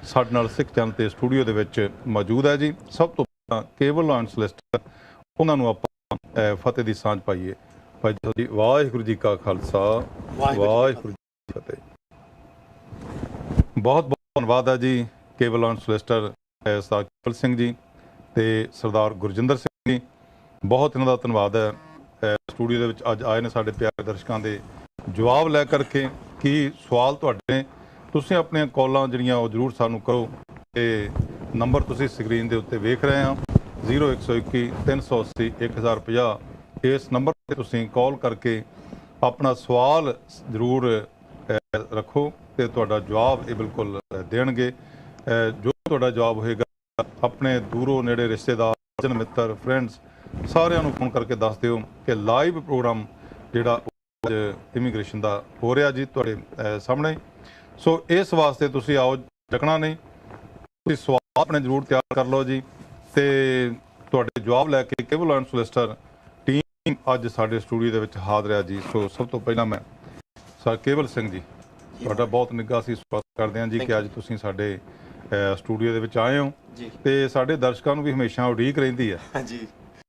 ਸਾਡੇ ਨਾਲ ਸਿੱਖ ਚੈਨਲ ਤੇ ਸਟੂਡੀਓ ਦੇ ਵਿੱਚ ਮੌਜੂਦ ਹੈ ਜੀ। ਸਭ ਤੋਂ ਪਹਿਲਾਂ ਕੇਵਲ ਲਾਇਨ ਸੋਲਿਸਿਟਰ ਉਹਨਾਂ ਨੂੰ ਆਪਾਂ ਫਤਿਹ ਦੀ ਸਾਂਝ ਪਾਈਏ। ਭਾਈ ਜੀ ਵਾਹਿਗੁਰੂ ਜੀ ਕਾ ਖਾਲਸਾ ਵਾਹਿਗੁਰੂ ਜੀ ਕੀ ਫਤਿਹ। ਬਹੁਤ ਬਹੁਤ ਧੰਨਵਾਦ ਹੈ ਜੀ ਕੇਵਲ ਲਾਇਨ ਸੋਲਿਸਿਟਰ ਸਰਦਾਰ ਕੇਵਲ ਸਿੰਘ ਜੀ ਤੇ ਸਰਦਾਰ ਗੁਰਜਿੰਦਰ ਸਿੰਘ ਜੀ। ਬਹੁਤ ਇਹਨਾਂ ਦਾ ਧੰਨਵਾਦ ਹੈ ਸਟੂਡੀਓ ਦੇ ਵਿੱਚ ਅੱਜ ਆਏ ਨੇ ਸਾਡੇ ਪਿਆਰੇ ਦਰਸ਼ਕਾਂ ਦੇ ਜਵਾਬ ਲੈ ਕਰਕੇ। ਕੀ ਸਵਾਲ ਤੁਹਾਡੇ ਨੇ ਤੁਸੀਂ ਆਪਣੀਆਂ ਕਾਲਾਂ ਜਿਹੜੀਆਂ ਉਹ ਜ਼ਰੂਰ ਸਾਨੂੰ ਕਰੋ ਤੇ ਨੰਬਰ ਤੁਸੀਂ ਸਕਰੀਨ ਦੇ ਉੱਤੇ ਵੇਖ ਰਹੇ ਹੋ 0121 380 1050। ਇਸ ਨੰਬਰ 'ਤੇ ਤੁਸੀਂ ਕਾਲ ਕਰਕੇ ਆਪਣਾ ਸਵਾਲ ਜ਼ਰੂਰ ਰੱਖੋ ਤੇ ਤੁਹਾਡਾ ਜਵਾਬ ਇਹ ਬਿਲਕੁਲ ਦੇਣਗੇ। ਜੋ ਤੁਹਾਡਾ ਜਵਾਬ ਹੋਏਗਾ ਆਪਣੇ ਦੂਰੋਂ ਨੇੜੇ ਰਿਸ਼ਤੇਦਾਰ ਮਿੱਤਰ ਫਰੈਂਡਸ ਸਾਰਿਆਂ ਨੂੰ ਫੋਨ ਕਰਕੇ ਦੱਸ ਦਿਓ ਕਿ ਲਾਈਵ ਪ੍ਰੋਗਰਾਮ ਜਿਹੜਾ ਇਮੀਗ੍ਰੇਸ਼ਨ ਦਾ ਹੋ ਰਿਹਾ ਜੀ ਤੁਹਾਡੇ ਸਾਹਮਣੇ। ਸੋ ਇਸ ਵਾਸਤੇ ਤੁਸੀਂ ਆਓ, ਡੱਕਣਾ ਨਹੀਂ, ਤੁਸੀਂ ਸਵਾਲ ਆਪਣੇ ਜ਼ਰੂਰ ਤਿਆਰ ਕਰ ਲਓ ਜੀ ਤੇ ਤੁਹਾਡੇ ਜਵਾਬ ਲੈ ਕੇ ਕੇਵਲ ਲਾਇਨ ਸੋਲਿਸਿਟਰ ਟੀਮ ਅੱਜ ਸਾਡੇ ਸਟੂਡੀਓ ਦੇ ਵਿੱਚ ਹਾਜ਼ਰ ਹੈ ਜੀ। ਸੋ ਸਭ ਤੋਂ ਪਹਿਲਾਂ ਮੈਂ ਸਰ ਕੇਵਲ ਸਿੰਘ ਜੀ ਤੁਹਾਡਾ ਬਹੁਤ ਨਿੱਘਾ ਅਸੀਂ ਸਵਾਗਤ ਕਰਦੇ ਹਾਂ ਜੀ ਕਿ ਅੱਜ ਤੁਸੀਂ ਸਾਡੇ ਸਟੂਡੀਓ ਦੇ ਵਿੱਚ ਆਏ ਹੋ ਤੇ ਸਾਡੇ ਦਰਸ਼ਕਾਂ ਨੂੰ ਵੀ ਹਮੇਸ਼ਾ ਉਡੀਕ ਰਹਿੰਦੀ ਹੈ ਜੀ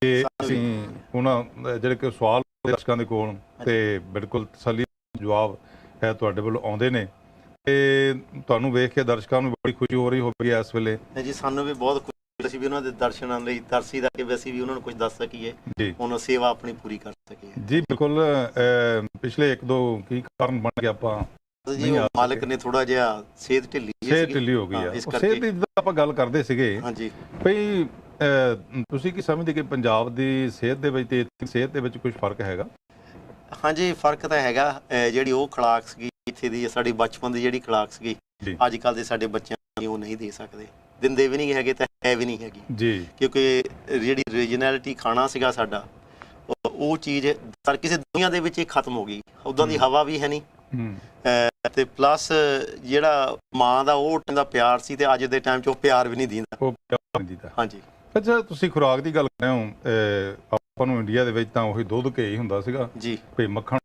ਕਿ ਅਸੀਂ ਉਹਨਾਂ ਜਿਹੜੇ ਕਿ ਸਵਾਲ ਦਰਸ਼ਕਾਂ ਦੇ ਕੋਲ ਤੇ ਬਿਲਕੁਲ ਤਸੱਲੀ ਜਵਾਬ ਤੁਹਾਡੇ ਵੱਲੋਂ ਆਉਂਦੇ ਨੇ ਤੇ ਤੁਹਾਨੂੰ ਵੇਖ ਕੇ ਦਰਸ਼ਕਾਂ ਨੂੰ ਬੜੀ ਖੁਸ਼ੀ ਹੋ ਰਹੀ ਹੋਵੇਗੀ ਇਸ ਵੇਲੇ ਜੀ। ਸਾਨੂੰ ਵੀ ਬਹੁਤ ਖੁਸ਼ੀ ਅਸੀਂ ਵੀ ਉਹਨਾਂ ਦੇ ਦਰਸ਼ਨਾਂ ਲਈ ਤਰਸੀ ਦਾ ਕਿ ਅਸੀਂ ਵੀ ਉਹਨਾਂ ਨੂੰ ਕੁਝ ਦੱਸ ਸਕੀਏ, ਉਹਨਾਂ ਸੇਵਾ ਆਪਣੀ ਪੂਰੀ ਕਰ ਸਕੀਏ ਜੀ। ਬਿਲਕੁਲ ਪਿਛਲੇ 1-2 ਕੀ ਕਾਰਨ ਬਣ ਕੇ ਆਪਾਂ ਜੀ ਮਾਲਕ ਨੇ ਥੋੜਾ ਜਿਹਾ ਸਿਹਤ ਢਿੱਲੀ ਹੋ ਗਈ ਆ। ਸਿਹਤ ਦੀ ਆਪਾਂ ਗੱਲ ਕਰਦੇ ਸੀਗੇ ਹਾਂਜੀ ਭਈ ਤੁਸੀਂ ਕੀ ਸਮਝਦੇ ਕਿ ਪੰਜਾਬ ਦੀ ਸਿਹਤ ਦੇ ਵਿੱਚ ਤੇ ਸਿਹਤ ਦੇ ਵਿੱਚ ਕੁਝ ਫਰਕ ਹੈਗਾ? ਹਾਂਜੀ ਫਰਕ ਤਾਂ ਹੈਗਾ। ਜਿਹੜੀ ਉਹ ਖੁਰਾਕ ਸੀਗੀ ਇੱਥੇ ਦੀ ਸਾਡੀ ਬਚਪਨ ਦੀ ਜਿਹੜੀ ਖੁਰਾਕ ਸੀਗੀ ਅੱਜ ਕੱਲ੍ਹ ਦੇ ਸਾਡੇ ਬੱਚਿਆਂ ਨੂੰ ਉਹ ਨਹੀਂ ਦੇ ਸਕਦੇ, ਦਿੰਦੇ ਵੀ ਨਹੀਂ ਹੈਗੇ ਤਾਂ ਹੈ ਵੀ ਨਹੀਂ ਹੈਗੀ ਜੀ। ਕਿਉਂਕਿ ਜਿਹੜੀ ਰੀਜਨੈਲਿਟੀ ਖਾਣਾ ਸੀਗਾ ਸਾਡਾ ਉਹ ਚੀਜ਼ ਕਿਸੇ ਦੁਨੀਆ ਦੇ ਵਿੱਚ ਹੀ ਖਤਮ ਹੋ ਗਈ। ਉੱਦਾਂ ਦੀ ਹਵਾ ਵੀ ਹੈ ਨਹੀਂ ਤੇ ਪਲੱਸ ਜਿਹੜਾ ਮਾਂ ਦਾ ਉਹ ਟਾਈਮ ਦਾ ਪਿਆਰ ਸੀ ਤੇ ਅੱਜ ਦੇ ਟਾਈਮ 'ਚ ਉਹ ਪਿਆਰ ਵੀ ਨਹੀਂ ਦਿੰਦਾ। ਹਾਂਜੀ ਅੱਛਾ ਤੁਸੀਂ ਖੁਰਾਕ ਦੀ ਗੱਲ ਕਰ ਰਹੇ ਹੋ, ਆਪਾਂ ਨੂੰ ਇੰਡੀਆ ਦੇ ਵਿੱਚ ਤਾਂ ਉਹੀ ਦੁੱਧ ਘੀ ਹੀ ਹੁੰਦਾ ਸੀਗਾ ਜੀ, ਭਈ ਮੱਖਣ,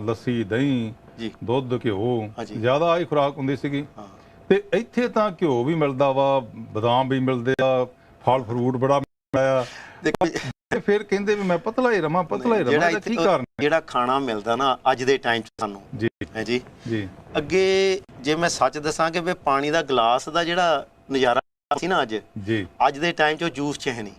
ਲੱਸੀ, ਦਹੀਂ, ਦੁੱਧ, ਘਿਓ ਜ਼ਿਆਦਾ ਆਹੀ ਖੁਰਾਕ ਹੁੰਦੀ ਸੀਗੀ। ਤੇ ਇੱਥੇ ਤਾਂ ਘਿਓ ਵੀ ਮਿਲਦਾ ਵਾ, ਬਦਾਮ ਵੀ ਮਿਲਦੇ ਆ, ਫਲ ਫਰੂਟ ਬੜਾ ਮਿਲਦਾ ਆ, ਫਿਰ ਕਹਿੰਦੇ ਵੀ ਮੈਂ ਪਤਲਾ ਹੀ ਰਵਾਂ ਪਤਲਾ ਹੀ ਰਵਾਂ। ਕੀ ਕਾਰਨ? ਜਿਹੜਾ ਖਾਣਾ ਮਿਲਦਾ ਨਾ ਅੱਜ ਦੇ ਟਾਈਮ 'ਚ ਸਾਨੂੰ ਹੈ ਜੀ ਅੱਗੇ ਜੇ ਮੈਂ ਸੱਚ ਦੱਸਾਂ ਕਿ ਪਾਣੀ ਦਾ ਗਲਾਸ ਦਾ ਜਿਹੜਾ ਨਜ਼ਾਰਾ ਸੀ ਨਾ ਅੱਜ ਦੇ ਟਾਈਮ 'ਚ ਜੂਸ 'ਚ ਹੈ ਨਹੀਂ,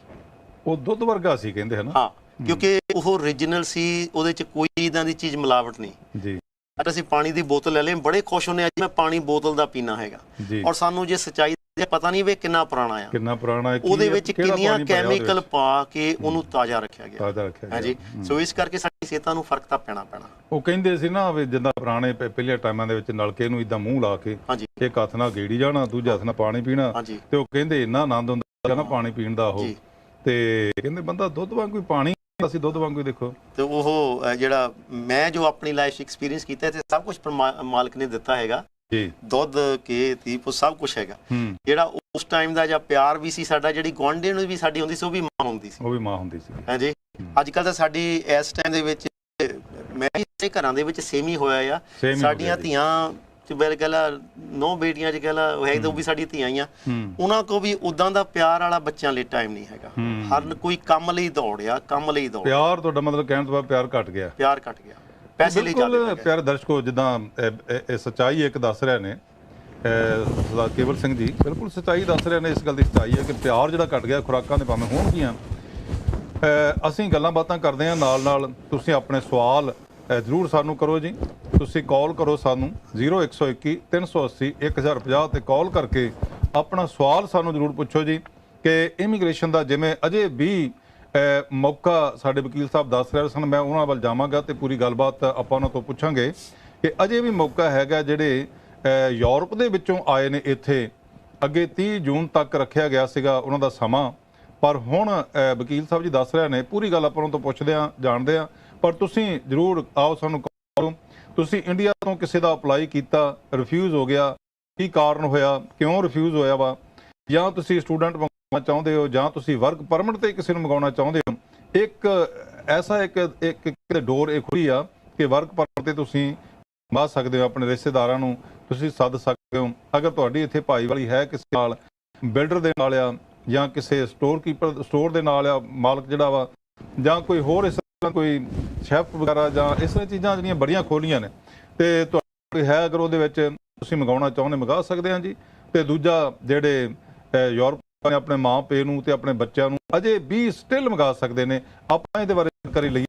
ਉਹ ਦੁੱਧ ਵਰਗਾ ਸੀ ਕਹਿੰਦੇ ਹਨ। ਹਾਂ ਕਿਉਂਕਿ ਉਹ ਓਰੀਜਨਲ ਸੀ, ਉਹਦੇ 'ਚ ਕੋਈ ਇੱਦਾਂ ਦੀ ਚੀਜ਼ ਮਿਲਾਵਟ ਨਹੀਂ ਜੀ। ਅਸੀਂ ਪਾਣੀ ਦੀ ਬੋਤਲ ਲੈ ਲਏ ਬੜੇ ਖੁਸ਼ ਹੁੰਦੇ ਅੱਜ ਮੈਂ ਪਾਣੀ ਬੋਤਲ ਦਾ ਪੀਣਾ ਹੈਗਾ ਔਰ ਸਾਨੂੰ ਜੇ ਸੱਚਾਈ ਪਤਾ ਨਹੀਂ ਵੀ ਕਿੰਨਾ ਪੁਰਾਣਾ ਆ, ਉਹਦੇ ਵਿੱਚ ਕਿੰਨੀਆਂ ਕੈਮੀਕਲ ਪਾ ਕੇ ਉਹਨੂੰ ਤਾਜ਼ਾ ਰੱਖਿਆ ਗਿਆ ਹਾਂਜੀ। ਸੋ ਇਸ ਕਰਕੇ ਸਾਡੀ ਸਿਹਤਾਂ ਨੂੰ ਫਰਕ ਤਾਂ ਪੈਣਾ। ਉਹ ਕਹਿੰਦੇ ਸੀ ਨਾ ਵੀ ਜਿੱਦਾਂ ਪੁਰਾਣੇ ਪਹਿਲੇ ਟਾਈਮਾਂ ਦੇ ਵਿੱਚ ਨਲਕੇ ਨੂੰ ਇਦਾਂ ਮੂੰਹ ਲਾ ਕੇ ਇੱਕ ਹੱਥ ਨਾਲ ਗੇੜੀ ਜਾਣਾ, ਦੂਜੇ ਹੱਥ ਨਾਲ ਪਾਣੀ ਪੀਣਾ ਤੇ ਉਹ ਕਹਿੰਦੇ ਇੰਨਾ ਆਨੰਦ ਹੁੰਦਾ ਨਾ ਪਾਣੀ ਪੀਣ ਦਾ। ਉਹ ਤੇ ਕਹਿੰਦੇ ਬੰਦਾ ਦੁੱਧ ਵਾਂਗੂ ਪਾਣੀ ਅਸੀਂ ਦੁੱਧ ਵਾਂਗੂ ਦੇਖੋ। ਤੇ ਉਹ ਜਿਹੜਾ ਮੈਂ ਜੋ ਆਪਣੀ ਲਾਈਫ ਐਕਸਪੀਰੀਅੰਸ ਕੀਤਾ ਤੇ ਸਭ ਕੁਝ ਮਾਲਕ ਨੇ ਦਿੱਤਾ ਹੈਗਾ ਜੀ, ਦੁੱਧ ਕੇ ਤੀਪ ਸਭ ਕੁਛ ਹੈਗਾ। ਜਿਹੜਾ ਉਸ ਟਾਈਮ ਦਾ ਜਾਂ ਪਿਆਰ ਵੀ ਸੀ ਸਾਡਾ, ਜਿਹੜੀ ਗੁਆਂਢੀ ਨੂੰ ਵੀ ਸਾਡੀ ਹੁੰਦੀ ਸੀ ਉਹ ਵੀ ਮਾਂ ਹੁੰਦੀ ਸੀ ਹਾਂਜੀ। ਅੱਜ ਕੱਲ੍ਹ ਤਾਂ ਸਾਡੀ ਇਸ ਟਾਈਮ ਦੇ ਵਿੱਚ ਮੈਂ ਘਰਾਂ ਦੇ ਵਿੱਚ ਸੇਮ ਹੀ ਹੋਇਆ ਆ। ਸਾਡੀਆਂ ਧੀਆਂ ਨੌ ਬੇਟੀਆਂ 'ਚ ਕਹਿ ਲਾ ਹੈ ਤਾਂ ਉਹ ਵੀ ਸਾਡੀਆਂ ਧੀਆਂ ਹੀ ਆ, ਉਹਨਾਂ ਕੋਲ ਵੀ ਉਦਾਂ ਦਾ ਪਿਆਰ ਵਾਲਾ ਬੱਚਿਆਂ ਲਈ ਟਾਈਮ ਨਹੀਂ ਹੈਗਾ। ਹਰ ਕੋਈ ਕੰਮ ਲਈ ਦੌੜਿਆ ਪਿਆਰ। ਤੁਹਾਡਾ ਮਤਲਬ ਕਹਿਣ ਤੋਂ ਬਾਅਦ ਪਿਆਰ ਘਟ ਗਿਆ ਪੈਸੇ ਲਈ। ਪਿਆਰੇ ਦਰਸ਼ਕੋ ਜਿੱਦਾਂ ਸੱਚਾਈ ਇੱਕ ਦੱਸ ਰਹੇ ਨੇ ਸਰਦਾਰ ਕੇਵਲ ਸਿੰਘ ਜੀ, ਬਿਲਕੁਲ ਸੱਚਾਈ ਦੱਸ ਰਹੇ ਨੇ। ਇਸ ਗੱਲ ਦੀ ਸੱਚਾਈ ਹੈ ਕਿ ਪਿਆਰ ਜਿਹੜਾ ਘਟ ਗਿਆ, ਖੁਰਾਕਾਂ ਦੇ ਭਾਵੇਂ ਹੋਣਗੀਆਂ। ਅਸੀਂ ਗੱਲਾਂ ਬਾਤਾਂ ਕਰਦੇ ਹਾਂ ਨਾਲ ਤੁਸੀਂ ਆਪਣੇ ਸਵਾਲ ਜ਼ਰੂਰ ਸਾਨੂੰ ਕਰੋ ਜੀ। ਤੁਸੀਂ ਕਾਲ ਕਰੋ ਸਾਨੂੰ 0121 380 1050 ਤੇ ਕਾਲ ਕਰਕੇ ਆਪਣਾ ਸਵਾਲ ਸਾਨੂੰ ਜ਼ਰੂਰ ਪੁੱਛੋ ਜੀ ਕਿ ਇਮੀਗ੍ਰੇਸ਼ਨ ਦਾ ਜਿਵੇਂ ਅਜੇ ਵੀ ਮੌਕਾ ਸਾਡੇ ਵਕੀਲ ਸਾਹਿਬ ਦੱਸ ਰਹੇ ਸਨ, ਮੈਂ ਉਹਨਾਂ ਵੱਲ ਜਾਵਾਂਗਾ ਤੇ ਪੂਰੀ ਗੱਲਬਾਤ ਆਪਾਂ ਉਹਨਾਂ ਤੋਂ ਪੁੱਛਾਂਗੇ ਕਿ ਅਜੇ ਵੀ ਮੌਕਾ ਹੈਗਾ। ਜਿਹੜੇ ਯੂਰਪ ਦੇ ਵਿੱਚੋਂ ਆਏ ਨੇ ਇੱਥੇ ਅੱਗੇ 30 ਜੂਨ ਤੱਕ ਰੱਖਿਆ ਗਿਆ ਸੀਗਾ ਉਹਨਾਂ ਦਾ ਸਮਾਂ, ਪਰ ਹੁਣ ਵਕੀਲ ਸਾਹਿਬ ਜੀ ਦੱਸ ਰਹੇ ਨੇ, ਪੂਰੀ ਗੱਲ ਆਪਾਂ ਉਹਨਾਂ ਤੋਂ ਪੁੱਛਦੇ ਹਾਂ ਜਾਣਦੇ ਹਾਂ। ਪਰ ਤੁਸੀਂ ਜ਼ਰੂਰ ਆਓ ਸਾਨੂੰ ਕਰੋ। ਤੁਸੀਂ ਇੰਡੀਆ ਤੋਂ ਕਿਸੇ ਦਾ ਅਪਲਾਈ ਕੀਤਾ, ਰਿਫਿਊਜ਼ ਹੋ ਗਿਆ, ਕੀ ਕਾਰਨ ਹੋਇਆ, ਕਿਉਂ ਰਿਫਿਊਜ਼ ਹੋਇਆ ਵਾ, ਜਾਂ ਤੁਸੀਂ ਸਟੂਡੈਂਟ ਮੰਗਵਾਉਣਾ ਚਾਹੁੰਦੇ ਹੋ ਜਾਂ ਤੁਸੀਂ ਵਰਕ ਪਰਮਿਟ ਤੇ ਕਿਸੇ ਨੂੰ ਮੰਗਵਾਉਣਾ ਚਾਹੁੰਦੇ ਹੋ। ਇੱਕ ਐਸਾ ਇੱਕ ਡੋਰ ਇਹ ਖੁੱਲੀ ਆ ਕਿ ਵਰਕ ਪਰਮਿਟ ਤੇ ਤੁਸੀਂ ਮੰਗਾ ਸਕਦੇ ਹੋ, ਆਪਣੇ ਰਿਸ਼ਤੇਦਾਰਾਂ ਨੂੰ ਤੁਸੀਂ ਸੱਦ ਸਕਦੇ ਹੋ। ਅਗਰ ਤੁਹਾਡੀ ਇੱਥੇ ਭਾਈਵਾਲੀ ਹੈ ਕਿਸੇ ਨਾਲ, ਬਿਲਡਰ ਦੇ ਨਾਲ ਆ, ਜਾਂ ਕਿਸੇ ਸਟੋਰ ਦੇ ਨਾਲ ਆ ਮਾਲਕ ਜਿਹੜਾ ਵਾ, ਜਾਂ ਕੋਈ ਹੋਰ ਇਸ ਤਰ੍ਹਾਂ ਕੋਈ ਸ਼ੈਫ ਵਗੈਰਾ, ਜਾਂ ਇਸ ਤਰ੍ਹਾਂ ਚੀਜ਼ਾਂ ਜਿਹੜੀਆਂ ਬੜੀਆਂ ਖੋਲ੍ਹੀਆਂ ਨੇ, ਤੇ ਕੋਈ ਹੈ ਅਗਰ ਉਹਦੇ ਵਿੱਚ ਤੁਸੀਂ ਮੰਗਾਉਣਾ ਚਾਹੁੰਦੇ ਮੰਗਾ ਸਕਦੇ ਹਾਂ ਜੀ। ਤੇ ਦੂਜਾ ਜਿਹੜੇ ਯੂਰਪ ਨੇ ਆਪਣੇ ਮਾਂ ਪਿਓ ਨੂੰ ਤੇ ਆਪਣੇ ਬੱਚਿਆਂ ਨੂੰ ਅਜੇ ਵੀ ਸਟਿਲ ਮੰਗਾ ਸਕਦੇ ਨੇ। ਆਪਾਂ ਇਹਦੇ ਬਾਰੇ ਜਾਣਕਾਰੀ ਲਈਏ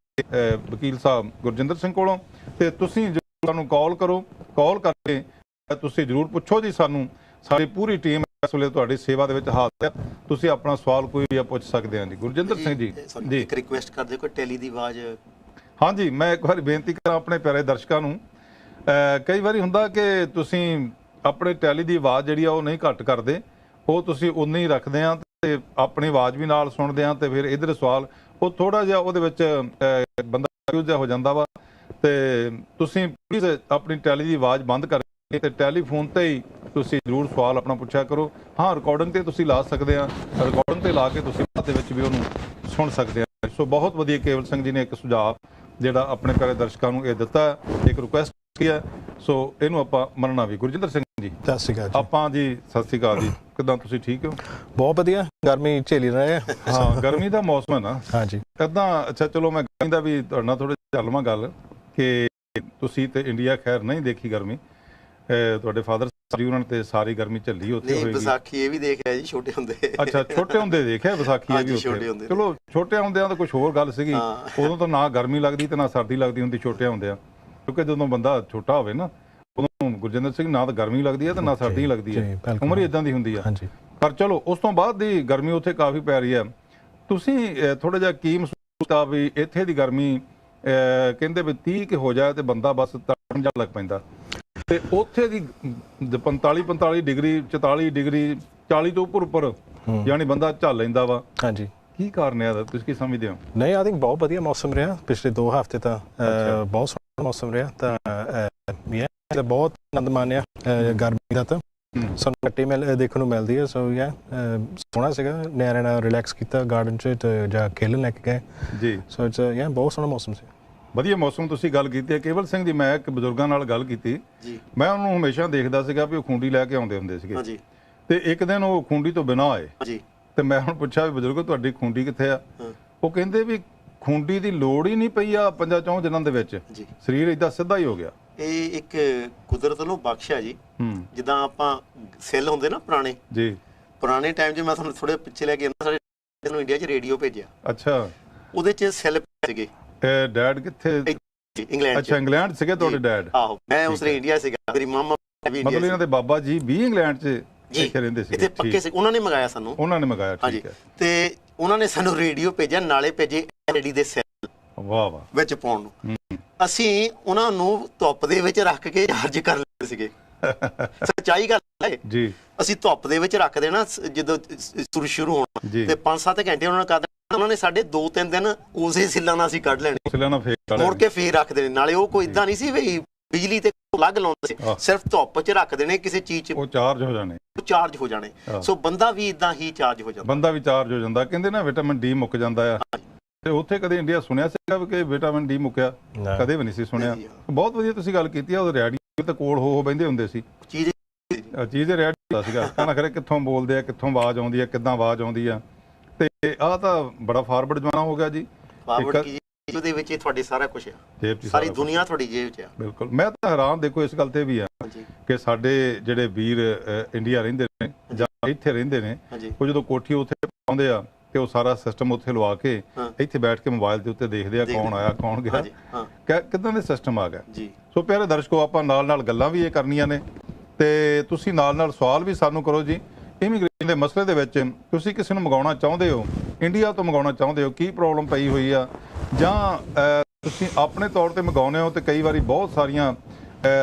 ਵਕੀਲ ਸਾਹਿਬ ਗੁਰਜਿੰਦਰ ਸਿੰਘ ਕੋਲੋਂ, ਤੇ ਤੁਸੀਂ ਸਾਨੂੰ ਕਾਲ ਕਰੋ, ਕਾਲ ਕਰਕੇ ਤੁਸੀਂ ਜ਼ਰੂਰ ਪੁੱਛੋ ਜੀ ਸਾਨੂੰ। ਸਾਡੀ ਪੂਰੀ ਟੀਮ ਇਸ ਵੇਲੇ ਤੁਹਾਡੀ ਸੇਵਾ ਦੇ ਵਿੱਚ ਹਾਜ਼ਰ ਹੈ, ਤੁਸੀਂ ਆਪਣਾ ਸਵਾਲ ਕੋਈ ਵੀ ਪੁੱਛ ਸਕਦੇ ਹਾਂ ਜੀ। ਗੁਰਜਿੰਦਰ ਸਿੰਘ ਜੀ, ਜੀ ਇੱਕ ਰਿਕੁਐਸਟ ਕਰਦੇ ਕੋਈ ਟੈਲੀ ਦੀ ਆਵਾਜ਼। ਹਾਂਜੀ, ਮੈਂ ਇੱਕ ਵਾਰੀ ਬੇਨਤੀ ਕਰਾਂ ਆਪਣੇ ਪਿਆਰੇ ਦਰਸ਼ਕਾਂ ਨੂੰ, ਕਈ ਵਾਰੀ ਹੁੰਦਾ ਕਿ ਤੁਸੀਂ ਆਪਣੇ ਟੈਲੀ ਦੀ ਆਵਾਜ਼ ਜਿਹੜੀ ਆ ਉਹ ਨਹੀਂ ਘੱਟ ਕਰਦੇ, ਉਹ ਤੁਸੀਂ ਉਨੀ ਹੀ ਰੱਖਦੇ ਆ ਤੇ ਆਪਣੀ ਆਵਾਜ਼ ਵੀ ਨਾਲ ਸੁਣਦੇ ਆ, ਤੇ ਫਿਰ ਇਧਰ ਸਵਾਲ ਉਹ ਥੋੜਾ ਜਿਹਾ ਉਹਦੇ ਵਿੱਚ ਬੰਦਾ ਜਿਹਾ ਹੋ ਜਾਂਦਾ ਵਾ। ਤੇ ਤੁਸੀਂ ਪਲੀਜ਼ ਆਪਣੀ ਟੈਲੀ ਦੀ ਆਵਾਜ਼ ਬੰਦ ਕਰਕੇ ਤੇ ਟੈਲੀਫੋਨ ਤੇ ਹੀ ਤੁਸੀਂ ਜ਼ਰੂਰ ਸਵਾਲ ਆਪਣਾ ਪੁੱਛਿਆ ਕਰੋ। ਹਾਂ, ਰਿਕਾਰਡਿੰਗ ਤੇ ਤੁਸੀਂ ਲਾ ਸਕਦੇ ਆ, ਰਿਕਾਰਡਿੰਗ ਤੇ ਲਾ ਕੇ ਤੁਸੀਂ ਬਾਅਦ ਦੇ ਵਿੱਚ ਵੀ ਉਹਨੂੰ ਸੁਣ ਸਕਦੇ ਆ। ਸੋ ਬਹੁਤ ਵਧੀਆ ਕੇਵਲ ਸਿੰਘ ਜੀ ਨੇ ਇੱਕ ਸੁਝਾਅ ਜਿਹੜਾ ਆਪਣੇ ਪਿਆਰੇ ਦਰਸ਼ਕਾਂ ਨੂੰ ਇਹ ਦਿੱਤਾ, ਇੱਕ ਰਿਕੁਐਸਟ ਕੀ ਹੈ, ਸੋ ਇਹਨੂੰ ਆਪਾਂ ਮੰਨਣਾ ਵੀ। ਗੁਰਜਿੰਦਰ ਸਿੰਘ ਜੀ, ਸਤਿ ਸ਼੍ਰੀ ਅਕਾਲ। ਆਪਾਂ ਜੀ ਸਤਿ ਸ਼੍ਰੀ ਅਕਾਲ ਜੀ, ਕਿੱਦਾਂ ਤੁਸੀਂ ਠੀਕ ਹੋ? ਬਹੁਤ ਵਧੀਆ, ਗਰਮੀ ਝੇਲੀ ਰਹੇ ਆ। ਹਾਂ, ਗਰਮੀ ਦਾ ਮੌਸਮ ਹੈ ਨਾ। ਹਾਂਜੀ, ਇੱਦਾਂ ਅੱਛਾ, ਚਲੋ ਮੈਂ ਕਹਿੰਦਾ ਵੀ ਤੁਹਾਡੇ ਨਾਲ ਥੋੜ੍ਹੀ ਚੱਲਵਾਂ ਗੱਲ ਕਿ ਤੁਸੀਂ ਤੇ ਇੰਡੀਆ ਖੈਰ ਨਹੀਂ ਦੇਖੀ ਗਰਮੀ, ਤੁਹਾਡੇ ਫਾਦਰ ਜੀ ਉਹਨਾਂ ਨੇ ਤੇ ਸਾਰੀ ਗਰਮੀ ਝੱਲੀ ਉੱਥੇ ਹੋਏਗੀ। ਵਿਸਾਖੀ ਇਹ ਵੀ ਦੇਖਿਆ ਜੀ ਛੋਟੇ ਹੁੰਦੇ। ਅੱਛਾ, ਛੋਟੇ ਹੁੰਦੇ ਦੇਖਿਆ ਵਿਸਾਖੀ ਇਹ ਵੀ ਉੱਥੇ। ਚਲੋ ਛੋਟਿਆਂ ਹੁੰਦਿਆਂ ਤਾਂ ਕੁਝ ਹੋਰ ਗੱਲ ਸੀਗੀ, ਉਦੋਂ ਤਾਂ ਨਾ ਗਰਮੀ ਲੱਗਦੀ ਤੇ ਨਾ ਸਰਦੀ ਲੱਗਦੀ ਹੁੰਦੀ ਛੋਟਿਆਂ ਹੁੰਦਿਆਂ, ਕਿਉਂਕਿ ਜਦੋਂ ਬੰਦਾ ਛੋਟਾ ਹੋਵੇ ਨਾ ਉਦੋਂ ਗੁਰਜਿੰਦਰ ਸਿੰਘ ਨਾ ਤਾਂ ਗਰਮੀ ਲੱਗਦੀ ਹੈ ਤੇ ਨਾ ਸਰਦੀ ਲੱਗਦੀ ਹੈ, ਉਮਰ ਹੀ ਇਦਾਂ ਦੀ ਹੁੰਦੀ ਆ। ਪਰ ਚਲੋ ਉਸ ਤੋਂ ਬਾਅਦ ਦੀ ਗਰਮੀ ਉੱਥੇ ਕਾਫੀ ਪੈ ਰਹੀ ਹੈ। ਤੁਸੀਂ ਥੋੜਾ ਜਿਹਾ ਕੀ ਮਹਿਸੂਸ ਕੀਤਾ ਵੀ ਇੱਥੇ ਦੀ ਗਰਮੀ ਕਹਿੰਦੇ ਵੀ 30 ਕਿ ਹੋ ਜਾਏ ਤੇ ਬੰਦਾ ਬਸ ਤੜਫਣ ਜਾ ਲੱਗ ਪੈਂਦਾ, ਤੇ ਉੱਥੇ ਦੀ 45 ਡਿਗਰੀ 44 ਡਿਗਰੀ 40 ਤੋਂ ਉੱਪਰ ਯਾਨੀ ਬੰਦਾ ਝੱਲ ਲੈਂਦਾ ਵਾ। ਹਾਂਜੀ, ਕੀ ਕਾਰਨ ਹੈ, ਤੁਸੀਂ ਕੀ ਸਮਝਦੇ ਹੋ? ਨਹੀਂ, ਆਈ ਥਿੰਕ ਬਹੁਤ ਵਧੀਆ ਮੌਸਮ ਰਿਹਾ ਪਿਛਲੇ 2 ਹਫ਼ਤੇ ਤਾਂ, ਬਹੁਤ ਸੋਹਣਾ ਮੌਸਮ ਰਿਹਾ। ਤਾਂ ਬਹੁਤ ਆਨੰਦ ਮਾਣਿਆ ਗਰਮੀ ਦਾ, ਤਾਂ ਸਾਨੂੰ ਘੱਟੇ ਦੇਖਣ ਨੂੰ ਮਿਲਦੀ ਹੈ। ਸੋ ਸੋਹਣਾ ਸੀਗਾ, ਨਿਆਣਿਆਂ ਨਾਲ ਰਿਲੈਕਸ ਕੀਤਾ ਗਾਰਡਨ 'ਚ ਤੇ ਜਾਂ ਖੇਲਣ ਲੈ ਕੇ ਗਏ ਜੀ। ਸੋ ਬਹੁਤ ਸੋਹਣਾ ਮੌਸਮ ਸੀ, ਵਧੀਆ ਮੌਸਮ। ਤੁਸੀਂ ਗੱਲ ਕੀਤੀ ਹੈ ਕੇਵਲ ਸਿੰਘ ਜੀ, ਮੈਂ ਇੱਕ ਬਜ਼ੁਰਗਾਂ ਨਾਲ ਗੱਲ ਕੀਤੀ, ਮੈਂ ਉਹਨੂੰ ਹਮੇਸ਼ਾ ਦੇਖਦਾ ਸੀਗਾ ਵੀ ਉਹ ਖੂੰਡੀ ਲੈ ਕੇ ਆਉਂਦੇ ਹੁੰਦੇ ਸੀਗੇ, ਤੇ ਇੱਕ ਦਿਨ ਉਹ ਖੂੰਡੀ ਤੋਂ ਬਿਨਾਂ ਆਏ, ਤੇ ਮੈਂ ਹੁਣ ਪੁੱਛਿਆ ਵੀ ਬਜ਼ੁਰਗੋ ਤੁਹਾਡੀ ਖੂੰਡੀ ਕਿੱਥੇ ਆ? ਉਹ ਕਹਿੰਦੇ ਵੀ ਖੂੰਡੀ ਦੀ ਲੋੜ ਹੀ ਨਹੀਂ ਪਈ ਆ 5-4 ਦਿਨਾਂ ਦੇ ਵਿੱਚ, ਸਰੀਰ ਏਦਾਂ ਸਿੱਧਾ ਹੀ ਹੋ ਗਿਆ। ਇਹ ਇੱਕ ਕੁਦਰਤ ਵੱਲੋਂ ਬਖਸ਼ ਹੈ ਜੀ। ਜਿੱਦਾਂ ਆਪਾਂ ਸੈੱਲ ਹੁੰਦੇ ਨਾ ਪੁਰਾਣੇ ਜੀ, ਪੁਰਾਣੇ ਟਾਈਮ 'ਚ ਮੈਂ ਤੁਹਾਨੂੰ ਥੋੜੇ ਪਿੱਛੇ ਲੈ ਕੇ ਆਉਂਦਾ, ਸਾਡੇ ਨੂੰ ਇੰਡੀਆ 'ਚ ਰੇਡੀਓ ਭੇਜਿਆ। ਅੱਛਾ, ਉਹਦੇ 'ਚ ਸੈੱਲ ਸੀਗੇ। ਡੈਡ ਕਿੱਥੇ? ਇੰਗਲੈਂਡ। ਅੱਛਾ, ਇੰਗਲੈਂਡ ਸੀਗੇ ਤੁਹਾਡੇ ਡੈਡ? ਆਹੋ, ਮੈਂ ਉਸ ਵੇਲੇ ਇੰਡੀਆ ਸੀਗਾ, ਮੇਰੀ ਮਾਮਾ ਵੀ ਇੰਡੀਆ ਸੀ। ਮਤਲਬ ਇਹਨਾਂ ਦੇ ਬਾਬਾ ਜੀ ਵੀ ਇੰਗਲੈਂਡ 'ਚ ਰਹਿੰਦੇ ਸੀ? ਇੱਥੇ ਪੱਕੇ ਸੀ, ਉਹਨਾਂ ਨੇ ਮੰਗਾਇਆ ਸਾਨੂੰ। ਉਹਨਾਂ ਨੇ ਮੰਗਾਇਆ, ਠੀਕ ਹੈ। ਤੇ ਉਹਨਾਂ ਨੇ ਸਾਨੂੰ ਰੇਡੀਓ ਭੇਜਿਆ, ਨਾਲੇ ਭੇਜੇ ਐਲਈਡੀ ਦੇ ਸੈੱਲ ਵਾਹ ਵਾਹ ਵਿੱਚ ਪਾਉਣ ਨੂੰ। ਅਸੀਂ ਉਹਨਾਂ ਨੂੰ ਧੁੱਪ ਦੇ ਵਿੱਚ ਰੱਖ ਕੇ ਚਾਰਜ ਕਰ ਲੈਂਦੇ ਸੀਗੇ। ਸੱਚਾਈ ਗੱਲ ਹੈ ਜੀ, ਅਸੀਂ ਧੁੱਪ ਦੇ ਵਿੱਚ ਰੱਖ ਦੇਣਾ ਜਦੋਂ ਸੂਰਜ ਸ਼ੁਰੂ ਹੋਣਾ, ਤੇ 5-7 ਘੰਟੇ ਉਹਨਾਂ ਨੇ ਕਰ ਦੇਣਾ। ਉਹਨਾਂ ਨੇ ਸਾਡੇ 2-3 ਦਿਨ ਉਸੇ ਸਿੱਲਾਂ ਨਾਲ ਅਸੀਂ ਕੱਢ ਲੈਣੇ, ਮੁੜ ਕੇ ਫੇਰ ਰੱਖ ਦੇਣੇ। ਨਾਲੇ ਉਹ ਕੋਈ ਏਦਾਂ ਨਹੀਂ ਸੀ ਵੀ ਬਿਜਲੀ ਤੇ ਅਲੱਗ ਲਾਉਂਦੇ ਸੀ, ਸਿਰਫ ਧੁੱਪ 'ਚ ਰੱਖ ਦੇਣੇ, ਕਿਸੇ ਚੀਜ਼ 'ਚ ਉਹ ਚਾਰਜ ਹੋ ਜਾਣੇ। ਸੋ ਬੰਦਾ ਵੀ ਇਦਾਂ ਹੀ ਚਾਰਜ ਹੋ ਜਾਂਦਾ। ਕਹਿੰਦੇ ਨਾ ਵਿਟਾਮਿਨ ਡੀ ਮੁੱਕ ਜਾਂਦਾ ਆ, ਤੇ ਉੱਥੇ ਕਦੇ ਇੰਡੀਆ ਸੁਣਿਆ ਸੀਗਾ ਕਿ ਵਿਟਾਮਿਨ ਡੀ ਮੁੱਕਿਆ? ਕਦੇ ਵੀ ਨਹੀਂ ਸੀ ਸੁਣਿਆ। ਬਹੁਤ ਵਧੀਆ ਤੁਸੀਂ ਗੱਲ ਕੀਤੀ ਆ। ਉਹ ਰੇਡੀਓ ਤੇ ਕੋਲ ਹੋ ਬਹਿੰਦੇ ਹੁੰਦੇ ਸੀ, ਚੀਜ਼ ਰੇਡੀਓ ਹੁੰਦਾ ਸੀਗਾ, ਕਹਿੰਦਾ ਖਰੇ ਕਿੱਥੋਂ ਬੋਲਦੇ ਆ, ਕਿੱਥੋਂ ਆਵਾਜ਼ ਆਉਂਦੀ ਆ, ਕਿੱਦਾਂ ਆਵਾਜ਼ ਆਉਂਦੀ ਆ। ਤੇ ਆਹ ਤਾਂ ਬੜਾ ਫਾਰਵਰਡ ਜ਼ਮਾਨਾ ਹੋ ਗਿਆ ਜੀ। ਉਹਦੇ ਵਿੱਚ ਤੁਹਾਡੇ ਸਾਰਾ ਕੁਝ ਆ, ਸਾਰੀ ਦੁਨੀਆ ਤੁਹਾਡੀ ਜੇਬ 'ਚ ਆ। ਬਿਲਕੁਲ, ਮੈਂ ਤਾਂ ਹੈਰਾਨ ਦੇਖੋ ਇਸ ਗੱਲ ਤੇ ਵੀ ਆ ਕਿ ਸਾਡੇ ਜਿਹੜੇ ਵੀਰ ਇੰਡੀਆ ਰਹਿੰਦੇ ਨੇ ਜਾਂ ਇੱਥੇ ਰਹਿੰਦੇ ਨੇ, ਉਹ ਜਦੋਂ ਕੋਠੀ ਉੱਥੇ ਪਾਉਂਦੇ ਆ ਤੇ ਉਹ ਸਾਰਾ ਸਿਸਟਮ ਉੱਥੇ ਲਵਾ ਕੇ ਇੱਥੇ ਬੈਠ ਕੇ ਮੋਬਾਈਲ ਦੇ ਉੱਤੇ ਦੇਖਦੇ ਆ ਕੌਣ ਆਇਆ ਕੌਣ ਗਿਆ, ਕਿੱਦਾਂ ਦੇ ਸਿਸਟਮ ਆ ਗਿਆ। ਸੋ ਪਿਆਰੇ ਦਰਸ਼ਕੋ, ਆਪਾਂ ਨਾਲ ਗੱਲਾਂ ਵੀ ਇਹ ਕਰਨੀਆਂ ਨੇ, ਤੇ ਤੁਸੀਂ ਨਾਲ ਸਵਾਲ ਵੀ ਸਾਨੂੰ ਕਰੋ ਜੀ। ਇਮੀਗ੍ਰੇਸ਼ਨ ਦੇ ਮਸਲੇ ਦੇ ਵਿੱਚ ਤੁਸੀਂ ਕਿਸੇ ਨੂੰ ਮੰਗਾਉਣਾ ਚਾਹੁੰਦੇ ਹੋ, ਇੰਡੀਆ ਤੋਂ ਮੰਗਾਉਣਾ ਚਾਹੁੰਦੇ ਹੋ, ਕੀ ਪ੍ਰੋਬਲਮ ਪਈ ਹੋਈ ਆ, ਜਾਂ ਤੁਸੀਂ ਆਪਣੇ ਤੌਰ ਤੇ ਮੰਗਾਉਂਦੇ ਹੋ ਤੇ ਕਈ ਵਾਰੀ ਬਹੁਤ ਸਾਰੀਆਂ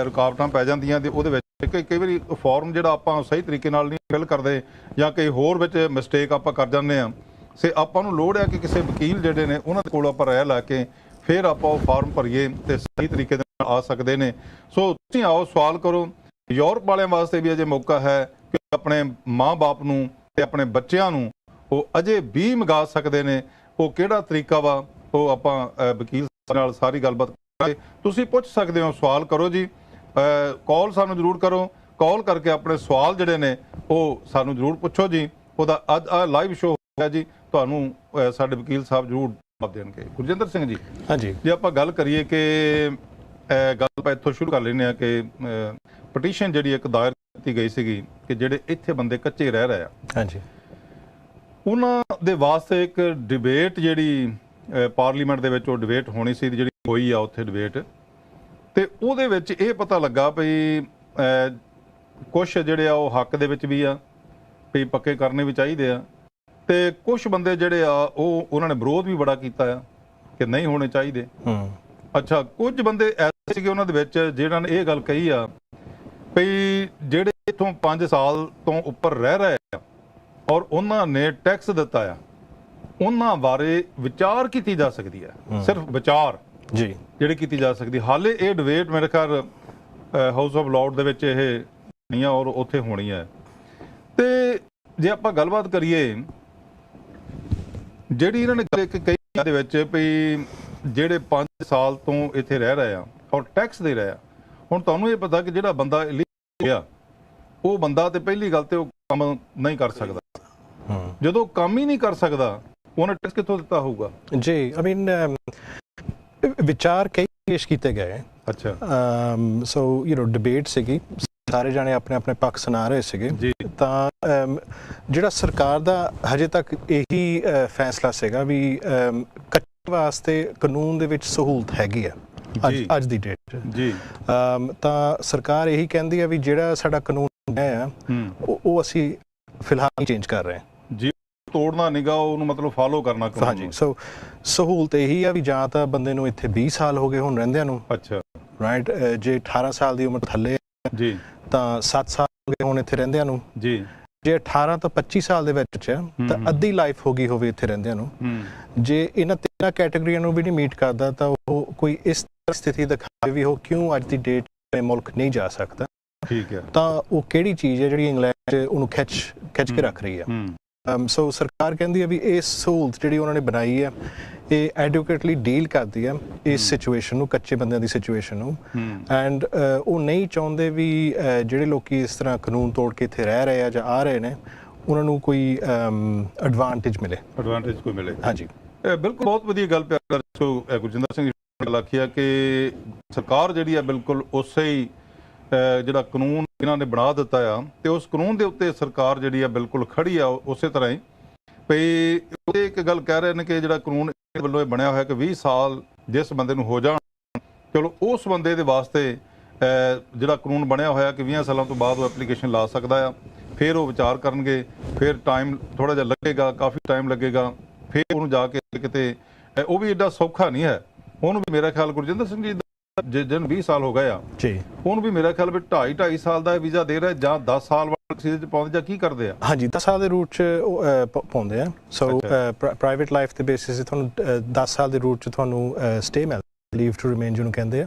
ਰੁਕਾਵਟਾਂ ਪੈ ਜਾਂਦੀਆਂ, ਤੇ ਉਹਦੇ ਵਿੱਚ ਕਈ ਵਾਰੀ ਫਾਰਮ ਜਿਹੜਾ ਆਪਾਂ ਸਹੀ ਤਰੀਕੇ ਨਾਲ ਨਹੀਂ ਫਿਲ ਕਰਦੇ, ਜਾਂ ਕਈ ਹੋਰ ਵਿੱਚ ਮਿਸਟੇਕ ਆਪਾਂ ਕਰ ਜਾਂਦੇ ਹਾਂ। ਸੇ ਆਪਾਂ ਨੂੰ ਲੋੜ ਹੈ ਕਿ ਕਿਸੇ ਵਕੀਲ ਜਿਹੜੇ ਨੇ ਉਹਨਾਂ ਦੇ ਕੋਲ ਆਪਾਂ ਰਾਇ ਲੈ ਕੇ ਫਿਰ ਆਪਾਂ ਉਹ ਫਾਰਮ ਭਰੀਏ ਤੇ ਸਹੀ ਤਰੀਕੇ ਦੇ ਨਾਲ ਆ ਸਕਦੇ ਨੇ। ਸੋ ਤੁਸੀਂ ਆਓ, ਸਵਾਲ ਕਰੋ। ਯੂਰਪ ਵਾਲਿਆਂ ਵਾਸਤੇ ਵੀ ਅਜੇ ਮੌਕਾ ਹੈ ਕਿ ਆਪਣੇ ਮਾਂ-ਬਾਪ ਨੂੰ ਤੇ ਆਪਣੇ ਬੱਚਿਆਂ ਨੂੰ ਉਹ ਅਜੇ ਵੀ ਮੰਗਾ ਸਕਦੇ ਨੇ। ਉਹ ਕਿਹੜਾ ਤਰੀਕਾ ਵਾ, ਉਹ ਆਪਾਂ ਵਕੀਲ ਨਾਲ ਸਾਰੀ ਗੱਲਬਾਤ ਕਰਾਂਗੇ। ਤੁਸੀਂ ਪੁੱਛ ਸਕਦੇ ਹੋ, ਸਵਾਲ ਕਰੋ ਜੀ। ਕਾਲ ਸਾਨੂੰ ਜ਼ਰੂਰ ਕਰੋ, ਕਾਲ ਕਰਕੇ ਆਪਣੇ ਸਵਾਲ ਜਿਹੜੇ ਨੇ ਉਹ ਸਾਨੂੰ ਜ਼ਰੂਰ ਪੁੱਛੋ ਜੀ। ਉਹਦਾ ਅੱਜ ਲਾਈਵ ਸ਼ੋਅ ਹੋਇਆ ਜੀ, ਤੁਹਾਨੂੰ ਸਾਡੇ ਵਕੀਲ ਸਾਹਿਬ ਜ਼ਰੂਰ ਜਵਾਬ ਦੇਣਗੇ। ਗੁਰਜਿੰਦਰ ਸਿੰਘ ਜੀ, ਹਾਂਜੀ, ਜੇ ਆਪਾਂ ਗੱਲ ਕਰੀਏ ਕਿ ਗੱਲ ਆਪਾਂ ਇੱਥੋਂ ਸ਼ੁਰੂ ਕਰ ਲੈਂਦੇ ਹਾਂ ਕਿ ਪਟੀਸ਼ਨ ਜਿਹੜੀ ਇੱਕ ਦਾਇਰ ਕੀਤੀ ਗਈ ਸੀਗੀ ਕਿ ਜਿਹੜੇ ਇੱਥੇ ਬੰਦੇ ਕੱਚੇ ਰਹਿ ਰਹੇ ਆ, ਹਾਂਜੀ, ਉਹਨਾਂ ਦੇ ਵਾਸਤੇ ਇੱਕ ਡਿਬੇਟ ਜਿਹੜੀ ਪਾਰਲੀਮੈਂਟ ਦੇ ਵਿੱਚ ਉਹ ਡਿਬੇਟ ਹੋਣੀ ਸੀ, ਜਿਹੜੀ ਹੋਈ ਆ ਉੱਥੇ ਡਿਬੇਟ, ਤੇ ਉਹਦੇ ਵਿੱਚ ਇਹ ਪਤਾ ਲੱਗਾ ਵੀ ਕੁਛ ਜਿਹੜੇ ਆ ਉਹ ਹੱਕ ਦੇ ਵਿੱਚ ਵੀ ਆ ਵੀ ਪੱਕੇ ਕਰਨੇ ਵੀ ਚਾਹੀਦੇ ਆ, ਤੇ ਕੁਛ ਬੰਦੇ ਜਿਹੜੇ ਆ ਉਹ ਉਹਨਾਂ ਨੇ ਵਿਰੋਧ ਵੀ ਬੜਾ ਕੀਤਾ ਆ ਕਿ ਨਹੀਂ ਹੋਣੇ ਚਾਹੀਦੇ। ਅੱਛਾ, ਕੁਝ ਬੰਦੇ ਐਸੇ ਸੀਗੇ ਉਹਨਾਂ ਦੇ ਵਿੱਚ ਜਿਹਨਾਂ ਨੇ ਇਹ ਗੱਲ ਕਹੀ ਆ ਵੀ ਜਿਹੜੇ ਇੱਥੋਂ 5 ਸਾਲ ਤੋਂ ਉੱਪਰ ਰਹਿ ਰਹੇ ਆ ਔਰ ਉਹਨਾਂ ਨੇ ਟੈਕਸ ਦਿੱਤਾ ਆ, ਉਹਨਾਂ ਬਾਰੇ ਵਿਚਾਰ ਕੀਤੀ ਜਾ ਸਕਦੀ ਹੈ, ਸਿਰਫ ਵਿਚਾਰ ਜੀ ਜਿਹੜੀ ਕੀਤੀ ਜਾ ਸਕਦੀ। ਹਾਲੇ ਇਹ ਡਿਬੇਟ ਮੇਰੇ ਖਿਆਲ ਹਾਊਸ ਆਫ ਲੌਰਡ ਦੇ ਵਿੱਚ ਇਹ ਨਹੀਂ ਆ ਔਰ ਉੱਥੇ ਹੋਣੀ ਹੈ। ਤੇ ਜੇ ਆਪਾਂ ਗੱਲਬਾਤ ਕਰੀਏ ਜਿਹੜੀ ਇਹਨਾਂ ਨੇ ਕਈ ਦੇ ਵਿੱਚ ਵੀ ਜਿਹੜੇ 5 ਸਾਲ ਤੋਂ ਇੱਥੇ ਰਹਿ ਰਹੇ ਆ ਔਰ ਟੈਕਸ ਦੇ ਰਹੇ ਆ, ਹੁਣ ਤੁਹਾਨੂੰ ਇਹ ਪਤਾ ਕਿ ਜਿਹੜਾ ਬੰਦਾ ਗਿਆ ਉਹ ਬੰਦਾ ਤੇ ਪਹਿਲੀ ਗੱਲ ਤੇ ਉਹ ਕੰਮ ਨਹੀਂ ਕਰ ਸਕਦਾ, ਜਦੋਂ ਕੰਮ ਹੀ ਨਹੀਂ ਕਰ ਸਕਦਾ ਉਹਨੇ ਟੈਕਸ ਕਿੱਥੋਂ ਦਿੱਤਾ ਹੋਊਗਾ ਜੀ। ਆਈ ਮੀਨ ਵਿਚਾਰ ਕਈ ਪੇਸ਼ ਕੀਤੇ ਗਏ। ਅੱਛਾ, ਸੋ ਯੂ نو ਡਿਬੇਟ ਸੀਗੀ, ਸਾਰੇ ਜਾਣੇ ਆਪਣੇ ਆਪਣੇ ਪੱਖ ਸੁਣਾ ਰਹੇ ਸੀਗੇ ਜੀ। ਤਾਂ ਜਿਹੜਾ ਸਰਕਾਰ ਦਾ ਹਜੇ ਤੱਕ ਇਹੀ ਫੈਸਲਾ ਸੀਗਾ ਵੀ ਕੱਚੇ ਵਾਸਤੇ ਕਾਨੂੰਨ ਦੇ ਵਿੱਚ ਸਹੂਲਤ ਹੈਗੀ ਆ ਅੱਜ ਦੀ ਡੇਟ ਜੀ। ਤਾਂ ਸਰਕਾਰ ਇਹੀ ਕਹਿੰਦੀ ਆ ਵੀ ਜਿਹੜਾ ਸਾਡਾ ਕਾਨੂੰਨ ਹੈ ਉਹ ਅਸੀਂ ਫਿਲਹਾਲ ਚੇਂਜ ਕਰ ਰਹੇ ਹਾਂ ਜੀ, ਤੋੜਨਾ ਨਿਗਾ, ਉਹਨੂੰ ਮਤਲਬ ਫਾਲੋ ਕਰਨਾ। ਹਾਂਜੀ, ਸੋ ਸਹੂਲਤ ਇਹੀ ਆ ਵੀ ਜਾਂ ਤਾਂ ਬੰਦੇ ਨੂੰ ਇੱਥੇ 20 ਸਾਲ ਹੋ ਗਏ ਹੁਣ ਰਹਿੰਦਿਆਂ ਨੂੰ, ਅੱਛਾ ਰਾਈਟ, ਜੇ 18 ਸਾਲ ਦੀ ਉਮਰ ਥੱਲੇ ਜੀ ਤਾਂ 7 ਸਾਲ ਹੋ ਗਏ ਹੁਣ ਇੱਥੇ ਰਹਿੰਦਿਆਂ ਨੂੰ ਜੀ, ਜੇ 18 ਤੋਂ 25 ਸਾਲ ਦੇ ਵਿੱਚ ਤਾਂ ਅੱਧੀ ਲਾਈਫ ਹੋ ਗਈ ਹੋਵੇ ਇੱਥੇ ਰਹਿੰਦਿਆਂ ਨੂੰ। ਜੇ ਇਹਨਾਂ ਤਿੰਨਾਂ ਕੈਟਾਗਰੀਆਂ ਨੂੰ ਵੀ ਨਹੀਂ ਮੀਟ ਕਰਦਾ ਤਾਂ ਉਹ ਕੋਈ ਇਸ ਸਥਿਤੀ ਦਿਖਾਵੇ ਵੀ ਉਹ ਕਿਉਂ ਅੱਜ ਦੀ ਡੇਟ ਤੇ ਮੁਲਕ ਨਹੀਂ ਜਾ ਸਕਦਾ, ਠੀਕ ਹੈ, ਤਾਂ ਉਹ ਕਿਹੜੀ ਚੀਜ਼ ਹੈ ਜਿਹੜੀ ਇੰਗਲੈਂਡ 'ਚ ਉਹਨੂੰ ਖਿੱਚ ਕੇ ਰੱਖ ਰਹੀ ਹੈ। ਸੋ ਸਰਕਾਰ ਕਹਿੰਦੀ ਹੈ ਵੀ ਇਹ ਸਹੂਲਤ ਜਿਹੜੀ ਉਹਨਾਂ ਨੇ ਬਣਾਈ ਹੈ ਇਹ ਐਡੁਕੇਟਲੀ ਡੀਲ ਕਰਦੀ ਹੈ ਇਸ ਸਿਚੁਏਸ਼ਨ ਨੂੰ, ਕੱਚੇ ਬੰਦਿਆਂ ਦੀ ਸਿਚੁਏਸ਼ਨ ਨੂੰ, ਐਂਡ ਉਹ ਨਹੀਂ ਚਾਹੁੰਦੇ ਵੀ ਜਿਹੜੇ ਲੋਕੀ ਇਸ ਤਰ੍ਹਾਂ ਕਾਨੂੰਨ ਤੋੜ ਕੇ ਇੱਥੇ ਰਹਿ ਰਹੇ ਆ ਜਾਂ ਆ ਰਹੇ ਨੇ ਉਹਨਾਂ ਨੂੰ ਕੋਈ ਐਡਵਾਂਟੇਜ ਕੋਈ ਮਿਲੇ। ਹਾਂਜੀ, ਬਿਲਕੁਲ, ਬਹੁਤ ਵਧੀਆ ਗੱਲ ਪਿਆਰ ਗੁਰਜਿੰਦਰ ਸਿੰਘ ਗੱਲ ਆਖੀ ਆ ਕਿ ਸਰਕਾਰ ਜਿਹੜੀ ਆ ਬਿਲਕੁਲ ਉਸੇ ਹੀ ਜਿਹੜਾ ਕਾਨੂੰਨ ਇਹਨਾਂ ਨੇ ਬਣਾ ਦਿੱਤਾ ਆ ਤੇ ਉਸ ਕਾਨੂੰਨ ਦੇ ਉੱਤੇ ਸਰਕਾਰ ਜਿਹੜੀ ਆ ਬਿਲਕੁਲ ਖੜੀ ਆ ਉਸੇ ਤਰ੍ਹਾਂ ਹੀ। ਵੀ ਉਹ ਇੱਕ ਗੱਲ ਕਹਿ ਰਹੇ ਨੇ ਕਿ ਜਿਹੜਾ ਕਾਨੂੰਨ ਵੱਲੋਂ ਇਹ ਬਣਿਆ ਹੋਇਆ ਕਿ 20 ਸਾਲ ਜਿਸ ਬੰਦੇ ਨੂੰ ਹੋ ਜਾਣ, ਚਲੋ ਉਸ ਬੰਦੇ ਦੇ ਵਾਸਤੇ ਜਿਹੜਾ ਕਾਨੂੰਨ ਬਣਿਆ ਹੋਇਆ ਕਿ 20 ਸਾਲਾਂ ਤੋਂ ਬਾਅਦ ਉਹ ਐਪਲੀਕੇਸ਼ਨ ਲਾ ਸਕਦਾ ਆ, ਫਿਰ ਉਹ ਵਿਚਾਰ ਕਰਨਗੇ, ਫਿਰ ਟਾਈਮ ਥੋੜ੍ਹਾ ਜਿਹਾ ਲੱਗੇਗਾ, ਕਾਫੀ ਟਾਈਮ ਲੱਗੇਗਾ, ਫਿਰ ਉਹਨੂੰ ਜਾ ਕੇ ਕਿਤੇ, ਉਹ ਵੀ ਐਡਾ ਸੌਖਾ ਨਹੀਂ ਹੈ। ਉਹਨੂੰ ਵੀ ਮੇਰਾ ਖਿਆਲ ਗੁਰਜਿੰਦਰ ਸਿੰਘ ਜੀ ਜਿਹਨੂੰ 20 ਸਾਲ ਹੋ ਗਏ ਆ ਜੀ, ਉਹਨੂੰ ਵੀ ਮੇਰਾ ਖਿਆਲ ਵੀ 2.5 ਸਾਲ ਦਾ ਵੀਜ਼ਾ ਦੇ ਰਿਹਾ ਜਾਂ 10 ਸਾਲ ਵਾਲੇ ਸੀਜ਼ਨ 'ਚ ਪਾਉਂਦੇ ਜਾਂ ਕੀ ਕਰਦੇ ਆ? ਹਾਂਜੀ, 10 ਸਾਲ ਦੇ ਰੂਟ 'ਚ ਪਾਉਂਦੇ ਆ। ਸੋ ਪ੍ਰਾਈਵੇਟ ਲਾਈਫ ਦੇ ਬੇਸਿਸ 'ਤੇ ਤੁਹਾਨੂੰ 10 ਸਾਲ ਦੇ ਰੂਟ 'ਚ ਤੁਹਾਨੂੰ ਸਟੇ ਮਿਲਦਾ, ਲੀਵ ਟੂ ਰਿਮੇਨ ਜਿਹਨੂੰ ਕਹਿੰਦੇ ਆ।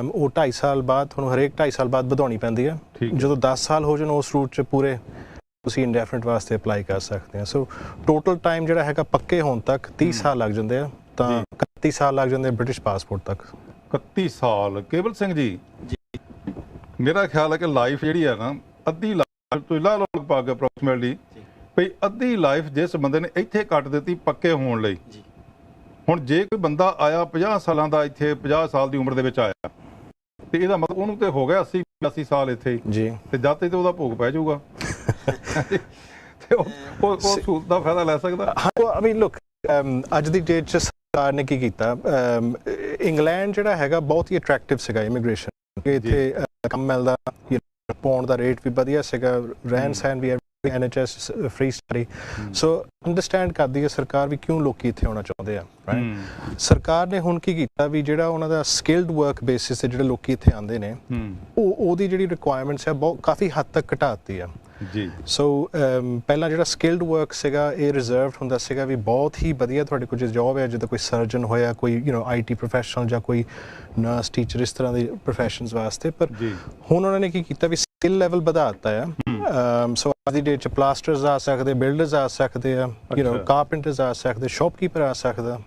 ਉਹ 2.5 ਸਾਲ ਬਾਅਦ ਤੁਹਾਨੂੰ ਹਰੇਕ 2.5 ਸਾਲ ਬਾਅਦ ਵਧਾਉਣੀ ਪੈਂਦੀ ਆ। ਜਦੋਂ 10 ਸਾਲ ਹੋ ਜਾਣ ਉਸ ਰੂਟ 'ਚ ਪੂਰੇ, ਤੁਸੀਂ ਇੰਡੈਫੀਨਿਟ ਵਾਸਤੇ ਅਪਲਾਈ ਕਰ ਸਕਦੇ ਆ। ਸੋ ਟੋਟਲ ਟਾਈਮ ਜਿਹੜਾ ਹੈਗਾ ਪੱਕੇ ਹੋਣ ਤੱਕ 30 ਸਾਲ ਲੱਗ ਜਾਂਦੇ ਆ, ਤਾਂ 31 ਸਾਲ ਲੱਗ ਜਾਂਦੇ ਆ ਬ੍ਰਿਟਿਸ਼ ਪਾਸਪੋਰਟ ਤੱਕ। 31 ਸਾਲ। ਕੇਵਲ ਸਿੰਘ ਜੀ, ਮੇਰਾ ਖਿਆਲ ਹੈ ਕਿ ਲਾਈਫ ਜਿਹੜੀ ਆ ਨਾ, ਅੱਧੀ ਲਾਈਫ ਤੋਂ ਲਾ ਲਓ ਲਗਭਗ ਅਪਰੋਕਸੀਮੇਟਲੀ ਵੀ ਅੱਧੀ ਲਾਈਫ ਜਿਸ ਬੰਦੇ ਨੇ ਇੱਥੇ ਕੱਟ ਦਿੱਤੀ ਪੱਕੇ ਹੋਣ ਲਈ। ਹੁਣ ਜੇ ਕੋਈ ਬੰਦਾ ਆਇਆ 50 ਸਾਲਾਂ ਦਾ ਇੱਥੇ, 50 ਸਾਲ ਦੀ ਉਮਰ ਦੇ ਵਿੱਚ ਆਇਆ, ਤੇ ਇਹਦਾ ਮਤਲਬ ਉਹਨੂੰ ਤੇ ਹੋ ਗਿਆ 80 ਸਾਲ ਇੱਥੇ ਜੀ, ਤੇ ਜਦ ਤੇ ਉਹਦਾ ਭੋਗ ਪੈ ਜਾਊਗਾ ਤੇ ਉਹ ਸਹੂਲਤ ਦਾ ਫਾਇਦਾ ਲੈ ਸਕਦਾ। ਆਈ ਮੀਨ ਲੁੱਕ, ਅੱਜ ਦੀ ਡੇਟ 'ਚ ਸਰਕਾਰ ਨੇ ਕੀ ਕੀਤਾ, ਇੰਗਲੈਂਡ ਜਿਹੜਾ ਹੈਗਾ ਬਹੁਤ ਹੀ ਅਟਰੈਕਟਿਵ ਸੀਗਾ ਇਮੀਗ੍ਰੇਸ਼ਨ, ਇੱਥੇ ਕੰਮ ਮਿਲਦਾ, ਪਾਉਣ ਦਾ ਰੇਟ ਵੀ ਵਧੀਆ ਸੀਗਾ, ਰਹਿਣ ਸਹਿਣ ਵੀ, NHS ਫ੍ਰੀ ਸਟੱਡੀ। ਸੋ ਅੰਡਰਸਟੈਂਡ ਕਰਦੀ ਹੈ ਸਰਕਾਰ ਵੀ ਕਿਉਂ ਲੋਕੀ ਇੱਥੇ ਆਉਣਾ ਚਾਹੁੰਦੇ ਆ, ਰਾਈਟ। ਸਰਕਾਰ ਨੇ ਹੁਣ ਕੀ ਕੀਤਾ ਵੀ ਜਿਹੜਾ ਉਹਨਾਂ ਦਾ ਸਕਿਲਡ ਵਰਕ ਬੇਸਿਸ ਤੇ ਜਿਹੜੇ ਲੋਕੀ ਇੱਥੇ ਆਉਂਦੇ ਨੇ, ਉਹਦੀ ਜਿਹੜੀ ਰਿਕੁਆਇਰਮੈਂਟਸ ਹੈ ਬਹੁਤ ਕਾਫੀ ਹੱਦ ਤੱਕ ਘਟਾ ਦਿੱਤੀ ਆ ਜੀ। ਸੋ ਪਹਿਲਾਂ ਜਿਹੜਾ ਸਕਿਲਡ ਵਰਕ ਸੀਗਾ ਇਹ ਰਿਜ਼ਰਵਡ ਹੁੰਦਾ ਸੀਗਾ ਵੀ ਬਹੁਤ ਹੀ ਵਧੀਆ ਤੁਹਾਡੇ ਕੋਲ ਜੇ ਜੋਬ ਹੈ, ਜਿੱਦਾਂ ਕੋਈ ਸਰਜਨ ਹੋਇਆ, ਕੋਈ IT ਪ੍ਰੋਫੈਸ਼ਨਲ ਜਾਂ ਕੋਈ ਨਰਸ, ਟੀਚਰ, ਇਸ ਤਰ੍ਹਾਂ ਦੇ ਪ੍ਰੋਫੈਸ਼ਨਸ ਵਾਸਤੇ। ਪਰ ਹੁਣ ਉਹਨਾਂ ਨੇ ਕੀ ਕੀਤਾ ਵੀ ਸਕਿੱਲ ਲੈਵਲ ਵਧਾ ਦਿੱਤਾ ਆ। ਸੋ ਅੱਜ ਦੀ ਡੇਟ 'ਚ ਪਲਾਸਟਰਸ ਆ ਸਕਦੇ, ਬਿਲਡਰਸ ਆ ਸਕਦੇ ਆ, ਕਾਰਪੈਂਟਰਸ ਆ ਸਕਦੇ, ਸ਼ੌਪਕੀਪਰ ਆ ਸਕਦਾ,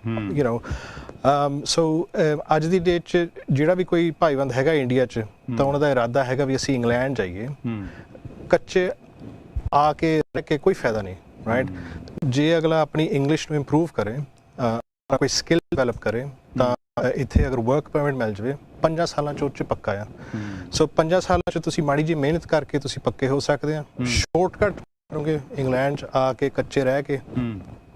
ਸੋ ਅੱਜ ਦੀ ਡੇਟ 'ਚ ਜਿਹੜਾ ਵੀ ਕੋਈ ਭਾਈਵੰਦ ਹੈਗਾ ਇੰਡੀਆ 'ਚ ਤਾਂ ਉਹਨਾਂ ਦਾ ਇਰਾਦਾ ਹੈਗਾ ਵੀ ਅਸੀਂ ਇੰਗਲੈਂਡ ਜਾਈਏ। ਕੱਚੇ ਆ ਕੇ ਰਹਿ ਕੇ ਕੋਈ ਫਾਇਦਾ ਨਹੀਂ, ਰਾਈਟ। ਜੇ ਅਗਲਾ ਆਪਣੀ ਇੰਗਲਿਸ਼ ਨੂੰ ਇੰਪਰੂਵ ਕਰੇ, ਕੋਈ ਸਕਿੱਲ ਡਿਵੈਲਪ ਕਰੇ, ਤਾਂ ਇੱਥੇ ਅਗਰ ਵਰਕ ਪਰਮਿਟ ਮਿਲ ਜਾਵੇ 5 ਸਾਲਾਂ 'ਚ ਉਹ 'ਚ ਪੱਕਾ ਆ। ਸੋ 5 ਸਾਲਾਂ 'ਚ ਤੁਸੀਂ ਮਾੜੀ ਜਿਹੀ ਮਿਹਨਤ ਕਰਕੇ ਤੁਸੀਂ ਪੱਕੇ ਹੋ ਸਕਦੇ ਆ। ਸ਼ਾਰਟਕਟ ਕਰੋਗੇ ਇੰਗਲੈਂਡ 'ਚ ਆ ਕੇ ਕੱਚੇ ਰਹਿ ਕੇ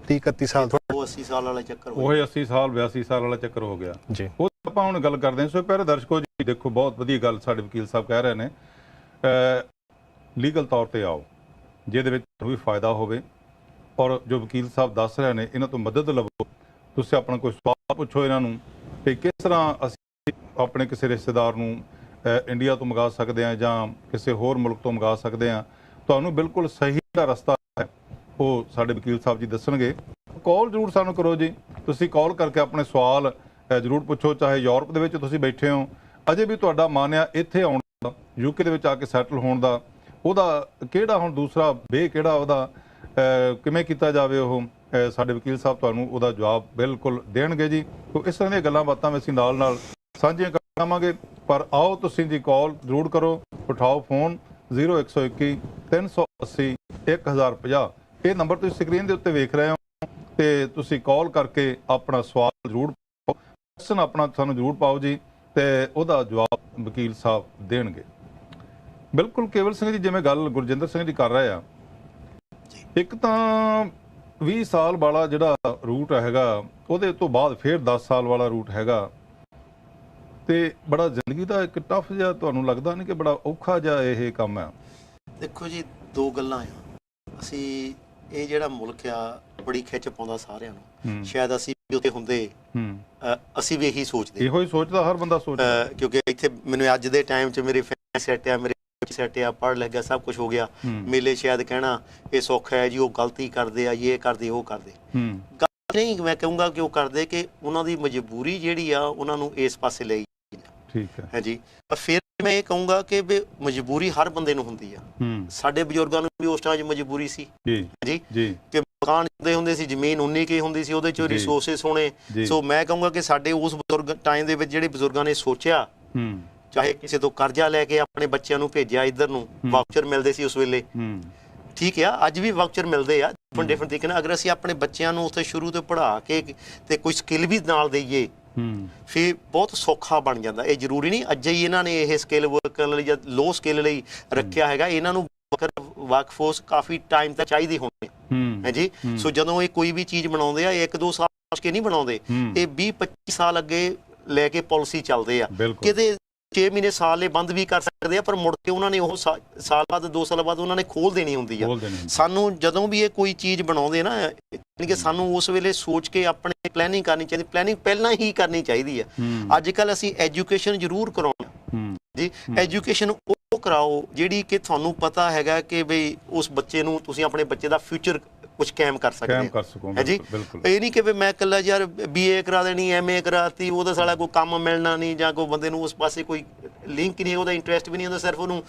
30-31 ਸਾਲ ਉਹ 80 ਸਾਲ ਵਾਲਾ ਚੱਕਰ ਉਹ 80 ਸਾਲ 82 ਸਾਲ ਵਾਲਾ ਚੱਕਰ ਹੋ ਗਿਆ ਜੀ। ਉਹ ਆਪਾਂ ਹੁਣ ਗੱਲ ਕਰਦੇ ਹਾਂ। ਸੋ ਪਿਆਰੇ ਦਰਸ਼ਕੋ ਜੀ, ਦੇਖੋ ਬਹੁਤ ਵਧੀਆ ਗੱਲ ਸਾਡੇ ਵਕੀਲ ਸਾਹਿਬ ਕਹਿ ਰਹੇ ਨੇ, ਲੀਗਲ ਤੌਰ ਤੇ ਆਓ ਜਿਹਦੇ ਵਿੱਚ ਵੀ ਫਾਇਦਾ ਹੋਵੇ, ਔਰ ਜੋ ਵਕੀਲ ਸਾਹਿਬ ਦੱਸ ਰਹੇ ਨੇ ਇਹਨਾਂ ਤੋਂ ਮਦਦ ਲਵੋ। ਤੁਸੀਂ ਆਪਣਾ ਕੋਈ ਸਵਾਲ ਪੁੱਛੋ ਇਹਨਾਂ ਨੂੰ ਕਿ ਕਿਸ ਤਰ੍ਹਾਂ ਅਸੀਂ ਆਪਣੇ ਕਿਸੇ ਰਿਸ਼ਤੇਦਾਰ ਨੂੰ ਇੰਡੀਆ ਤੋਂ ਮੰਗਾ ਸਕਦੇ ਹਾਂ ਜਾਂ ਕਿਸੇ ਹੋਰ ਮੁਲਕ ਤੋਂ ਮੰਗਾ ਸਕਦੇ ਹਾਂ। ਤੁਹਾਨੂੰ ਬਿਲਕੁਲ ਸਹੀ ਜਿਹੜਾ ਰਸਤਾ ਹੈ ਉਹ ਸਾਡੇ ਵਕੀਲ ਸਾਹਿਬ ਜੀ ਦੱਸਣਗੇ। ਕਾਲ ਜ਼ਰੂਰ ਸਾਨੂੰ ਕਰੋ ਜੀ। ਤੁਸੀਂ ਕਾਲ ਕਰਕੇ ਆਪਣੇ ਸਵਾਲ ਜ਼ਰੂਰ ਪੁੱਛੋ, ਚਾਹੇ ਯੂਰਪ ਦੇ ਵਿੱਚ ਤੁਸੀਂ ਬੈਠੇ ਹੋ, ਅਜੇ ਵੀ ਤੁਹਾਡਾ ਮਨ ਆ ਇੱਥੇ ਆਉਣ ਦਾ, ਯੂਕੇ ਦੇ ਵਿੱਚ ਆ ਕੇ ਸੈਟਲ ਹੋਣ ਦਾ, ਉਹਦਾ ਕਿਹੜਾ ਹੁਣ ਦੂਸਰਾ ਵੇ ਕਿਹੜਾ ਉਹਦਾ ਕਿਵੇਂ ਕੀਤਾ ਜਾਵੇ, ਉਹ ਸਾਡੇ ਵਕੀਲ ਸਾਹਿਬ ਤੁਹਾਨੂੰ ਉਹਦਾ ਜਵਾਬ ਬਿਲਕੁਲ ਦੇਣਗੇ ਜੀ। ਤੋ ਇਸ ਤਰ੍ਹਾਂ ਦੀਆਂ ਗੱਲਾਂ ਬਾਤਾਂ ਅਸੀਂ ਨਾਲ ਨਾਲ ਸਾਂਝੀਆਂ ਕਰਾਂਗੇ। ਪਰ ਆਓ ਤੁਸੀਂ ਜੀ ਕਾਲ ਜ਼ਰੂਰ ਕਰੋ, ਉਠਾਓ ਫੋਨ 0121 380 1050। ਇਹ ਨੰਬਰ ਤੁਸੀਂ ਸਕਰੀਨ ਦੇ ਉੱਤੇ ਵੇਖ ਰਹੇ ਹੋ ਤੇ ਤੁਸੀਂ ਕਾਲ ਕਰਕੇ ਆਪਣਾ ਸਵਾਲ ਜ਼ਰੂਰ ਪਾਓ, ਕੁਐਸਚਨ ਆਪਣਾ ਸਾਨੂੰ ਜ਼ਰੂਰ ਪਾਓ ਜੀ, ਤੇ ਉਹਦਾ ਜਵਾਬ ਵਕੀਲ ਸਾਹਿਬ ਦੇਣਗੇ। ਬਿਲਕੁਲ ਕੇਵਲ ਸਿੰਘ ਜੀ, ਜਿਵੇਂ ਗੱਲ ਗੁਰਜਿੰਦਰ ਸਿੰਘ ਜੀ ਕਰ ਰਹੇ ਆ, ਇੱਕ ਤਾਂ 20 ਸਾਲ ਵਾਲਾ ਜਿਹੜਾ ਰੂਟ ਹੈਗਾ, ਉਹਦੇ ਤੋਂ ਬਾਅਦ ਫਿਰ 10 ਸਾਲ ਵਾਲਾ ਰੂਟ ਹੈਗਾ, ਤੇ ਬੜਾ ਜ਼ਿੰਦਗੀ ਦਾ ਇੱਕ ਟਫ ਜਿਹਾ ਤੁਹਾਨੂੰ ਲੱਗਦਾ ਨਹੀਂ ਕਿ ਬੜਾ ਔਖਾ ਜਿਹਾ ਇਹ ਕੰਮ ਹੈ? ਦੇਖੋ ਜੀ, ਦੋ ਗੱਲਾਂ ਆ। ਅਸੀਂ ਇਹ ਜਿਹੜਾ ਮੁਲਕ ਆ ਬੜੀ ਖਿੱਚ ਪਾਉਂਦਾ ਸਾਰਿਆਂ ਨੂੰ। ਸ਼ਾਇਦ ਅਸੀਂ ਵੀ ਉੱਥੇ ਹੁੰਦੇ ਅਸੀਂ ਵੀ ਇਹੀ ਸੋਚਦੇ, ਇਹੋ ਹੀ ਸੋਚਦਾ ਹਰ ਬੰਦਾ ਸੋਚਦਾ, ਕਿਉਂਕਿ ਇੱਥੇ ਮੈਨੂੰ ਅੱਜ ਦੇ ਟਾਈਮ 'ਚ ਮੇਰੇ ਫੈਮਿਲੀ ਸੈੱਟ ਆ, ਮੇਰੇ ਸੈੱਟ ਆ, ਪੜ੍ਹ ਲਿਖ ਗਿਆ, ਸਭ ਕੁਝ ਹੋ ਗਿਆ। ਮੇਲੇ ਸ਼ਾਇਦ ਕਹਿਣਾ ਇਹ ਸੌਖਾ ਹੈ ਜੀ, ਉਹ ਗਲਤੀ ਕਰਦੇ ਆ, ਇਹ ਕਰਦੇ ਉਹ ਕਰਦੇ। ਗੱਲ ਨਹੀਂ ਮੈਂ ਕਹੂੰਗਾ ਕਿ ਉਹ ਕਰਦੇ, ਕਿ ਉਹਨਾਂ ਦੀ ਮਜਬੂਰੀ ਜਿਹੜੀ ਆ ਉਹਨਾਂ ਨੂੰ ਇਸ ਪਾਸੇ ਲਈ। ਠੀਕ ਹੈ ਜੀ। ਫਿਰ ਮੈਂ ਇਹ ਕਹੂੰਗਾ ਕਿ ਮਜਬੂਰੀ ਹਰ ਬੰਦੇ ਨੂੰ ਹੁੰਦੀ ਆ। ਸਾਡੇ ਬਜ਼ੁਰਗਾਂ ਨੂੰ ਵੀ ਉਸ ਟਾਈਮ 'ਚ ਮਜਬੂਰੀ ਸੀ ਜੀ ਕਿ ਮਕਾਨ ਹੁੰਦੇ ਸੀ, ਜ਼ਮੀਨ ਉਨੀ ਕੀ ਹੁੰਦੀ ਸੀ, ਉਹਦੇ 'ਚੋਂ ਰਿਸੋਰਸਿਸ ਹੋਣੇ। ਸੋ ਮੈਂ ਕਹੂੰਗਾ ਕਿ ਸਾਡੇ ਉਸ ਬਜ਼ੁਰਗ ਟਾਈਮ ਦੇ ਵਿੱਚ ਜਿਹੜੇ ਬਜ਼ੁਰਗਾਂ ਨੇ ਸੋਚਿਆ, ਚਾਹੇ ਕਿਸੇ ਤੋਂ ਕਰਜ਼ਾ ਲੈ ਕੇ ਆਪਣੇ ਬੱਚਿਆਂ ਨੂੰ ਭੇਜਿਆ ਇੱਧਰ ਨੂੰ, ਵਾਊਚਰ ਮਿਲਦੇ ਸੀ ਉਸ ਵੇਲੇ, ਠੀਕ ਆ, ਅੱਜ ਵੀ ਵਾਊਚਰ ਮਿਲਦੇ ਆ ਡਿਫਰੈਂਟ ਤਰੀਕੇ ਨਾਲ। ਅਗਰ ਅਸੀਂ ਆਪਣੇ ਬੱਚਿਆਂ ਨੂੰ ਉੱਥੇ ਸ਼ੁਰੂ ਤੋਂ ਪੜ੍ਹਾ ਕੇ ਤੇ ਕੋਈ ਸਕਿੱਲ ਵੀ ਨਾਲ ਦੇਈਏ, ਫਿਰ ਬਹੁਤ ਸੌਖਾ ਬਣ ਜਾਂਦਾ। ਇਹ ਜ਼ਰੂਰੀ ਨਹੀਂ ਅੱਜ ਹੀ ਇਹਨਾਂ ਨੇ ਇਹ ਸਕਿੱਲ ਵਰਕ ਕਰਨ ਲਈ ਜਾਂ ਲੋ ਸਕਿੱਲ ਲਈ ਰੱਖਿਆ ਹੈਗਾ। ਇਹਨਾਂ ਨੂੰ ਵਰਕਫੋਰਸ ਕਾਫੀ ਟਾਈਮ ਤੱਕ ਚਾਹੀਦੀ ਹੋਣੀ ਹੈ ਜੀ। ਸੋ ਜਦੋਂ ਇਹ ਕੋਈ ਵੀ ਚੀਜ਼ ਬਣਾਉਂਦੇ ਆ, 1-2 ਸਾਲ ਕੇ ਨਹੀਂ ਬਣਾਉਂਦੇ, ਇਹ 20-25 ਸਾਲ ਅੱਗੇ ਲੈ ਕੇ ਪਾਲਿਸੀ ਚੱਲਦੇ ਆ। ਕਿਤੇ 6 ਮਹੀਨੇ ਸਾਲ ਲਈ ਬੰਦ ਵੀ ਕਰ ਸਕਦੇ ਆ, ਪਰ ਮੁੜ ਕੇ ਉਹਨਾਂ ਨੇ ਉਹ ਸਾਲ ਬਾਅਦ 2 ਸਾਲ ਬਾਅਦ ਉਹਨਾਂ ਨੇ ਖੋਲ ਦੇਣੀ ਹੁੰਦੀ ਆ। ਸਾਨੂੰ ਜਦੋਂ ਵੀ ਇਹ ਕੋਈ ਚੀਜ਼ ਬਣਾਉਂਦੇ ਨਾ, ਯਾਨੀ ਕਿ ਸਾਨੂੰ ਉਸ ਵੇਲੇ ਸੋਚ ਕੇ ਆਪਣੇ ਪਲੈਨਿੰਗ ਕਰਨੀ ਚਾਹੀਦੀ। ਪਲੈਨਿੰਗ ਪਹਿਲਾਂ ਹੀ ਕਰਨੀ ਚਾਹੀਦੀ ਆ। ਅੱਜ ਕੱਲ੍ਹ ਅਸੀਂ ਐਜੂਕੇਸ਼ਨ ਜ਼ਰੂਰ ਕਰਾਉਣਾ ਜੀ। ਐਜੂਕੇਸ਼ਨ ਉਹ ਕਰਾਓ ਜਿਹੜੀ ਕਿ ਤੁਹਾਨੂੰ ਪਤਾ ਹੈਗਾ ਕਿ ਬਈ ਉਸ ਬੱਚੇ ਨੂੰ ਤੁਸੀਂ ਆਪਣੇ ਬੱਚੇ ਦਾ ਫਿਊਚਰ ਕੁਝ ਕਾਇਮ ਕਰ ਸਕਦੇ ਹੈ ਜੀ। ਇਹ ਨਹੀਂ ਕਿ ਮੈਂ ਇਕੱਲਾ ਯਾਰ BA ਕਰਾ ਦੇਣੀ, MA ਕਰਾਤੀ, ਉਹਦਾ ਸਾਲਾ ਕੋਈ ਕੰਮ ਮਿਲਣਾ ਨਹੀਂ, ਜਾਂ ਕੋਈ ਬੰਦੇ ਨੂੰ ਉਸ ਪਾਸੇ ਕੋਈ ਲਿੰਕ ਨਹੀਂ, ਉਹਦਾ ਇੰਟਰਸਟ ਵੀ ਨਹੀਂ ਹੁੰਦਾ, ਸਿਰਫ ਉਹਨੂੰ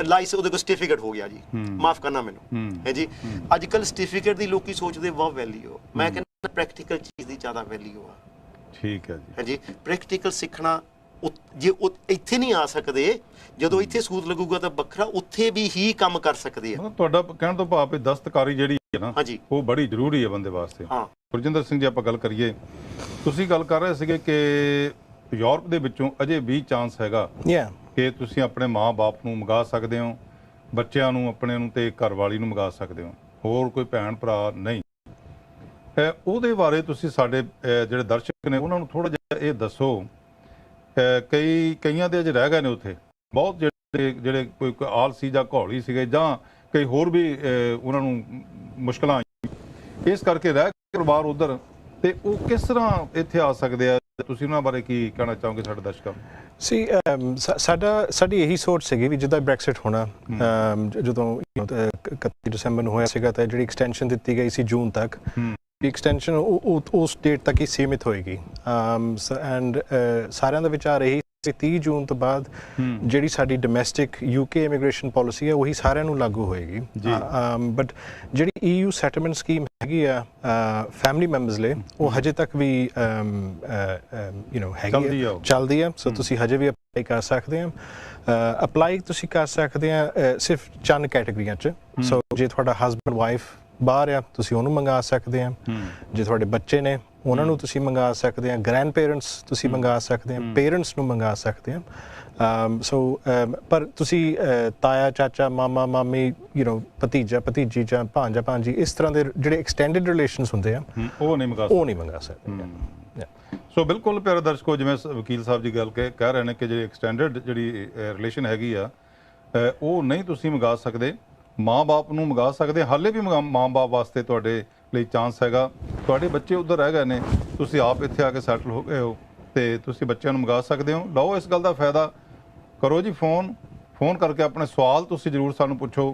ਲਾਇਸੈਂਸ ਉਹਦੇ ਕੋਲ ਸਰਟੀਫਿਕੇਟ ਹੋ ਗਿਆ ਜੀ, ਮਾਫ ਕਰਨਾ ਮੈਨੂੰ ਹੈ ਜੀ। ਅੱਜ ਕੱਲ੍ਹ ਸਰਟੀਫਿਕੇਟ ਦੀ ਲੋਕੀ ਸੋਚਦੇ ਬਹੁਤ ਵੈਲਿਊ, ਮੈਂ ਕਹਿੰਦਾ ਪ੍ਰੈਕਟੀਕਲ ਚੀਜ਼ ਦੀ ਜ਼ਿਆਦਾ ਵੈਲਿਊ ਆ। ਠੀਕ ਹੈ ਜੀ। ਪ੍ਰੈਕਟੀਕਲ ਸਿੱਖਣਾ, ਜੇ ਇੱਥੇ ਨਹੀਂ ਆ ਸਕਦੇ, ਜਦੋਂ ਇੱਥੇ ਸੂਤ ਲੱਗੂਗਾ ਤਾਂ ਵੱਖਰਾ, ਉੱਥੇ ਵੀ ਹੀ ਕੰਮ ਕਰ ਸਕਦੇ ਆ। ਤੁਹਾਡਾ ਕਹਿਣ ਤੋਂ ਭਾਵ ਦਸਤਕਾਰੀ ਜਿਹੜੀ ਹੈ ਨਾ, ਉਹ ਬੜੀ ਜ਼ਰੂਰੀ ਹੈ ਬੰਦੇ ਵਾਸਤੇ। ਗੁਰਜਿੰਦਰ ਸਿੰਘ ਜੀ, ਆਪਾਂ ਗੱਲ ਕਰੀਏ, ਤੁਸੀਂ ਗੱਲ ਕਰ ਰਹੇ ਸੀਗੇ ਕਿ ਯੂਰਪ ਦੇ ਵਿੱਚੋਂ ਅਜੇ ਵੀ ਚਾਂਸ ਹੈਗਾ ਕਿ ਤੁਸੀਂ ਆਪਣੇ ਮਾਂ-ਬਾਪ ਨੂੰ ਮੰਗਾ ਸਕਦੇ ਹੋ, ਬੱਚਿਆਂ ਨੂੰ ਆਪਣੇ ਨੂੰ ਤੇ ਘਰਵਾਲੀ ਨੂੰ ਮੰਗਾ ਸਕਦੇ ਹੋ, ਹੋਰ ਕੋਈ ਭੈਣ ਭਰਾ ਨਹੀਂ। ਉਹਦੇ ਬਾਰੇ ਤੁਸੀਂ ਸਾਡੇ ਜਿਹੜੇ ਦਰਸ਼ਕ ਨੇ ਉਹਨਾਂ ਨੂੰ ਥੋੜ੍ਹਾ ਜਿਹਾ ਇਹ ਦੱਸੋ। ਕਈਆਂ ਦੇ ਅਜੇ ਰਹਿ ਗਏ ਨੇ ਉੱਥੇ, ਬਹੁਤ ਜਿਹੜੇ ਕੋਈ ਆਲਸੀ ਜਾਂ ਘੋਲੀ ਸੀਗੇ, ਜਾਂ ਕਈ ਹੋਰ ਵੀ ਉਹਨਾਂ ਨੂੰ ਮੁਸ਼ਕਲਾਂ ਆਈਆਂ, ਇਸ ਕਰਕੇ ਰਹਿ ਕੇ ਪਰਿਵਾਰ ਉੱਧਰ, ਤੇ ਉਹ ਕਿਸ ਤਰ੍ਹਾਂ ਇੱਥੇ ਆ ਸਕਦੇ ਆ? ਤੁਸੀਂ ਉਹਨਾਂ ਬਾਰੇ ਕੀ ਕਹਿਣਾ ਚਾਹੋਗੇ ਸਾਡੇ ਦਰਸ਼ਕਾਂ ਨੂੰ? ਸਾਡੀ ਇਹੀ ਸੋਚ ਸੀਗੀ ਵੀ ਜਿੱਦਾਂ ਬ੍ਰੈਕਸਿਟ ਹੋਣਾ, ਜਦੋਂ 31 ਦਸੰਬਰ ਨੂੰ ਹੋਇਆ ਸੀਗਾ, ਤਾਂ ਜਿਹੜੀ ਐਕਸਟੈਂਸ਼ਨ ਦਿੱਤੀ ਗਈ ਸੀ ਜੂਨ ਤੱਕ, ਐਕਸਟੈਂਸ਼ਨ ਉਸ ਡੇਟ ਤੱਕ ਹੀ ਸੀਮਿਤ ਹੋਏਗੀ। ਐਂਡ ਸਾਰਿਆਂ ਦਾ ਵਿਚਾਰ ਇਹੀ 30 ਜੂਨ ਤੋਂ ਬਾਅਦ ਜਿਹੜੀ ਸਾਡੀ ਡੋਮੈਸਟਿਕ UK ਇਮੀਗ੍ਰੇਸ਼ਨ ਪਾਲਿਸੀ ਹੈ ਉਹੀ ਸਾਰਿਆਂ ਨੂੰ ਲਾਗੂ ਹੋਏਗੀ ਬਟ ਜਿਹੜੀ EU ਸੈਟਲਮੈਂਟ ਸਕੀਮ ਹੈਗੀ ਆ ਫੈਮਿਲੀ ਮੈਂਬਰਸ ਲਈ ਉਹ ਹਜੇ ਤੱਕ ਵੀ ਹੈਗੀ ਚੱਲਦੀ ਆ ਸੋ ਤੁਸੀਂ ਹਜੇ ਵੀ ਅਪਲਾਈ ਕਰ ਸਕਦੇ ਆ ਅਪਲਾਈ ਤੁਸੀਂ ਕਰ ਸਕਦੇ ਆ ਸਿਰਫ 4 ਕੈਟੇਗਰੀਆਂ 'ਚ ਸੋ ਜੇ ਤੁਹਾਡਾ ਹਸਬੈਂਡ ਵਾਈਫ ਬਾਹਰ ਆ ਤੁਸੀਂ ਉਹਨੂੰ ਮੰਗਾ ਸਕਦੇ ਆ ਜੇ ਤੁਹਾਡੇ ਬੱਚੇ ਨੇ ਉਹਨਾਂ ਨੂੰ ਤੁਸੀਂ ਮੰਗਾ ਸਕਦੇ ਆ ਗ੍ਰੈਂਡ ਪੇਰੈਂਟਸ ਤੁਸੀਂ ਮੰਗਾ ਸਕਦੇ ਆ ਪੇਰੈਂਟਸ ਨੂੰ ਮੰਗਾ ਸਕਦੇ ਆ ਸੋ ਪਰ ਤੁਸੀਂ ਤਾਇਆ ਚਾਚਾ ਮਾਮਾ ਮਾਮੀ ਭਤੀਜਾ ਭਤੀਜੀ ਜਾਂ ਭਾਂਜਾ ਭਾਂਜੀ ਇਸ ਤਰ੍ਹਾਂ ਦੇ ਜਿਹੜੇ ਐਕਸਟੈਂਡਡ ਰਿਲੇਸ਼ਨਸ ਹੁੰਦੇ ਆ ਉਹ ਨਹੀਂ ਮੰਗਾ ਸਕਦੇ ਸੋ ਬਿਲਕੁਲ ਪਿਆਰੇ ਦਰਸ਼ਕੋ ਜਿਵੇਂ ਵਕੀਲ ਸਾਹਿਬ ਜੀ ਗੱਲ ਕਹਿ ਰਹੇ ਨੇ ਕਿ ਜਿਹੜੀ ਐਕਸਟੈਂਡਡ ਜਿਹੜੀ ਰਿਲੇਸ਼ਨ ਹੈਗੀ ਆ ਉਹ ਨਹੀਂ ਤੁਸੀਂ ਮੰਗਾ ਸਕਦੇ ਮਾਂ-ਬਾਪ ਨੂੰ ਮੰਗਾ ਸਕਦੇ ਹਾਲੇ ਵੀ ਮਾਂ-ਬਾਪ ਵਾਸਤੇ ਤੁਹਾਡੇ ਲਈ ਚਾਂਸ ਹੈਗਾ ਤੁਹਾਡੇ ਬੱਚੇ ਉੱਧਰ ਰਹਿ ਗਏ ਨੇ ਤੁਸੀਂ ਆਪ ਇੱਥੇ ਆ ਕੇ ਸੈਟਲ ਹੋ ਗਏ ਹੋ ਤੇ ਤੁਸੀਂ ਬੱਚਿਆਂ ਨੂੰ ਮੰਗਾ ਸਕਦੇ ਹੋ ਲਓ ਇਸ ਗੱਲ ਦਾ ਫਾਇਦਾ ਕਰੋ ਜੀ ਫੋਨ ਕਰਕੇ ਆਪਣੇ ਸਵਾਲ ਤੁਸੀਂ ਜ਼ਰੂਰ ਸਾਨੂੰ ਪੁੱਛੋ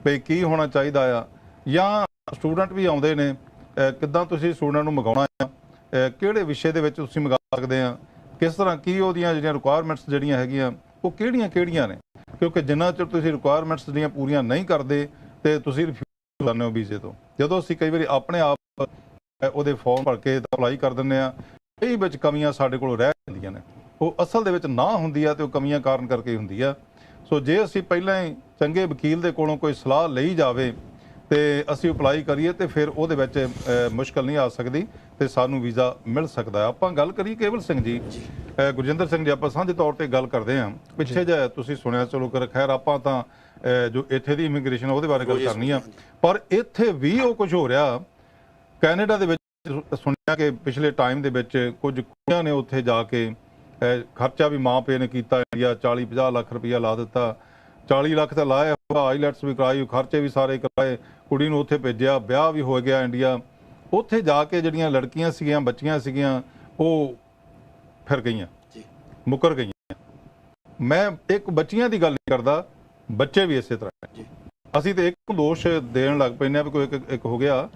ਵੀ ਕੀ ਹੋਣਾ ਚਾਹੀਦਾ ਆ ਜਾਂ ਸਟੂਡੈਂਟ ਵੀ ਆਉਂਦੇ ਨੇ ਕਿੱਦਾਂ ਤੁਸੀਂ ਸਟੂਡੈਂਟ ਨੂੰ ਮੰਗਾਉਣਾ ਆ ਕਿਹੜੇ ਵਿਸ਼ੇ ਦੇ ਵਿੱਚ ਤੁਸੀਂ ਮੰਗਾ ਸਕਦੇ ਆ ਕਿਸ ਤਰ੍ਹਾਂ ਕੀ ਉਹਦੀਆਂ ਜਿਹੜੀਆਂ ਰਿਕੁਆਇਰਮੈਂਟਸ ਜਿਹੜੀਆਂ ਹੈਗੀਆਂ ਉਹ ਕਿਹੜੀਆਂ ਨੇ ਕਿਉਂਕਿ ਜਿੰਨਾ ਚਿਰ ਤੁਸੀਂ ਰਿਕੁਆਇਰਮੈਂਟਸ ਜਿਹੜੀਆਂ ਪੂਰੀਆਂ ਨਹੀਂ ਕਰਦੇ ਤੇ ਤੁਸੀਂ ਰਿਫਿਊਜ਼ ਕਰਨੇ ਹੋ ਵੀਜ਼ੇ ਤੋਂ ਜਦੋਂ ਅਸੀਂ ਕਈ ਵਾਰੀ ਆਪਣੇ ਆਪ ਉਹਦੇ ਫਾਰਮ ਭਰ ਕੇ ਅਪਲਾਈ ਕਰ ਦਿੰਦੇ ਆ ਕਈ ਵਿੱਚ ਕਮੀਆਂ ਸਾਡੇ ਕੋਲ ਰਹਿ ਜਾਂਦੀਆਂ ਨੇ ਉਹ ਅਸਲ ਦੇ ਵਿੱਚ ਨਾ ਹੁੰਦੀ ਆ ਤੇ ਉਹ ਕਮੀਆਂ ਕਾਰਨ ਕਰਕੇ ਹੁੰਦੀ ਆ ਸੋ ਜੇ ਅਸੀਂ ਪਹਿਲਾਂ ਹੀ ਚੰਗੇ ਵਕੀਲ ਦੇ ਕੋਲੋਂ ਕੋਈ ਸਲਾਹ ਲਈ ਜਾਵੇ ਤੇ ਅਸੀਂ ਅਪਲਾਈ ਕਰੀਏ ਤੇ ਫਿਰ ਉਹਦੇ ਵਿੱਚ ਮੁਸ਼ਕਲ ਨਹੀਂ ਆ ਸਕਦੀ ਤੇ ਸਾਨੂੰ ਵੀਜ਼ਾ ਮਿਲ ਸਕਦਾ ਆਪਾਂ ਗੱਲ ਕਰੀਏ ਕੇਵਲ ਸਿੰਘ ਜੀ ਗੁਰਜਿੰਦਰ ਸਿੰਘ ਜੀ ਆਪਾਂ ਸਾਂਝੇ ਤੌਰ ਤੇ ਗੱਲ ਕਰਦੇ ਹਾਂ ਪਿੱਛੇ ਜੇ ਤੁਸੀਂ ਸੁਣਿਆ ਚਲੋ ਖੈਰ ਆਪਾਂ ਤਾਂ ਜੋ ਇੱਥੇ ਦੀ ਇਮੀਗ੍ਰੇਸ਼ਨ ਉਹਦੇ ਬਾਰੇ ਗੱਲ ਕਰਨੀ ਆ ਪਰ ਇੱਥੇ ਵੀ ਉਹ ਕੁਝ ਹੋ ਰਿਹਾ ਕੈਨੇਡਾ ਦੇ ਵਿੱਚ ਸੁਣਿਆ ਕਿ ਪਿਛਲੇ ਟਾਈਮ ਦੇ ਵਿੱਚ ਕੁਝ ਕੁੜੀਆਂ ਨੇ ਉੱਥੇ ਜਾ ਕੇ ਖਰਚਾ ਵੀ ਮਾਂ ਪਿਓ ਨੇ ਕੀਤਾ ਇੰਡੀਆ 40-50 ਲੱਖ ਰੁਪਈਆ ਲਾ ਦਿੱਤਾ 40 ਲੱਖ ਤਾਂ ਲਾਇਆ ਆਈਲੈਟਸ ਵੀ ਕਰਾਈ ਖਰਚੇ ਵੀ ਸਾਰੇ ਕਰਾਏ ਕੁੜੀ ਨੂੰ ਉੱਥੇ ਭੇਜਿਆ ਵਿਆਹ ਵੀ ਹੋ ਗਿਆ ਇੰਡੀਆ ਉੱਥੇ ਜਾ ਕੇ ਜਿਹੜੀਆਂ ਲੜਕੀਆਂ ਸੀਗੀਆਂ ਬੱਚੀਆਂ ਸੀਗੀਆਂ ਉਹ ਫਿਰ ਗਈਆਂ ਮੁੱਕਰ ਗਈਆਂ ਮੈਂ ਇੱਕ ਬੱਚੀਆਂ ਦੀ ਗੱਲ ਨਹੀਂ ਕਰਦਾ ਬੱਚੇ ਵੀ ਇਸੇ ਤਰ੍ਹਾਂ ਅਸੀਂ ਤੇ ਇੱਕ ਦੋਸ਼ ਦੇਣ ਲੱਗ ਪੈਂਦੇ ਆ ਵੀ ਕੋਈ ਇੱਕ ਹੋ ਗਿਆ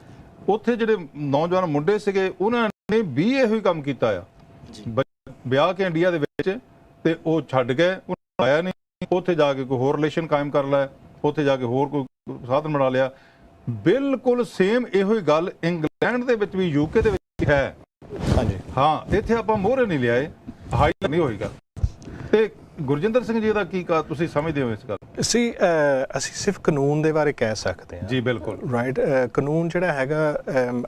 ਉੱਥੇ ਜਿਹੜੇ ਨੌਜਵਾਨ ਮੁੰਡੇ ਸੀਗੇ ਉਹਨਾਂ ਨੇ ਵੀ ਇਹੋ ਹੀ ਕੰਮ ਕੀਤਾ ਆ ਵਿਆਹ ਕੇ ਇੰਡੀਆ ਦੇ ਵਿੱਚ ਤੇ ਉਹ ਛੱਡ ਗਏ ਉਹਨਾਂ ਆਇਆ ਨਹੀਂ ਉੱਥੇ ਜਾ ਕੇ ਕੋਈ ਹੋਰ ਰਿਲੇਸ਼ਨ ਕਾਇਮ ਕਰ ਲਿਆ ਉੱਥੇ ਜਾ ਕੇ ਹੋਰ ਕੋਈ ਸਾਧਨ ਬਣਾ ਲਿਆ ਬਿਲਕੁਲ ਸੇਮ ਇਹੋ ਹੀ ਗੱਲ ਇੰਗਲੈਂਡ ਦੇ ਵਿੱਚ ਵੀ UK ਦੇ ਵਿੱਚ ਹੈ ਹਾਂ ਇੱਥੇ ਆਪਾਂ ਮੋਹਰੇ ਨਹੀਂ ਲਿਆਏ ਹਾਈ ਨਹੀਂ ਹੋਏਗਾ ਤੇ ਗੁਰਜਿੰਦਰ ਸਿੰਘ ਜੀ ਦਾ ਕੀ ਤੁਸੀਂ ਸਮਝਦੇ ਹੋ ਇਸ ਗੱਲ ਅਸੀਂ ਸਿਰਫ ਕਾਨੂੰਨ ਦੇ ਬਾਰੇ ਕਹਿ ਸਕਦੇ ਹਾਂ ਜੀ ਬਿਲਕੁਲ ਰਾਈਟ ਕਾਨੂੰਨ ਜਿਹੜਾ ਹੈਗਾ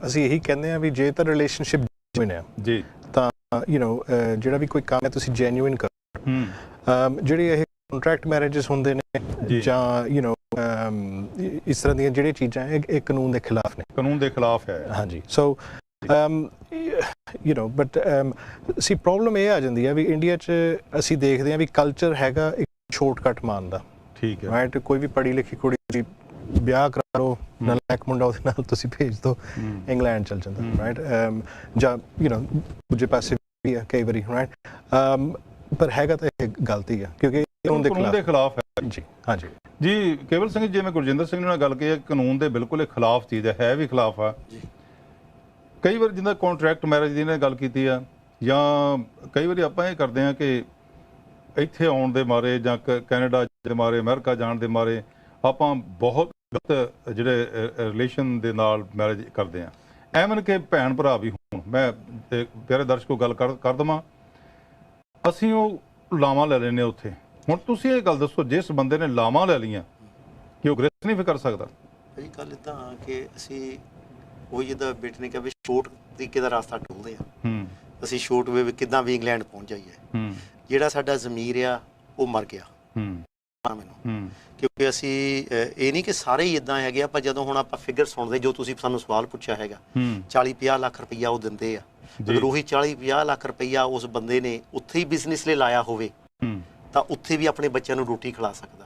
ਅਸੀਂ ਇਹੀ ਕਹਿੰਦੇ ਹਾਂ ਵੀ ਜੇ ਤਾਂ ਰਿਲੇਸ਼ਨਸ਼ਿਪ ਜੈਨੂਇਨ ਹੈ ਜੀ ਤਾਂ ਜਿਹੜਾ ਵੀ ਕੋਈ ਕੰਮ ਹੈ ਤੁਸੀਂ ਜੈਨੂਇਨ ਕਰੋ ਜਿਹੜੇ ਇਹ ਕੰਟਰੈਕਟ ਮੈਰਿਜਸ ਹੁੰਦੇ ਨੇ ਜਾਂ ਇਸ ਤਰ੍ਹਾਂ ਦੀਆਂ ਜਿਹੜੀਆਂ ਚੀਜ਼ਾਂ ਇਹ ਕਾਨੂੰਨ ਦੇ ਖਿਲਾਫ ਹੈ ਹਾਂਜੀ ਸੋ ਬਟ ਸੀ ਪ੍ਰੋਬਲਮ ਇਹ ਆ ਜਾਂਦੀ ਹੈ ਵੀ ਇੰਡੀਆ 'ਚ ਅਸੀਂ ਦੇਖਦੇ ਹਾਂ ਵੀ ਕਲਚਰ ਹੈਗਾ ਇੱਕ ਸ਼ਾਰਟਕਟ ਮਾਰਦਾ ਠੀਕ ਹੈ ਰਾਈਟ ਕੋਈ ਵੀ ਪੜ੍ਹੀ ਲਿਖੀ ਕੁੜੀ ਦੀ ਵਿਆਹ ਕਰਾ ਲਓ ਨਾਲਾਇਕ ਮੁੰਡਾ ਉਹਦੇ ਨਾਲ ਤੁਸੀਂ ਭੇਜ ਦਿਓ ਇੰਗਲੈਂਡ ਚਲ ਜਾਂਦਾ ਰਾਈਟ ਜਾਂ ਦੂਜੇ ਪਾਸੇ ਵੀ ਹੈ ਕਈ ਵਾਰੀ ਰਾਈਟ ਪਰ ਹੈਗਾ ਤਾਂ ਇਹ ਗਲਤੀ ਹੈ ਕਿਉਂਕਿ ਕਾਨੂੰਨ ਦੇ ਖਿਲਾਫ ਹੈ ਜੀ ਹਾਂਜੀ ਜੀ ਕੇਵਲ ਸਿੰਘ ਜਿਵੇਂ ਗੁਰਜਿੰਦਰ ਸਿੰਘ ਨਾਲ ਗੱਲ ਕੀਤੀ ਕਾਨੂੰਨ ਦੇ ਬਿਲਕੁਲ ਇਹ ਖਿਲਾਫ ਚੀਜ਼ ਹੈ ਵੀ ਖਿਲਾਫ ਆ ਕਈ ਵਾਰ ਜਿੱਦਾਂ ਕੰਟਰੈਕਟ ਮੈਰਿਜ ਦੀ ਨੇ ਗੱਲ ਕੀਤੀ ਆ ਜਾਂ ਕਈ ਵਾਰੀ ਆਪਾਂ ਇਹ ਕਰਦੇ ਹਾਂ ਕਿ ਇੱਥੇ ਆਉਣ ਦੇ ਮਾਰੇ ਜਾਂ ਕੈਨੇਡਾ ਦੇ ਮਾਰੇ ਅਮਰੀਕਾ ਜਾਣ ਦੇ ਮਾਰੇ ਆਪਾਂ ਬਹੁਤ ਗਲਤ ਜਿਹੜੇ ਰਿਲੇਸ਼ਨ ਦੇ ਨਾਲ ਮੈਰਿਜ ਕਰਦੇ ਹਾਂ ਐਮਨ ਕਿ ਭੈਣ ਭਰਾ ਵੀ ਹੋਣ ਮੈਂ ਪਿਆਰੇ ਦਰਸ਼ਕੋ ਗੱਲ ਕਰ ਦੇਵਾਂ ਅਸੀਂ ਉਹ ਲਾਵਾਂ ਲੈ ਲੈਂਦੇ ਉੱਥੇ ਹੁਣ ਤੁਸੀਂ ਇਹ ਗੱਲ ਦੱਸੋ ਜਿਸ ਬੰਦੇ ਨੇ ਲਾਵਾਂ ਲੈ ਲਈਆਂ ਕਿ ਉਹ ਗ੍ਰੈਸ ਨਹੀਂ ਕਰ ਸਕਦਾ ਇਹ ਗੱਲ ਤਾਂ ਕਿ ਅਸੀਂ ਉਹ ਜਿੱਦਾਂ ਬੇਟੇ ਨੇ ਕਿਹਾ ਵੀ ਸ਼ੋਰਟ ਤਰੀਕੇ ਦਾ ਰਸਤਾ ਢੂੰਢਦੇ ਆ ਅਸੀਂ ਸ਼ੋਰਟ ਵੇ ਕਿੱਦਾਂ ਵੀ ਇੰਗਲੈਂਡ ਪਹੁੰਚ ਜਾਈਏ ਜਿਹੜਾ ਸਾਡਾ ਜ਼ਮੀਰ ਆ ਉਹ ਮਰ ਗਿਆ ਮੈਨੂੰ ਕਿਉਂਕਿ ਅਸੀਂ ਇਹ ਨਹੀਂ ਕਿ ਸਾਰੇ ਹੀ ਇਦਾਂ ਹੈਗੇ ਆਪਾਂ ਜਦੋਂ ਹੁਣ ਆਪਾਂ ਫਿਗਰ ਸੁਣਦੇ ਜੋ ਤੁਸੀਂ ਸਾਨੂੰ ਸਵਾਲ ਪੁੱਛਿਆ ਹੈਗਾ 40-50 ਲੱਖ ਰੁਪਈਆ ਉਹ ਦਿੰਦੇ ਆ ਅਗਰ ਉਹੀ 40-50 ਲੱਖ ਰੁਪਈਆ ਉਸ ਬੰਦੇ ਨੇ ਉੱਥੇ ਹੀ ਬਿਜ਼ਨਸ ਲਈ ਲਾਇਆ ਹੋਵੇ ਤਾਂ ਉੱਥੇ ਵੀ ਆਪਣੇ ਬੱਚਿਆਂ ਨੂੰ ਰੋਟੀ ਖਿਲਾ ਸਕਦਾ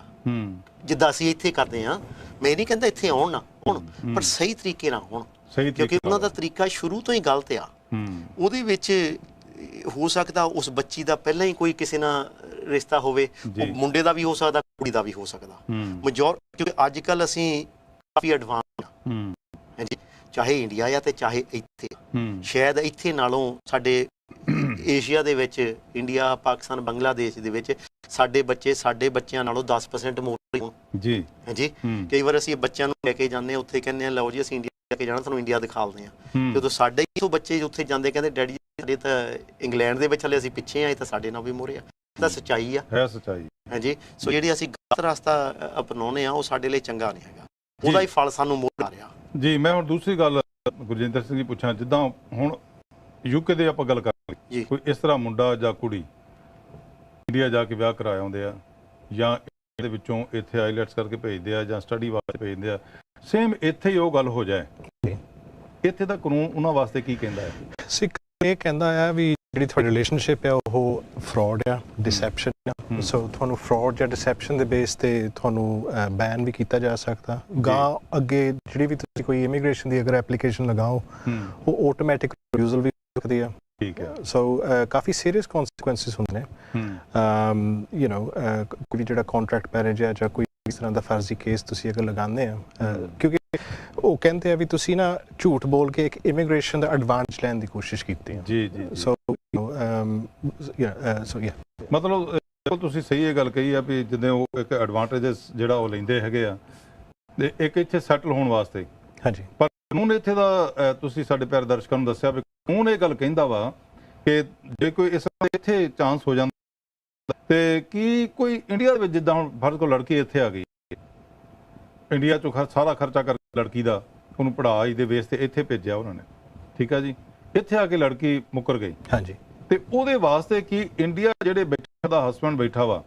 ਜਿੱਦਾਂ ਅਸੀਂ ਇੱਥੇ ਕਰਦੇ ਹਾਂ ਮੈਂ ਨਹੀਂ ਕਹਿੰਦਾ ਇੱਥੇ ਆਉਣ ਨਾ ਹੁਣ ਪਰ ਸਹੀ ਤਰੀਕੇ ਨਾਲ ਹੋਣ ਕਿਉਂਕਿ ਉਹਨਾਂ ਦਾ ਤਰੀਕਾ ਸ਼ੁਰੂ ਤੋਂ ਹੀ ਗਲਤ ਆ ਉਹਦੇ ਵਿੱਚ ਹੋ ਸਕਦਾ ਉਸ ਬੱਚੀ ਦਾ ਪਹਿਲਾਂ ਹੀ ਕੋਈ ਕਿਸੇ ਨਾਲ ਰਿਸ਼ਤਾ ਹੋਵੇ ਮੁੰਡੇ ਦਾ ਵੀ ਹੋ ਸਕਦਾ ਕੁੜੀ ਦਾ ਵੀ ਹੋ ਸਕਦਾ ਕਿਉਂਕਿ ਅੱਜ ਕੱਲ ਅਸੀਂ ਕਾਫੀ ਐਡਵਾਂਸ ਹਾਂ ਜੀ ਚਾਹੇ ਇੰਡੀਆ ਆ ਤੇ ਚਾਹੇ ਇੱਥੇ ਸ਼ਾਇਦ ਇੱਥੇ ਨਾਲੋਂ ਸਾਡੇ ਏਸ਼ੀਆ ਦੇ ਵਿੱਚ, ਇੰਡੀਆ, ਪਾਕਿਸਤਾਨ, ਬੰਗਲਾਦੇਸ਼ ਦੇ ਵਿੱਚ ਸਾਡੇ ਬੱਚੇ ਸਾਡੇ ਬੱਚਿਆਂ ਨਾਲੋਂ 10% ਮੋਟੇ ਹੋਣ ਜੀ ਹਾਂਜੀ। ਕਈ ਵਾਰ ਅਸੀਂ ਬੱਚਿਆਂ ਨੂੰ ਲੈ ਕੇ ਜਾਂਦੇ ਹਾਂ ਉੱਥੇ, ਕਹਿੰਦੇ ਆ ਲਓ ਜੀ ਅਸੀਂ ਇੰਡੀਆ ਲੈ ਕੇ ਜਾਣਾ, ਤੁਹਾਨੂੰ ਇੰਡੀਆ ਦਿਖਾਉਂਦੇ ਹਾਂ। ਜਦੋਂ ਸਾਡੇ ਹੀ ਉਹ ਬੱਚੇ ਉੱਥੇ ਜਾਂਦੇ ਕਹਿੰਦੇ ਡੈਡੀ ਸਾਡੇ ਤਾਂ ਇੰਗਲੈਂਡ ਦੇ ਵਿੱਚ ਹਲੇ ਅਸੀਂ ਪਿੱਛੇ ਆਏ, ਤਾਂ ਸਾਡੇ ਨਾਲ ਵੀ ਮੋਰੇ ਆ। ਤਾਂ ਸੱਚਾਈ ਆ, ਹੈ ਸੱਚਾਈ ਹਾਂਜੀ। ਸੋ ਜਿਹੜੀ ਅਸੀਂ ਗਲਤ ਰਸਤਾ ਅਪਣਾਉਂਦੇ ਆ ਉਹ ਸਾਡੇ ਲਈ ਚੰਗਾ ਨਹੀਂ ਹੈਗਾ, ਉਹਦਾ ਹੀ ਫਲ ਸਾਨੂੰ ਮੋੜ ਆ ਰਿਹਾ ਜੀ। ਮੈਂ ਹੁਣ ਦੂਸਰੀ ਗੱਲ ਗੁਰਜਿੰਦਰ ਸਿੰਘ ਜੀ ਪੁੱਛਾਂ, ਜਿੱਦਾਂ ਹੁਣ ਯੂਕੇ ਦੇ ਆਪਾਂ ਗੱਲ ਕਰ ਲਈ, ਕੋਈ ਇਸ ਤਰ੍ਹਾਂ ਮੁੰਡਾ ਜਾਂ ਕੁੜੀ ਇੰਡੀਆ ਜਾ ਕੇ ਵਿਆਹ ਕਰਾਏ ਆਉਂਦੇ ਆ, ਜਾਂ ਇਹਦੇ ਵਿੱਚੋਂ ਇੱਥੇ ਆਈਲੈਟਸ ਕਰਕੇ ਭੇਜਦੇ ਆ, ਜਾਂ ਸਟੱਡੀ ਵਾਸਤੇ ਭੇਜਦੇ ਆ, ਸੇਮ ਇੱਥੇ ਹੀ ਉਹ ਗੱਲ ਹੋ ਜਾਏ, ਇੱਥੇ ਦਾ ਕਾਨੂੰਨ ਉਹਨਾਂ ਵਾਸਤੇ ਕੀ ਕਹਿੰਦਾ ਹੈ? ਸਿੱਖ ਇਹ ਕਹਿੰਦਾ ਆ ਵੀ ਜਿਹੜੀ ਤੁਹਾਡੀ ਰਿਲੇਸ਼ਨਸ਼ਿਪ ਹੈ ਉਹ ਫਰਾਡ ਆ, ਡਿਸੈਪਸ਼ਨ ਆ। ਸੋ ਤੁਹਾਨੂੰ ਫਰਾਡ ਜਾਂ ਡਿਸੈਪਸ਼ਨ ਦੇ ਬੇਸ ਤੇ ਤੁਹਾਨੂੰ ਬੈਨ ਵੀ ਕੀਤਾ ਜਾ ਸਕਦਾ। ਗਾਂ ਅੱਗੇ ਜਿਹੜੀ ਵੀ ਤੁਸੀਂ ਕੋਈ ਇਮੀਗ੍ਰੇਸ਼ਨ ਦੀ ਅਗਰ ਐਪਲੀਕੇਸ਼ਨ ਲਗਾਓ, ਉਹ ਆਟੋਮੈਟਿਕ ਰਿਫਿਊਜ਼ਲ ਵੀ ਹੋ ਸਕਦੀ ਆ। ਠੀਕ ਹੈ। ਸੋ ਕਾਫੀ ਸੀਰੀਅਸ ਕਨਸੀਕੁਐਂਸਿਸ ਹੁੰਦੇ ਨੇ। ਯੂ نو ਕੋਈ ਜਿਹੜਾ ਕੰਟਰੈਕਟ ਮੈਰਿਜ ਹੈ ਜਾਂ ਕੋਈ ਇਸ ਤਰ੍ਹਾਂ ਦਾ ਫਰਜ਼ੀ ਕੇਸ ਤੁਸੀਂ ਅਗਰ ਲਗਾਉਂਦੇ ਆ, ਕਿਉਂਕਿ ਉਹ ਕਹਿੰਦੇ ਆ ਵੀ ਤੁਸੀਂ ਨਾ ਝੂਠ ਬੋਲ ਕੇ ਇੱਕ ਇਮੀਗ੍ਰੇਸ਼ਨ ਦਾ ਐਡਵਾਂਟੇਜ ਲੈਣ ਦੀ ਕੋਸ਼ਿਸ਼ ਕੀਤੀ ਹੈ। ਜੀ ਜੀ। ਸੋ ਮਤਲਬ ਤੁਸੀਂ ਸਹੀ ਇਹ ਗੱਲ ਕਹੀ ਆ ਵੀ ਜਿੱਦਾਂ ਉਹ ਇੱਕ ਐਡਵਾਂਟੇਜਸ ਜਿਹੜਾ ਉਹ ਲੈਂਦੇ ਹੈਗੇ ਆ, ਤੇ ਇੱਕ ਇੱਥੇ ਸੈਟਲ ਹੋਣ ਵਾਸਤੇ। ਹਾਂਜੀ। ਪਰ ਕਾਨੂੰਨ ਇੱਥੇ ਦਾ ਤੁਸੀਂ ਸਾਡੇ ਪਿਆਰੇ ਦਰਸ਼ਕਾਂ ਨੂੰ ਦੱਸਿਆ ਵੀ ਕਾਨੂੰਨ ਇਹ ਗੱਲ ਕਹਿੰਦਾ ਵਾ ਕਿ ਜੇ ਕੋਈ ਇਸ ਇੱਥੇ ਚਾਂਸ ਹੋ ਜਾਂਦਾ, ਤੇ ਕੀ ਕੋਈ ਇੰਡੀਆ ਦੇ ਵਿੱਚ ਜਿੱਦਾਂ ਹੁਣ ਫਰਜ਼ ਕੋਲ ਲੜਕੀ ਇੱਥੇ ਆ ਗਈ, ਇੰਡੀਆ ਚੋਂ ਸਾਰਾ ਖਰਚਾ ਕਰਕੇ ਲੜਕੀ ਦਾ ਉਹਨੂੰ ਪੜ੍ਹਾਈ ਦੇ ਬੇਸ ਤੇ ਇੱਥੇ ਭੇਜਿਆ ਉਹਨਾਂ ਨੇ, ਠੀਕ ਆ ਜੀ, ਇੱਥੇ ਆ ਕੇ ਲੜਕੀ ਮੁੱਕਰ ਗਈ। ਹਾਂਜੀ। ਤੇ ਉਹਦੇ ਵਾਸਤੇ ਕੀ ਇੰਡੀਆ ਜਿਹੜੇ ਬੈਠਾ ਦਾ ਹਸਬੈਂਡ ਬੈਠਾ ਵਾ,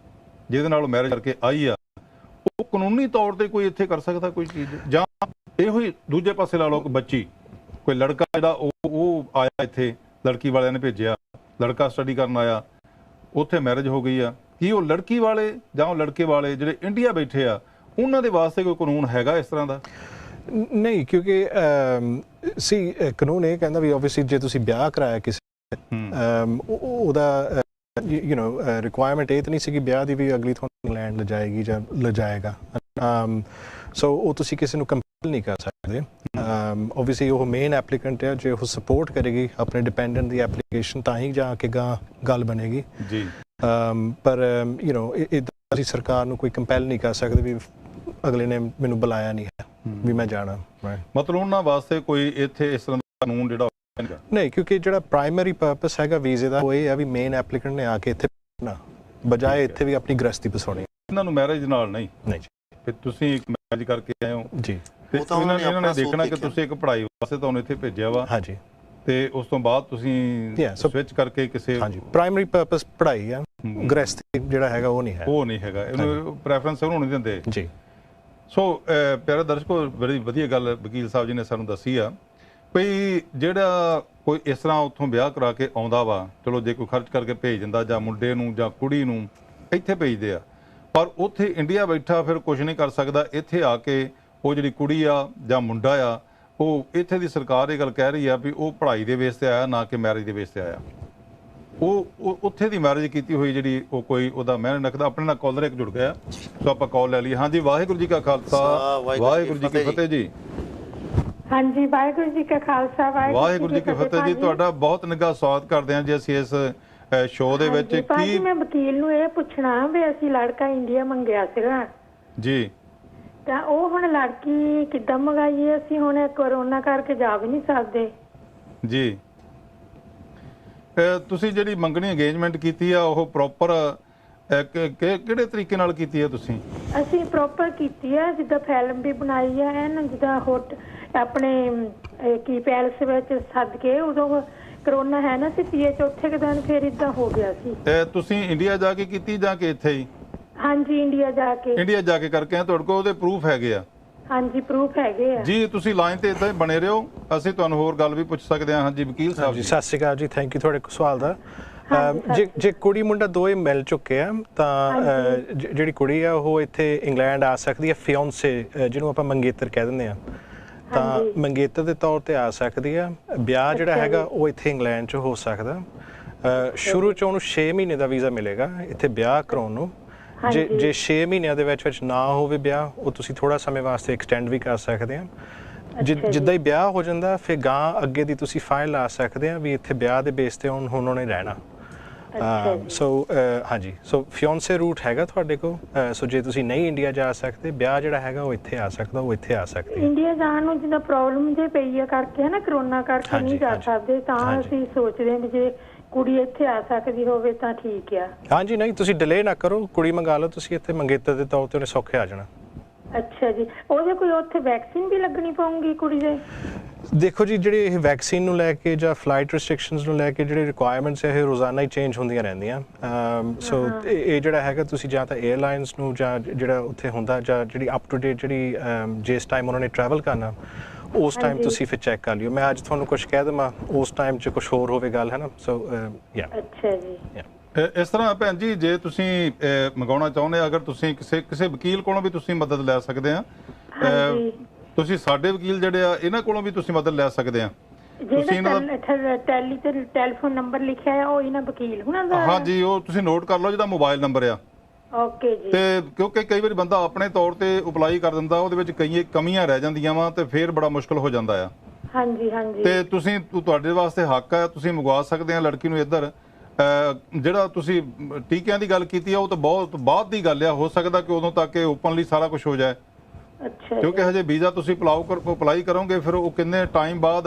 ਜਿਹਦੇ ਨਾਲ ਮੈਰਿਜ ਕਰਕੇ ਆਈ ਆ, ਉਹ ਕਾਨੂੰਨੀ ਤੌਰ ਤੇ ਕੋਈ ਇੱਥੇ ਕਰ ਸਕਦਾ ਕੋਈ ਚੀਜ਼? ਜਾਂ ਇਹੋ ਹੀ ਦੂਜੇ ਪਾਸੇ ਲਾ ਲਓ ਕਿ ਬੱਚੀ, ਕੋਈ ਲੜਕਾ ਜਿਹੜਾ ਉਹ ਆਇਆ ਇੱਥੇ, ਲੜਕੀ ਵਾਲਿਆਂ ਨੇ ਭੇਜਿਆ, ਲੜਕਾ ਸਟੱਡੀ ਕਰਨ ਆਇਆ, ਉੱਥੇ ਮੈਰਿਜ ਹੋ ਗਈ ਆ, ਕੀ ਉਹ ਲੜਕੀ ਵਾਲੇ ਜਾਂ ਉਹ ਲੜਕੇ ਵਾਲੇ ਜਿਹੜੇ ਇੰਡੀਆ ਬੈਠੇ ਆ, ਉਹਨਾਂ ਦੇ ਵਾਸਤੇ ਕੋਈ ਕਾਨੂੰਨ ਹੈਗਾ ਇਸ ਤਰ੍ਹਾਂ ਦਾ? ਨਹੀਂ, ਕਿਉਂਕਿ ਕਾਨੂੰਨ ਇਹ ਕਹਿੰਦਾ ਵੀ ਓਬਵੀਅਸਲੀ ਜੇ ਤੁਸੀਂ ਵਿਆਹ ਕਰਾਇਆ ਕਿਸੇ, ਉਹਦਾ ਯੂ نو ਰਿਕੁਆਇਰਮੈਂਟ ਇਹ ਤਾਂ ਨਹੀਂ ਸੀ ਕਿ ਵਿਆਹ ਦੀ ਵੀ ਅਗਲੀ ਤੁਹਾਨੂੰ ਇੰਗਲੈਂਡ ਲਿਜਾਏਗੀ ਜਾਂ ਲਿਜਾਏਗਾ। ਸੋ ਉਹ ਤੁਸੀਂ ਕਿਸੇ ਨੂੰ ਕੰਪੈਲ ਨਹੀਂ ਕਰ ਸਕਦੇ। ਓਬਵੀਅਸਲੀ ਉਹ ਮੇਨ ਐਪਲੀਕੈਂਟ ਹੈ, ਜੇ ਉਹ ਸਪੋਰਟ ਕਰੇਗੀ ਆਪਣੇ ਡਿਪੈਂਡੈਂਟ ਦੀ ਐਪਲੀਕੇਸ਼ਨ ਤਾਂ ਹੀ ਜਾ ਕੇ ਗੱਲ ਬਣੇਗੀ ਜੀ। ਪਰ ਯੂ نو ਅਸੀਂ ਸਰਕਾਰ ਨੂੰ ਕੋਈ ਕੰਪੈਲ ਨਹੀਂ ਕਰ ਸਕਦੇ ਵੀ ਅਗਲੇ ਨੇ ਮੈਨੂੰ ਬੁਲਾਇਆ ਨਹੀਂ ਹੈ ਵੀ ਮੈਂ ਜਾਣਾ। ਮਤਲਬ ਉਹਨਾਂ ਵਾਸਤੇ ਕੋਈ ਇੱਥੇ ਇਸ ਤਰ੍ਹਾਂ ਦਾ ਕਾਨੂੰਨ ਜਿਹੜਾ ਨਹੀਂ, ਕਿਉਂਕਿ ਜਿਹੜਾ ਪ੍ਰਾਇਮਰੀ ਪਰਪਸ ਹੈਗਾ ਵੀਜ਼ੇ ਦਾ ਉਹ ਇਹ ਹੈ ਵੀ ਮੇਨ ਐਪਲੀਕੈਂਟ ਨੇ ਆ ਕੇ ਇੱਥੇ ਨਾ ਬਜਾਏ ਇੱਥੇ ਵੀ ਆਪਣੀ ਗ੍ਰਸਤੀ ਬਸਾਉਣੀ। ਇਹਨਾਂ ਨੂੰ ਮੈਰਿਜ ਨਾਲ ਨਹੀਂ ਫਿਰ ਤੁਸੀਂ ਇੱਕ ਮੈਰਿਜ ਕਰਕੇ ਆਏ ਹੋ ਜੀ, ਤੇ ਇਹਨਾਂ ਨੇ ਦੇਖਣਾ ਕਿ ਤੁਸੀਂ ਇੱਕ ਪੜ੍ਹਾਈ ਵਾਸਤੇ ਤੁਹਾਨੂੰ ਇੱਥੇ ਭੇਜਿਆ ਵਾ। ਹਾਂਜੀ। ਤੇ ਉਸ ਤੋਂ ਬਾਅਦ ਤੁਸੀਂ ਸਵਿਚ ਕਰਕੇ ਕਿਸੇ ਪ੍ਰਾਇਮਰੀ ਪਰਪਸ ਪੜ੍ਹਾਈ ਆ, ਗ੍ਰਸਤੀ ਜਿਹੜਾ ਹੈਗਾ ਉਹ ਨਹੀਂ ਹੈ, ਇਹਨੂੰ ਪ੍ਰੈਫਰੈਂਸ ਉਹਨੂੰ ਨਹੀਂ ਦਿੰਦੇ ਜੀ। ਸੋ ਪਿਆਰੇ ਦਰਸ਼ਕੋ, ਬੜੀ ਵਧੀਆ ਗੱਲ ਵਕੀਲ ਸਾਹਿਬ ਜੀ ਨੇ ਸਾਨੂੰ ਦੱਸੀ ਆ ਵੀ ਜਿਹੜਾ ਕੋਈ ਇਸ ਤਰ੍ਹਾਂ ਉੱਥੋਂ ਵਿਆਹ ਕਰਾ ਕੇ ਆਉਂਦਾ ਵਾ, ਚਲੋ ਜੇ ਕੋਈ ਖਰਚ ਕਰਕੇ ਭੇਜ ਦਿੰਦਾ, ਜਾਂ ਮੁੰਡੇ ਨੂੰ ਜਾਂ ਕੁੜੀ ਨੂੰ ਇੱਥੇ ਭੇਜਦੇ ਆ, ਪਰ ਉੱਥੇ ਇੰਡੀਆ ਬੈਠਾ ਫਿਰ ਕੁਝ ਨਹੀਂ ਕਰ ਸਕਦਾ। ਇੱਥੇ ਆ ਕੇ ਉਹ ਜਿਹੜੀ ਕੁੜੀ ਆ ਜਾਂ ਮੁੰਡਾ ਆ, ਉਹ ਇੱਥੇ ਦੀ ਸਰਕਾਰ ਇਹ ਗੱਲ ਕਹਿ ਰਹੀ ਆ ਵੀ ਉਹ ਪੜ੍ਹਾਈ ਦੇ ਬੇਸ ਤੇ ਆਇਆ, ਨਾ ਕਿ ਮੈਰਿਜ ਦੇ ਬੇਸ ਤੇ ਆਇਆ। ਉਹ ਉੱਥੇ ਦੀ ਮੈਰਿਜ ਕੀਤੀ ਹੋਈ ਜਿਹੜੀ ਉਹ ਕੋਈ ਉਹਦਾ ਮੈਂ ਰੱਖਦਾ। ਆਪਣੇ ਨਾਲ ਕਾਲਰ ਇੱਕ ਜੁੜ ਗਿਆ, ਸੋ ਆਪਾਂ ਕਾਲ ਲੈ ਲਈ। ਹਾਂਜੀ, ਵਾਹਿਗੁਰੂ ਜੀ ਕਾ ਖਾਲਸਾ, ਵਾਹਿਗੁਰੂ ਜੀ ਕੀ ਫਤਿਹ ਜੀ। ਹਾਂਜੀ, ਵਾਹਿਗੁਰੂ ਜੀ ਕਾ ਖਾਲਸਾ, ਵਾਹਿਗੁਰੂ ਜੀ ਕੀ ਫਤਿਹ ਜੀ। ਤੁਹਾਡਾ ਬਹੁਤ ਨਿੱਘਾ ਸਵਾਗਤ ਕਰਦੇ ਹਾਂ ਜੀ ਅਸੀਂ ਇਸ ਸ਼ੋਅ ਦੇ ਵਿੱਚ। ਕੀ ਮੈਂ ਵਕੀਲ ਨੂੰ ਇਹ ਪੁੱਛਣਾ ਵੀ ਅਸੀਂ ਲੜਕਾ ਇੰਡੀਆ ਮੰਗਿਆ ਸੀਗਾ ਜੀ, ਤਾਂ ਉਹ ਹੁਣ ਲੜਕੀ ਕਿੱਦਾਂ ਮੰਗਾਈਏ? ਅਸੀਂ ਹੁਣ ਕੋਰੋਨਾ ਕਰਕੇ ਜਾ ਵੀ ਨਹੀਂ ਸਕਦੇ ਜੀ। ਤੁਸੀਂ ਜਿਹੜੀ ਮੰਗਣੀ ਅੰਗੇਜਮੈਂਟ ਕੀਤੀ ਆ ਉਹ ਪ੍ਰੋਪਰ ਕਿਹੜੇ ਤਰੀਕੇ ਨਾਲ ਕੀਤੀ ਹੈ ਤੁਸੀਂ? ਅਸੀਂ ਪ੍ਰੋਪਰ ਕੀਤੀ ਆ, ਜਿੱਦਾਂ ਫਿਲਮ ਵੀ ਬਣਾਈ ਆ ਨਾ, ਜਿੱਦਾਂ ਆਪਣੇ ਕੀ ਪੈਲਸ ਵਿੱਚ ਸੱਦ ਕੇ, ਉਦੋਂ ਕਰੋਨਾ ਹੈ ਨਾ ਸੀ ਪੀਏ ਚੌਥੇ ਕੁ ਦਿਨ, ਫਿਰ ਇਦਾਂ ਹੋ ਗਿਆ ਸੀ। ਤੁਸੀਂ ਇੰਡੀਆ ਜਾ ਕੇ ਕੀਤੀ ਜਾਂ ਕਿ ਇੱਥੇ ਹੀ? ਹਾਂਜੀ, ਇੰਡੀਆ ਜਾ ਕੇ ਕਰਕੇ ਆ। ਤੁਹਾਡੇ ਕੋਲ ਉਹਦੇ ਪ੍ਰੂਫ ਹੈਗੇ ਆ? ਹਾਂਜੀ, ਪ੍ਰੂਫ ਹੈਗੇ ਆ ਜੀ। ਤੁਸੀਂ ਲਾਈਨ ਤੇ ਇਦਾਂ ਹੀ ਬਣੇ ਰਹੋ, ਅਸੀਂ ਤੁਹਾਨੂੰ ਹੋਰ ਗੱਲ ਵੀ ਪੁੱਛ ਸਕਦੇ ਹਾਂ। ਹਾਂਜੀ ਵਕੀਲ ਸਾਹਿਬ ਜੀ, ਸਤਿ ਸ਼੍ਰੀ ਅਕਾਲ ਜੀ। ਥੈਂਕ ਯੂ ਤੁਹਾਡੇ ਸਵਾਲ ਦਾ। ਜੇ ਕੁੜੀ ਮੁੰਡਾ ਦੋਵੇਂ ਮਿਲ ਚੁੱਕੇ ਆ ਤਾਂ ਜਿਹੜੀ ਕੁੜੀ ਆ ਉਹ ਇੱਥੇ ਇੰਗਲੈਂਡ ਆ ਸਕਦੀ ਹੈ, ਫਿਓਂਸੇ ਜਿਹਨੂੰ ਆਪਾਂ ਮੰਗੇਤਰ ਕਹਿ ਦਿੰਦੇ ਆ, ਤਾਂ ਮੰਗੇਤਰ ਦੇ ਤੌਰ ਤੇ ਆ ਸਕਦੀ ਆ। ਵਿਆਹ ਜਿਹੜਾ ਹੈਗਾ ਉਹ ਇੱਥੇ ਇੰਗਲੈਂਡ 'ਚ ਹੋ ਸਕਦਾ। ਸ਼ੁਰੂ 'ਚ ਉਹਨੂੰ 6 ਮਹੀਨੇ ਦਾ ਵੀਜ਼ਾ ਮਿਲੇਗਾ ਇੱਥੇ ਵਿਆਹ ਕਰਾਉਣ ਨੂੰ। ਜੇ 6 ਮਹੀਨਿਆਂ ਦੇ ਵਿੱਚ ਨਾ ਹੋਵੇ ਵਿਆਹ, ਉਹ ਤੁਸੀਂ ਥੋੜਾ ਸਮੇਂ ਵਾਸਤੇ ਐਕਸਟੈਂਡ ਵੀ ਕਰ ਸਕਦੇ ਆ। ਜਿੱਦਾਂ ਹੀ ਵਿਆਹ ਹੋ ਜਾਂਦਾ ਫਿਰ ਗਾਂ ਅੱਗੇ ਦੀ ਤੁਸੀਂ ਫਾਈਲ ਲਾ ਸਕਦੇ ਆ ਵੀ ਇੱਥੇ ਵਿਆਹ ਦੇ ਬੇਸ ਤੇ ਹੁਣ ਉਹਨੇ ਰਹਿਣਾ। ਸੋ ਹਾਂਜੀ, ਸੋ ਫਿਓਂਸੇ ਰੂਟ ਹੈਗਾ ਤੁਹਾਡੇ ਕੋਲ। ਸੋ ਜੇ ਤੁਸੀਂ ਨਹੀਂ ਇੰਡੀਆ ਜਾ ਸਕਦੇ, ਵਿਆਹ ਜਿਹੜਾ ਹੈਗਾ ਉਹ ਇੱਥੇ ਆ ਸਕਦਾ, ਉਹ ਇੱਥੇ ਆ ਸਕਦੀ ਹੈ। ਇੰਡੀਆ ਜਾਣ ਨੂੰ ਜਿੱਦਾਂ ਪ੍ਰੋਬਲਮ ਜੇ ਪਈ ਆ ਕਰਕੇ ਨਾ, ਕਰੋਨਾ ਕਰਕੇ ਨਹੀਂ ਜਾ ਸਕਦੇ, ਤਾਂ ਅਸੀਂ ਸੋਚਦੇ ਹਾਂ ਵੀ ਜੇ ਕੁੜੀ ਇੱਥੇ ਆ ਸਕਦੀ ਹੋਵੇ ਤਾਂ ਠੀਕ ਆ। ਹਾਂਜੀ, ਨਹੀਂ ਤੁਸੀਂ ਡਿਲੇ ਨਾ ਕਰੋ, ਕੁੜੀ ਮੰਗਾ ਲਓ ਤੁਸੀਂ ਇੱਥੇ, ਮੰਗੇਤਰ ਦੇ ਤੌਰ ਤੇ ਉਹਨੇ ਸੌਖੇ ਆ ਜਾਣਾ। ਅੱਛਾ ਜੀ, ਉਹਦੇ ਕੋਈ ਉੱਥੇ ਵੈਕਸੀਨ ਵੀ ਲੱਗਣੀ ਪਊਗੀ ਕੁੜੀ ਦੇ? ਦੇਖੋ ਜੀ, ਜਿਹੜੇ ਇਹ ਵੈਕਸੀਨ ਨੂੰ ਲੈ ਕੇ ਜਾਂ ਫਲਾਈਟ ਰੈਸਟ੍ਰਿਕਸ਼ਨਸ ਨੂੰ ਲੈ ਕੇ ਜਿਹੜੇ ਰਿਕੁਆਇਰਮੈਂਟਸ ਇਹ ਰੋਜ਼ਾਨਾ ਹੀ ਚੇਂਜ ਹੁੰਦੀਆਂ ਰਹਿੰਦੀਆਂ। ਸੋ ਇਹ ਜਿਹੜਾ ਹੈਗਾ ਤੁਸੀਂ ਜਾਂ ਤਾਂ 에ਅਰਲਾਈਨਸ ਨੂੰ ਜਾਂ ਜਿਹੜਾ ਉੱਥੇ ਹੁੰਦਾ ਜਾਂ ਜਿਹੜੀ ਅਪ ਟੂ ਡੇਟ ਜਿਹੜੀ ਜਿਸ ਟਾਈਮ ਉਹਨਾਂ ਨੇ ਟਰੈਵਲ ਕਰਨਾ ਉਸ ਟਾਈਮ ਤੁਸੀਂ ਫਿਰ ਚੈੱਕ ਕਰ ਲਿਓ। ਮੈਂ ਅੱਜ ਤੁਹਾਨੂੰ ਕੁਝ ਕਹਿ ਦੇਵਾਂ, ਉਸ ਟਾਈਮ 'ਚ ਕੁਝ ਹੋਰ ਹੋਵੇ ਗੱਲ, ਹੈ ਨਾ। ਸੋ ਯਾ ਅੱਛਾ ਜੀ। ਇਸ ਤਰ੍ਹਾਂ ਭੈਣ ਜੀ, ਜੇ ਤੁਸੀਂ ਮੰਗਾਉਣਾ ਚਾਹੁੰਦੇ, ਅਗਰ ਤੁਸੀਂ ਕਿਸੇ ਵਕੀਲ ਕੋਲੋਂ ਵੀ ਤੁਸੀਂ ਮਦਦ ਲੈ ਸਕਦੇ ਆ। ਤੁਸੀਂ ਸਾਡੇ ਵਕੀਲ ਜਿਹੜੇ ਆ ਇਹਨਾਂ ਕੋਲੋਂ ਵੀ ਤੁਸੀਂ ਮਦਦ ਲੈ ਸਕਦੇ ਆ। ਤੁਸੀਂ ਇਹਨਾਂ ਦਾ ਟੈਲੀਫੋਨ ਨੰਬਰ ਲਿਖਿਆ ਹੈ ਉਹ ਇਹਨਾਂ ਵਕੀਲ ਹੁਣਾਂ ਦਾ? ਹਾਂਜੀ, ਉਹ ਤੁਸੀਂ ਨੋਟ ਕਰ ਲਓ, ਜਿਹਦਾ ਮੋਬਾਈਲ ਨੰਬਰ ਆ। ਓਕੇ ਜੀ। ਤੇ ਕਿਉਂਕਿ ਕਈ ਵਾਰੀ ਬੰਦਾ ਆਪਣੇ ਤੌਰ ਤੇ ਅਪਲਾਈ ਕਰ ਦਿੰਦਾ, ਉਹਦੇ ਵਿੱਚ ਕਈ ਕਮੀਆਂ ਰਹਿ ਜਾਂਦੀਆਂ ਵਾ ਤੇ ਫਿਰ ਬੜਾ ਮੁਸ਼ਕਲ ਹੋ ਜਾਂਦਾ ਆ। ਹਾਂਜੀ ਹਾਂਜੀ। ਤੇ ਤੁਸੀਂ ਤੁਹਾਡੇ ਵਾਸਤੇ ਹੱਕ ਆ, ਤੁਸੀਂ ਮੰਗਵਾ ਸਕਦੇ ਆ ਲੜਕੀ ਨੂੰ ਇੱਧਰ। ਜਿਹੜਾ ਤੁਸੀਂ ਟੀਕਿਆਂ ਦੀ ਗੱਲ ਕੀਤੀ ਆ ਉਹ ਤਾਂ ਬਹੁਤ ਬਾਅਦ ਦੀ ਗੱਲ ਆ, ਹੋ ਸਕਦਾ ਕਿ ਉਦੋਂ ਤੱਕ ਇਹ ਓਪਨਲੀ ਸਾਰਾ ਕੁਝ ਹੋ ਜਾਏ। ਅੱਛਾ। ਕਿਉਂਕਿ ਹਜੇ ਵੀਜ਼ਾ ਤੁਸੀਂ ਅਪਲਾਈ ਕਰੋਗੇ, ਫਿਰ ਉਹ ਕਿੰਨੇ ਟਾਈਮ ਬਾਅਦ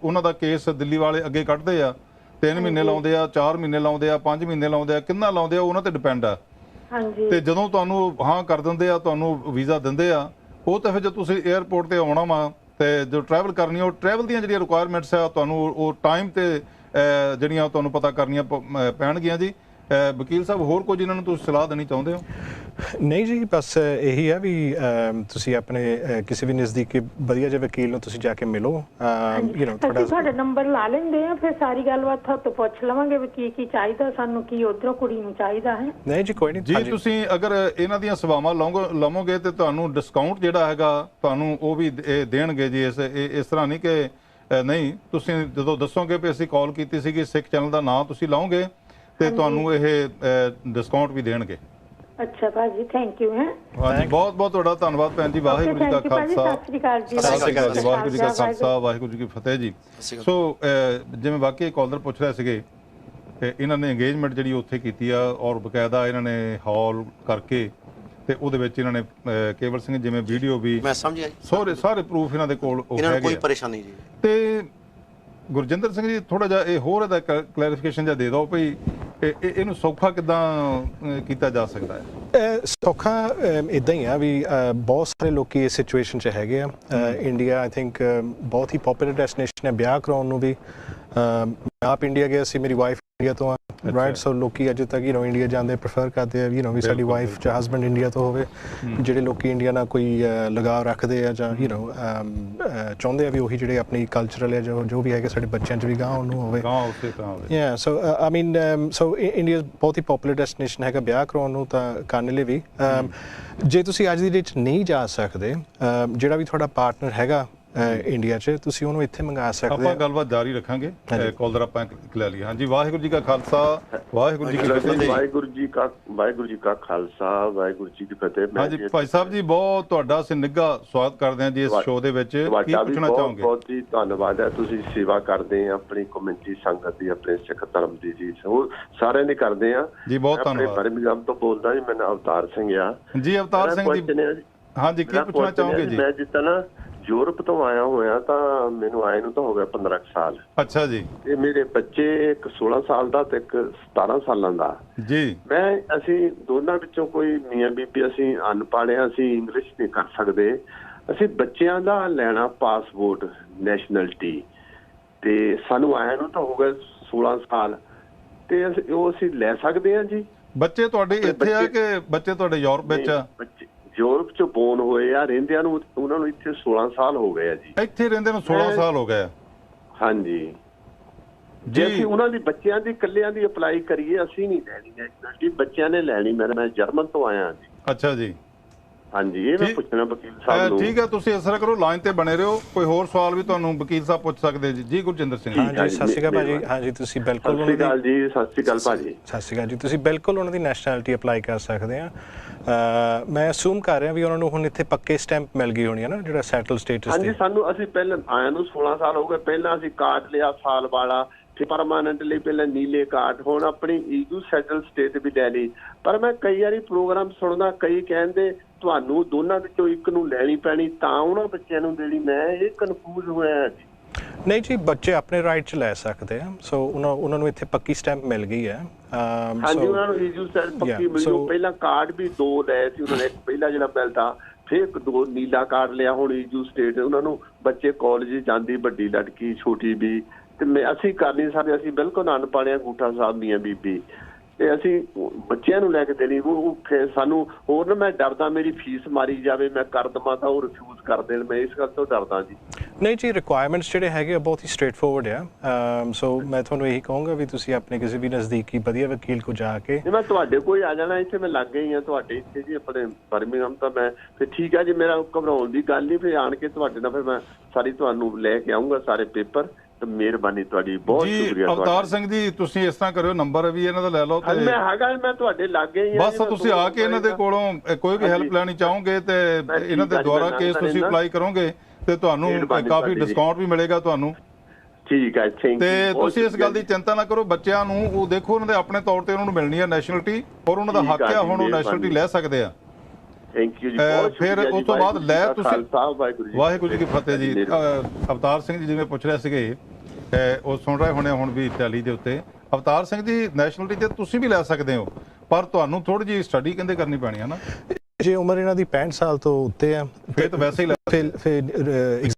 ਉਹਨਾਂ ਦਾ ਕੇਸ ਦਿੱਲੀ ਵਾਲੇ ਅੱਗੇ ਕੱਢਦੇ ਆ। 3 ਮਹੀਨੇ ਲਾਉਂਦੇ ਆ, 4 ਮਹੀਨੇ ਲਾਉਂਦੇ ਆ, 5 ਮਹੀਨੇ ਲਾਉਂਦੇ ਆ, ਕਿੰਨਾ ਲਾਉਂਦੇ ਆ ਉਹਨਾਂ ਤੇ ਡਿਪੈਂਡ ਆ। ਹਾਂਜੀ। ਤੇ ਜਦੋਂ ਤੁਹਾਨੂੰ ਹਾਂ ਕਰ ਦਿੰਦੇ ਆ, ਤੁਹਾਨੂੰ ਵੀਜ਼ਾ ਦਿੰਦੇ ਆ, ਉਹ ਤਾਂ ਫਿਰ ਜੇ ਤੁਸੀਂ 에ਅਰਪੋਰਟ ਤੇ ਆਉਣਾ ਵਾ ਤੇ ਜੋ ਟਰੈਵਲ ਕਰਨੀ, ਉਹ ਟਰੈਵਲ ਦੀਆਂ ਜਿਹੜੀਆਂ ਰਿਕੁਆਇਰਮੈਂਟਸ ਆ ਤੁਹਾਨੂੰ ਉਹ ਟਾਈਮ ਤੇ ਜਿਹੜੀਆਂ ਤੁਹਾਨੂੰ ਪਤਾ ਕਰਨੀਆਂ ਪੈਣਗੀਆਂ ਜੀ। ਵਕੀਲ ਸਾਹਿਬ, ਹੋਰ ਕੁਝ ਇਹਨਾਂ ਨੂੰ ਤੁਸੀਂ ਸਲਾਹ ਦੇਣੀ ਚਾਹੁੰਦੇ ਹੋ? ਨਹੀਂ ਜੀ, ਬਸ ਇਹੀ ਹੈ ਵੀ ਤੁਸੀਂ ਆਪਣੇ ਕਿਸੇ ਵੀ ਨਜ਼ਦੀਕੀ ਵਧੀਆ ਜਿਹੇ ਵਕੀਲ ਨੂੰ ਤੁਸੀਂ ਜਾ ਕੇ ਮਿਲੋ। ਤੁਹਾਡਾ ਨੰਬਰ ਲਾ ਲੈਂਦੇ ਆ, ਫਿਰ ਸਾਰੀ ਗੱਲਬਾਤ ਤੁਹਾਡੇ ਪੁੱਛ ਲਵਾਂਗੇ ਵੀ ਕੀ ਕੀ ਚਾਹੀਦਾ ਸਾਨੂੰ, ਕੀ ਉਧਰੋਂ ਕੁੜੀ ਨੂੰ ਚਾਹੀਦਾ ਹੈ। ਨਹੀਂ ਜੀ, ਕੋਈ ਨਹੀਂ ਜੀ। ਤੁਸੀਂ ਅਗਰ ਇਹਨਾਂ ਦੀਆਂ ਸੇਵਾਵਾਂ ਲਵੋਗੇ ਤੇ ਤੁਹਾਨੂੰ ਡਿਸਕਾਊਂਟ ਜਿਹੜਾ ਹੈਗਾ ਤੁਹਾਨੂੰ ਉਹ ਵੀ ਦੇਣਗੇ ਜੀ। ਇਸ ਤਰ੍ਹਾਂ ਨਹੀਂ ਕਿ ਨਹੀਂ, ਤੁਸੀਂ ਜਦੋਂ ਦੱਸੋਗੇ ਵੀ ਅਸੀਂ ਕਾਲ ਕੀਤੀ ਸੀਗੀ, ਸਿੱਖ ਚੈਨਲ ਦਾ ਨਾਂ ਤੁਸੀਂ ਲਾਓਗੇ ਤੇ ਤੁਹਾਨੂੰ ਇਹ ਡਿਸਕਾਊਂਟ ਵੀ ਦੇਣਗੇ। ਅੱਛਾ ਭਾਜੀ, ਥੈਂਕ ਯੂ। ਹਾਂਜੀ, ਬਹੁਤ ਬਹੁਤ ਤੁਹਾਡਾ ਧੰਨਵਾਦ ਭੈਣ ਜੀ। ਵਾਹਿਗੁਰੂ ਜੀ ਕਾ ਖਾਲਸਾ, ਸਤਿ ਸ਼੍ਰੀ ਅਕਾਲ ਜੀ। ਵਾਹਿਗੁਰੂ ਜੀ ਕਾ ਖਾਲਸਾ, ਵਾਹਿਗੁਰੂ ਜੀ ਕੀ ਫਤਿਹ ਜੀ। ਸੋ ਜਿਵੇਂ ਵਾਕਈ ਕਾਲਰ ਪੁੱਛ ਰਹੇ ਸੀਗੇ, ਇਹਨਾਂ ਨੇ ਇੰਗੇਜਮੈਂਟ ਜਿਹੜੀ ਉੱਥੇ ਕੀਤੀ ਆ ਔਰ ਬਕਾਇਦਾ ਇਹਨਾਂ ਨੇ ਹਾਲ ਕਰਕੇ ਤੇ ਉਹਦੇ ਵਿੱਚ ਇਹਨਾਂ ਨੇ ਕੇਵਲ ਸਿੰਘ ਜਿਵੇਂ ਵੀਡੀਓ ਵੀ, ਮੈਂ ਸਮਝਿਆ, ਸਾਰੇ ਪ੍ਰੂਫ ਇਹਨਾਂ ਦੇ ਕੋਲ ਇਹਨਾਂ ਨੂੰ ਕੋਈ ਪਰੇਸ਼ਾਨੀ ਜੀ। ਤੇ ਗੁਰਜਿੰਦਰ ਸਿੰਘ ਜੀ, ਥੋੜਾ ਜਿਹਾ ਇਹ ਹੋਰ ਇਹਦਾ ਕਲੈਰੀਫਿਕੇਸ਼ਨ ਜਿਹਾ ਦੇ ਦਿਓ ਭਈ ਇਹਨੂੰ ਸੌਖਾ ਕਿੱਦਾਂ ਕੀਤਾ ਜਾ ਸਕਦਾ ਹੈ? ਸੌਖਾ ਇਦਾਂ ਹੀ ਆ ਵੀ ਬਹੁਤ ਸਾਰੇ ਲੋਕੀ ਇਸ ਸਿਚੁਏਸ਼ਨ 'ਚ ਹੈਗੇ ਆ। ਇੰਡੀਆ ਆਈ ਥਿੰਕ ਬਹੁਤ ਹੀ ਪਪੂਲਰ ਡੈਸਟੀਨੇਸ਼ਨ ਹੈ ਵਿਆਹ ਕਰਾਉਣ ਨੂੰ ਵੀ। ਮੈਂ ਆਪ ਇੰਡੀਆ ਗਿਆ ਸੀ, ਮੇਰੀ ਵਾਈਫ ਇੰਡੀਆ ਤੋਂ ਆ, ਰਾਈਟ। ਸੋ ਲੋਕੀ ਅਜੇ ਤੱਕ ਇੰਡੀਆ ਜਾਂਦੇ ਪ੍ਰੈਫਰ ਕਰਦੇ ਆ ਵੀ ਸਾਡੀ ਵਾਈਫ ਜਾਂ ਹਸਬੈਂਡ ਇੰਡੀਆ ਤੋਂ ਹੋਵੇ। ਜਿਹੜੇ ਲੋਕੀ ਇੰਡੀਆ ਨਾਲ ਕੋਈ ਲਗਾਵ ਰੱਖਦੇ ਆ ਜਾਂ ਚਾਹੁੰਦੇ ਆ ਵੀ ਉਹੀ ਜਿਹੜੇ ਆਪਣੀ ਕਲਚਰਲ ਹੈ ਜੋ ਵੀ ਹੈਗੇ ਸਾਡੇ ਬੱਚਿਆਂ 'ਚ ਵੀ ਗਾਂ ਉਹਨੂੰ ਹੋਵੇ। ਯਾ, ਸੋ ਆਈ ਮੀਨ ਸੋ ਇੰਡੀਆ ਬਹੁਤ ਹੀ ਪਪੂਲਰ ਡੈਸਟੀਨੇਸ਼ਨ ਹੈਗਾ ਵਿਆਹ ਕਰਾਉਣ ਨੂੰ ਤਾਂ ਕਰਨ ਲਈ ਵੀ। ਜੇ ਤੁਸੀਂ ਅੱਜ ਦੀ ਡੇਟ 'ਚ ਨਹੀਂ ਜਾ ਸਕਦੇ, ਜਿਹੜਾ ਵੀ ਤੁਹਾਡਾ ਪਾਰਟਨਰ ਹੈਗਾ ਇੰਡੀਆ 'ਚ, ਤੁਸੀਂ ਉਹਨੂੰ ਇੱਥੇ ਮੰਗਾ ਸਕਦੇ। ਆਪਾਂ ਗੱਲਬਾਤ ਜਾਰੀ ਰੱਖਾਂਗੇ, ਕਾਲਰ ਆਪਾਂ ਲੈ ਲਈ। ਹਾਂਜੀ, ਵਾਹਿਗੁਰੂ ਜੀ ਕਾ ਖਾਲਸਾ, ਵਾਹਿਗੁਰੂ ਜੀ ਕੀ ਫਤਿਹ। ਵਾਹਿਗੁਰੂ ਜੀ ਕਾ ਖਾਲਸਾ, ਵਾਹਿਗੁਰੂ ਜੀ ਕੀ ਫਤਿਹ। ਹਾਂਜੀ ਭਾਈ ਸਾਹਿਬ ਜੀ, ਬਹੁਤ ਤੁਹਾਡਾ ਅਸੀਂ ਨਿੱਘਾ ਸਵਾਗਤ ਕਰਦੇ ਹਾਂ ਜੀ ਇਸ ਸ਼ੋਅ ਦੇ ਵਿੱਚ। ਕੀ ਪੁੱਛਣਾ ਚਾਹੋਗੇ? ਬਹੁਤ ਹੀ ਧੰਨਵਾਦ ਹੈ, ਤੁਸੀਂ ਸੇਵਾ ਕਰਦੇ ਆ ਆਪਣੀ ਕਮਿਊਨਿਟੀ ਸੰਗਤ ਦੀ, ਆਪਣੇ ਸਿੱਖ ਧਰਮ ਦੀ ਜੀ, ਸਾਰਿਆਂ ਦੀ ਕਰਦੇ ਆ ਜੀ। ਬਹੁਤ ਧੰਨਵਾਦ। ਬਰਮਿੰਘਮ ਤੋਂ ਬੋਲਦਾ ਜੀ, ਮੈਂ ਅਵਤਾਰ ਸਿੰਘ ਆ ਜੀ। ਅਵਤਾਰ ਸਿੰਘ ਜੀ, ਹਾਂਜੀ, ਕੀ ਪੁੱਛਣਾ ਚਾਹੋਗੇ ਜੀ? ਮੈਂ ਜਿੱਦਾਂ ਨਾ ਯੂਰਪ ਤੋਂ ਆਇਆ ਹੋਇਆ, ਤਾਂ ਮੈਨੂੰ ਆਏ ਨੂੰ ਤਾਂ ਹੋ ਗਿਆ 15 ਸਾਲ। ਅੱਛਾ ਜੀ। ਤੇ ਮੇਰੇ ਬੱਚੇ, ਇੱਕ 16 ਸਾਲ ਦਾ ਤੇ ਇੱਕ 17 ਸਾਲਾਂ ਦਾ ਜੀ। ਅਸੀਂ ਦੋਨਾਂ ਵਿੱਚੋਂ ਕੋਈ ਮੀਆਂ ਬੀਬੀ, ਅਸੀਂ ਅਨਪੜ੍ਹ ਹਾਂ, ਅਸੀਂ ਇੰਗਲਿਸ਼ ਨਹੀਂ ਕਰ ਸਕਦੇ। ਅਸੀਂ ਬੱਚਿਆਂ ਦਾ ਲੈਣਾ ਪਾਸਪੋਰਟ, ਨੈਸ਼ਨੈਲਿਟੀ, ਤੇ ਸਾਨੂੰ ਆਇਆ ਨੂੰ ਤਾਂ ਹੋ ਗਿਆ 16 ਸਾਲ, ਤੇ ਉਹ ਅਸੀਂ ਲੈ ਸਕਦੇ ਹਾਂ ਜੀ। ਬੱਚੇ ਤੁਹਾਡੇ ਇੱਥੇ ਆ ਕਿ ਬੱਚੇ ਤੁਹਾਡੇ ਯੂਰਪ ਵਿੱਚ ਆ? ਯੂਰਪ ਚ ਬੋਰਨ ਹੋਏ ਆ, ਰਹਿੰਦਿਆਂ ਨੂੰ ਉਹਨਾਂ ਨੂੰ ਇੱਥੇ 16 ਸਾਲ ਹੋ ਗਏ ਆ ਜੀ। ਇੱਥੇ ਰਹਿੰਦੇ ਨੂੰ 16 ਸਾਲ ਹੋ ਗਏ ਆ? ਹਾਂਜੀ। ਜੇ ਅਸੀਂ ਉਹਨਾਂ ਦੀ ਬੱਚਿਆਂ ਦੀ ਇਕੱਲਿਆਂ ਦੀ ਅਪਲਾਈ ਕਰੀਏ, ਅਸੀਂ ਨਹੀਂ ਲੈਣੀ ਨੈਸ਼ਨੈਲਿਟੀ, ਬੱਚਿਆਂ ਨੇ ਲੈਣੀ। ਮੈਂ ਜਰਮਨ ਤੋਂ ਆਇਆ ਜੀ। ਅੱਛਾ ਜੀ। ਹਾਂਜੀ, ਇਹ ਮੈਂ ਪੁੱਛਣਾ ਵਕੀਲ ਸਾਹਿਬ ਨੂੰ। ਠੀਕ ਹੈ, ਤੁਸੀਂ ਇਸ ਤਰ੍ਹਾਂ ਕਰੋ, ਲਾਈਨ ਤੇ ਬਣੇ ਰਹੋ, ਕੋਈ ਹੋਰ ਸਵਾਲ ਵੀ ਤੁਹਾਨੂੰ ਵਕੀਲ ਸਾਹਿਬ ਪੁੱਛ ਸਕਦੇ ਜੀ। ਜੀ ਗੁਰਜਿੰਦਰ ਸਿੰਘ। ਹਾਂਜੀ, ਸਤਿ ਸ਼੍ਰੀ ਅਕਾਲ ਭਾਜੀ। ਹਾਂਜੀ, ਤੁਸੀਂ ਬਿਲਕੁਲ ਸਤਿ ਸ਼੍ਰੀ ਅਕਾਲ ਜੀ। ਸਤਿ ਸ਼੍ਰੀ ਅਕਾਲ ਭਾਜੀ। ਸਤਿ ਸ਼੍ਰੀ ਅਕਾਲ ਜੀ। ਤੁਸੀਂ ਬਿਲਕੁਲ ਉਹਨਾਂ ਦੀ ਨੈਸ਼ਨੈਲਿਟੀ ਅਪਲਾਈ ਕਰ ਸਕਦੇ ਆ। ਮੈਂ ਅਸੂਮ ਕਰ ਰਿਹਾ ਵੀ ਉਹਨਾਂ ਨੂੰ ਹੁਣ ਇੱਥੇ ਪੱਕੇ ਸਟੈਂਪ ਮਿਲ ਗਈ ਹੋਣੀ ਹੈ ਨਾ, ਜਿਹੜਾ ਸੈਟਲ ਸਟੇਟਸ ਹਾਂਜੀ, ਸਾਨੂੰ ਅਸੀਂ ਪਹਿਲਾਂ ਆਇਆ ਨੂੰ 16 ਸਾਲ ਹੋ ਗਏ। ਪਹਿਲਾਂ ਅਸੀਂ ਕਾਰਡ ਲਿਆ ਸਾਲ ਵਾਲਾ, ਫਿਰ ਪਰਮਾਨੈਂਟਲੀ ਪਹਿਲਾਂ ਨੀਲੇ ਕਾਰਡ, ਹੁਣ ਆਪਣੀ ਈਯੂ ਸੈਟਲ ਸਟੇਟ ਵੀ ਲੈ ਲਈ। ਪਰ ਮੈਂ ਕਈ ਵਾਰੀ ਪ੍ਰੋਗਰਾਮ ਸੁਣਦਾ, ਕਈ ਕਹਿੰਦੇ ਤੁਹਾਨੂੰ ਦੋਨਾਂ ਵਿੱਚੋਂ ਇੱਕ ਨੂੰ ਲੈਣੀ ਪੈਣੀ ਤਾਂ ਉਹਨਾਂ ਬੱਚਿਆਂ ਨੂੰ ਦੇਣੀ। ਮੈਂ ਇਹ ਕਨਫਿਊਜ਼ ਹੋਇਆ ਜੀ। ਨਹੀਂ ਜੀ, ਬੱਚੇ ਆਪਣੇ ਰਾਈਟ 'ਚ ਲੈ ਸਕਦੇ ਆ। ਸੋ ਉਹਨਾਂ ਨੂੰ ਇੱਥੇ ਪੱਕੀ ਸਟੈਂਪ ਮਿਲ ਗਈ ਹੈ। ਹਾਂਜੀ, ਉਹਨਾਂ ਨੂੰ ਈਯੂ ਸੈਟ ਪੱਕੀ ਮਿਲ ਗਈ। ਪਹਿਲਾਂ ਕਾਰਡ ਵੀ 2 ਲਏ ਸੀ ਉਹਨਾਂ ਨੇ, ਇੱਕ ਪਹਿਲਾ ਜਿਹੜਾ ਮਿਲਦਾ, ਫਿਰ 2 ਨੀਲਾ ਕਾਰਡ ਲਿਆ। ਹੁਣ ਈਯੂ ਸਟੇਟ ਉਹਨਾਂ ਨੂੰ ਬੱਚੇ ਕਾਲਜ ਜਾਂਦੀ, ਵੱਡੀ ਲੜਕੀ ਛੋਟੀ ਵੀ, ਤੇ ਅਸੀਂ ਕਰ ਨਹੀਂ ਸਕਦੇ। ਅਸੀਂ ਬਿਲਕੁਲ ਅਨਪੜ੍ਹ ਹਾਂ, ਅੰਗੂਠਾ ਸਾਹਿਬ ਮੀਆਂ ਬੀਬੀ, ਤੇ ਅਸੀਂ ਬੱਚਿਆਂ ਨੂੰ ਲੈ ਕੇ ਦੇਣੀ। ਉਹ ਸਾਨੂੰ ਹੋਰ ਨਾ, ਮੈਂ ਡਰਦਾ ਮੇਰੀ ਫੀਸ ਮਾਰੀ ਜਾਵੇ, ਮੈਂ ਕਰ ਦੇਵਾਂ ਤਾਂ ਉਹ ਰਿਫਿਊਜ਼ ਕਰ ਦੇਣ, ਮੈਂ ਇਸ ਗੱਲ ਤੋਂ ਡਰਦਾ ਜੀ। ਨਹੀਂ ਜੀ, ਰਿਕੁਆਇਰਮੈਂਟਸ ਜਿਹੜੇ ਹੈਗੇ ਆ ਬਹੁਤ ਹੀ ਸਟ੍ਰੇਟ ਫੋਰਵਰਡ ਆ। ਸੋ ਮੈਂ ਤੁਹਾਨੂੰ ਇਹੀ ਕਹੂੰਗਾ ਵੀ ਤੁਸੀਂ ਆਪਣੇ ਕਿਸੇ ਵੀ ਨਜ਼ਦੀਕੀ ਵਧੀਆ ਵਕੀਲ ਕੋਲ ਜਾ ਕੇ। ਮੈਂ ਤੁਹਾਡੇ ਕੋਲ ਆ ਜਾਣਾ, ਇੱਥੇ ਮੈਂ ਲੱਗ ਗਈ ਹਾਂ ਤੁਹਾਡੇ ਇੱਥੇ ਜੀ, ਆਪਣੇ ਬਰਮਿੰਘਮ। ਤਾਂ ਮੈਂ ਫਿਰ ਠੀਕ ਹੈ ਜੀ, ਮੇਰਾ ਘਬਰਾਉਣ ਦੀ ਗੱਲ ਨਹੀਂ। ਫਿਰ ਆਣ ਕੇ ਤੁਹਾਡੇ ਨਾਲ ਫਿਰ ਮੈਂ ਸਾਰੀ ਤੁਹਾਨੂੰ ਲੈ ਕੇ ਆਊਂਗਾ ਸਾਰੇ ਪੇਪਰ। ਮਿਹਰਬਾਨੀ ਤੁਹਾਡੀ, ਬਹੁਤ ਸ਼ੁਕਰੀਆ। ਅਵਤਾਰ ਸਿੰਘ ਜੀ, ਤੁਸੀਂ ਇਸ ਤਰ੍ਹਾਂ ਕਰਿਓ, ਨੰਬਰ ਵੀ ਇਹਨਾਂ ਦਾ ਲੈ ਲਓ। ਮੈਂ ਹੈਗਾ, ਮੈਂ ਤੁਹਾਡੇ ਲਾਗੇ ਹੀ ਬਸ ਤੁਸੀਂ ਆ ਕੇ ਇਹਨਾਂ ਦੇ ਕੋਲੋਂ ਕੋਈ ਵੀ ਹੈਲਪ ਲੈਣੀ ਚਾਹੋਗੇ ਤੇ ਇਹਨਾਂ ਦੇ ਦੁਆਰਾ ਕੇਸ ਤੁਸੀਂ ਅਪਲਾਈ ਕਰੋਗੇ ਤੇ ਤੁਹਾਨੂੰ ਕਾਫੀ ਡਿਸਕਾਊਂਟ ਵੀ ਮਿਲੇਗਾ ਤੁਹਾਨੂੰ। ਠੀਕ ਹੈ, ਥੈਂਕ ਯੂ। ਤੇ ਤੁਸੀਂ ਇਸ ਗੱਲ ਦੀ ਚਿੰਤਾ ਨਾ ਕਰੋ। ਬੱਚਿਆਂ ਨੂੰ ਉਹ ਦੇਖੋ, ਉਹਨਾਂ ਦੇ ਆਪਣੇ ਤੌਰ ਤੇ ਉਹਨਾਂ ਨੂੰ ਮਿਲਣੀ ਹੈ ਨੈਸ਼ਨਲਿਟੀ, ਔਰ ਉਹਨਾਂ ਦਾ ਹੱਕ ਆ, ਹੁਣ ਉਹ ਨੈਸ਼ਨਲਿਟੀ ਲੈ ਸਕਦੇ ਆ। ਥੈਂਕ ਯੂ ਜੀ। ਫਿਰ ਉਸ ਤੋਂ ਬਾਅਦ ਲੈ ਤੁਸੀਂ, ਵਾਹਿਗੁਰੂ ਜੀ ਕੀ ਫਤਿਹ ਜੀ। ਅਵਤਾਰ ਸਿੰਘ ਜੀ ਜਿਵੇਂ ਪੁੱਛ ਰਹੇ ਸੀਗੇ, ਉਹ ਸੁਣ ਰਹੇ ਹੋਣੇ ਹੁਣ ਵੀ ਟੈਲੀ ਦੇ ਉੱਤੇ। ਅਵਤਾਰ ਸਿੰਘ ਜੀ, ਨੈਸ਼ਨਲਿਟੀ ਤੇ ਤੁਸੀਂ ਵੀ ਲੈ ਸਕਦੇ ਹੋ, ਪਰ ਤੁਹਾਨੂੰ ਥੋੜੀ ਜਿਹੀ ਸਟੱਡੀ ਕਹਿੰਦੇ ਕਰਨੀ ਪੈਣੀ ਹੈ ਨਾ। ਜੇ ਉਮਰ ਇਹਨਾਂ ਦੀ 65 ਸਾਲ ਤੋਂ ਉੱਤੇ ਆ, ਫਿਰ ਤਾਂ ਵੈਸੇ ਹੀ ਲੈ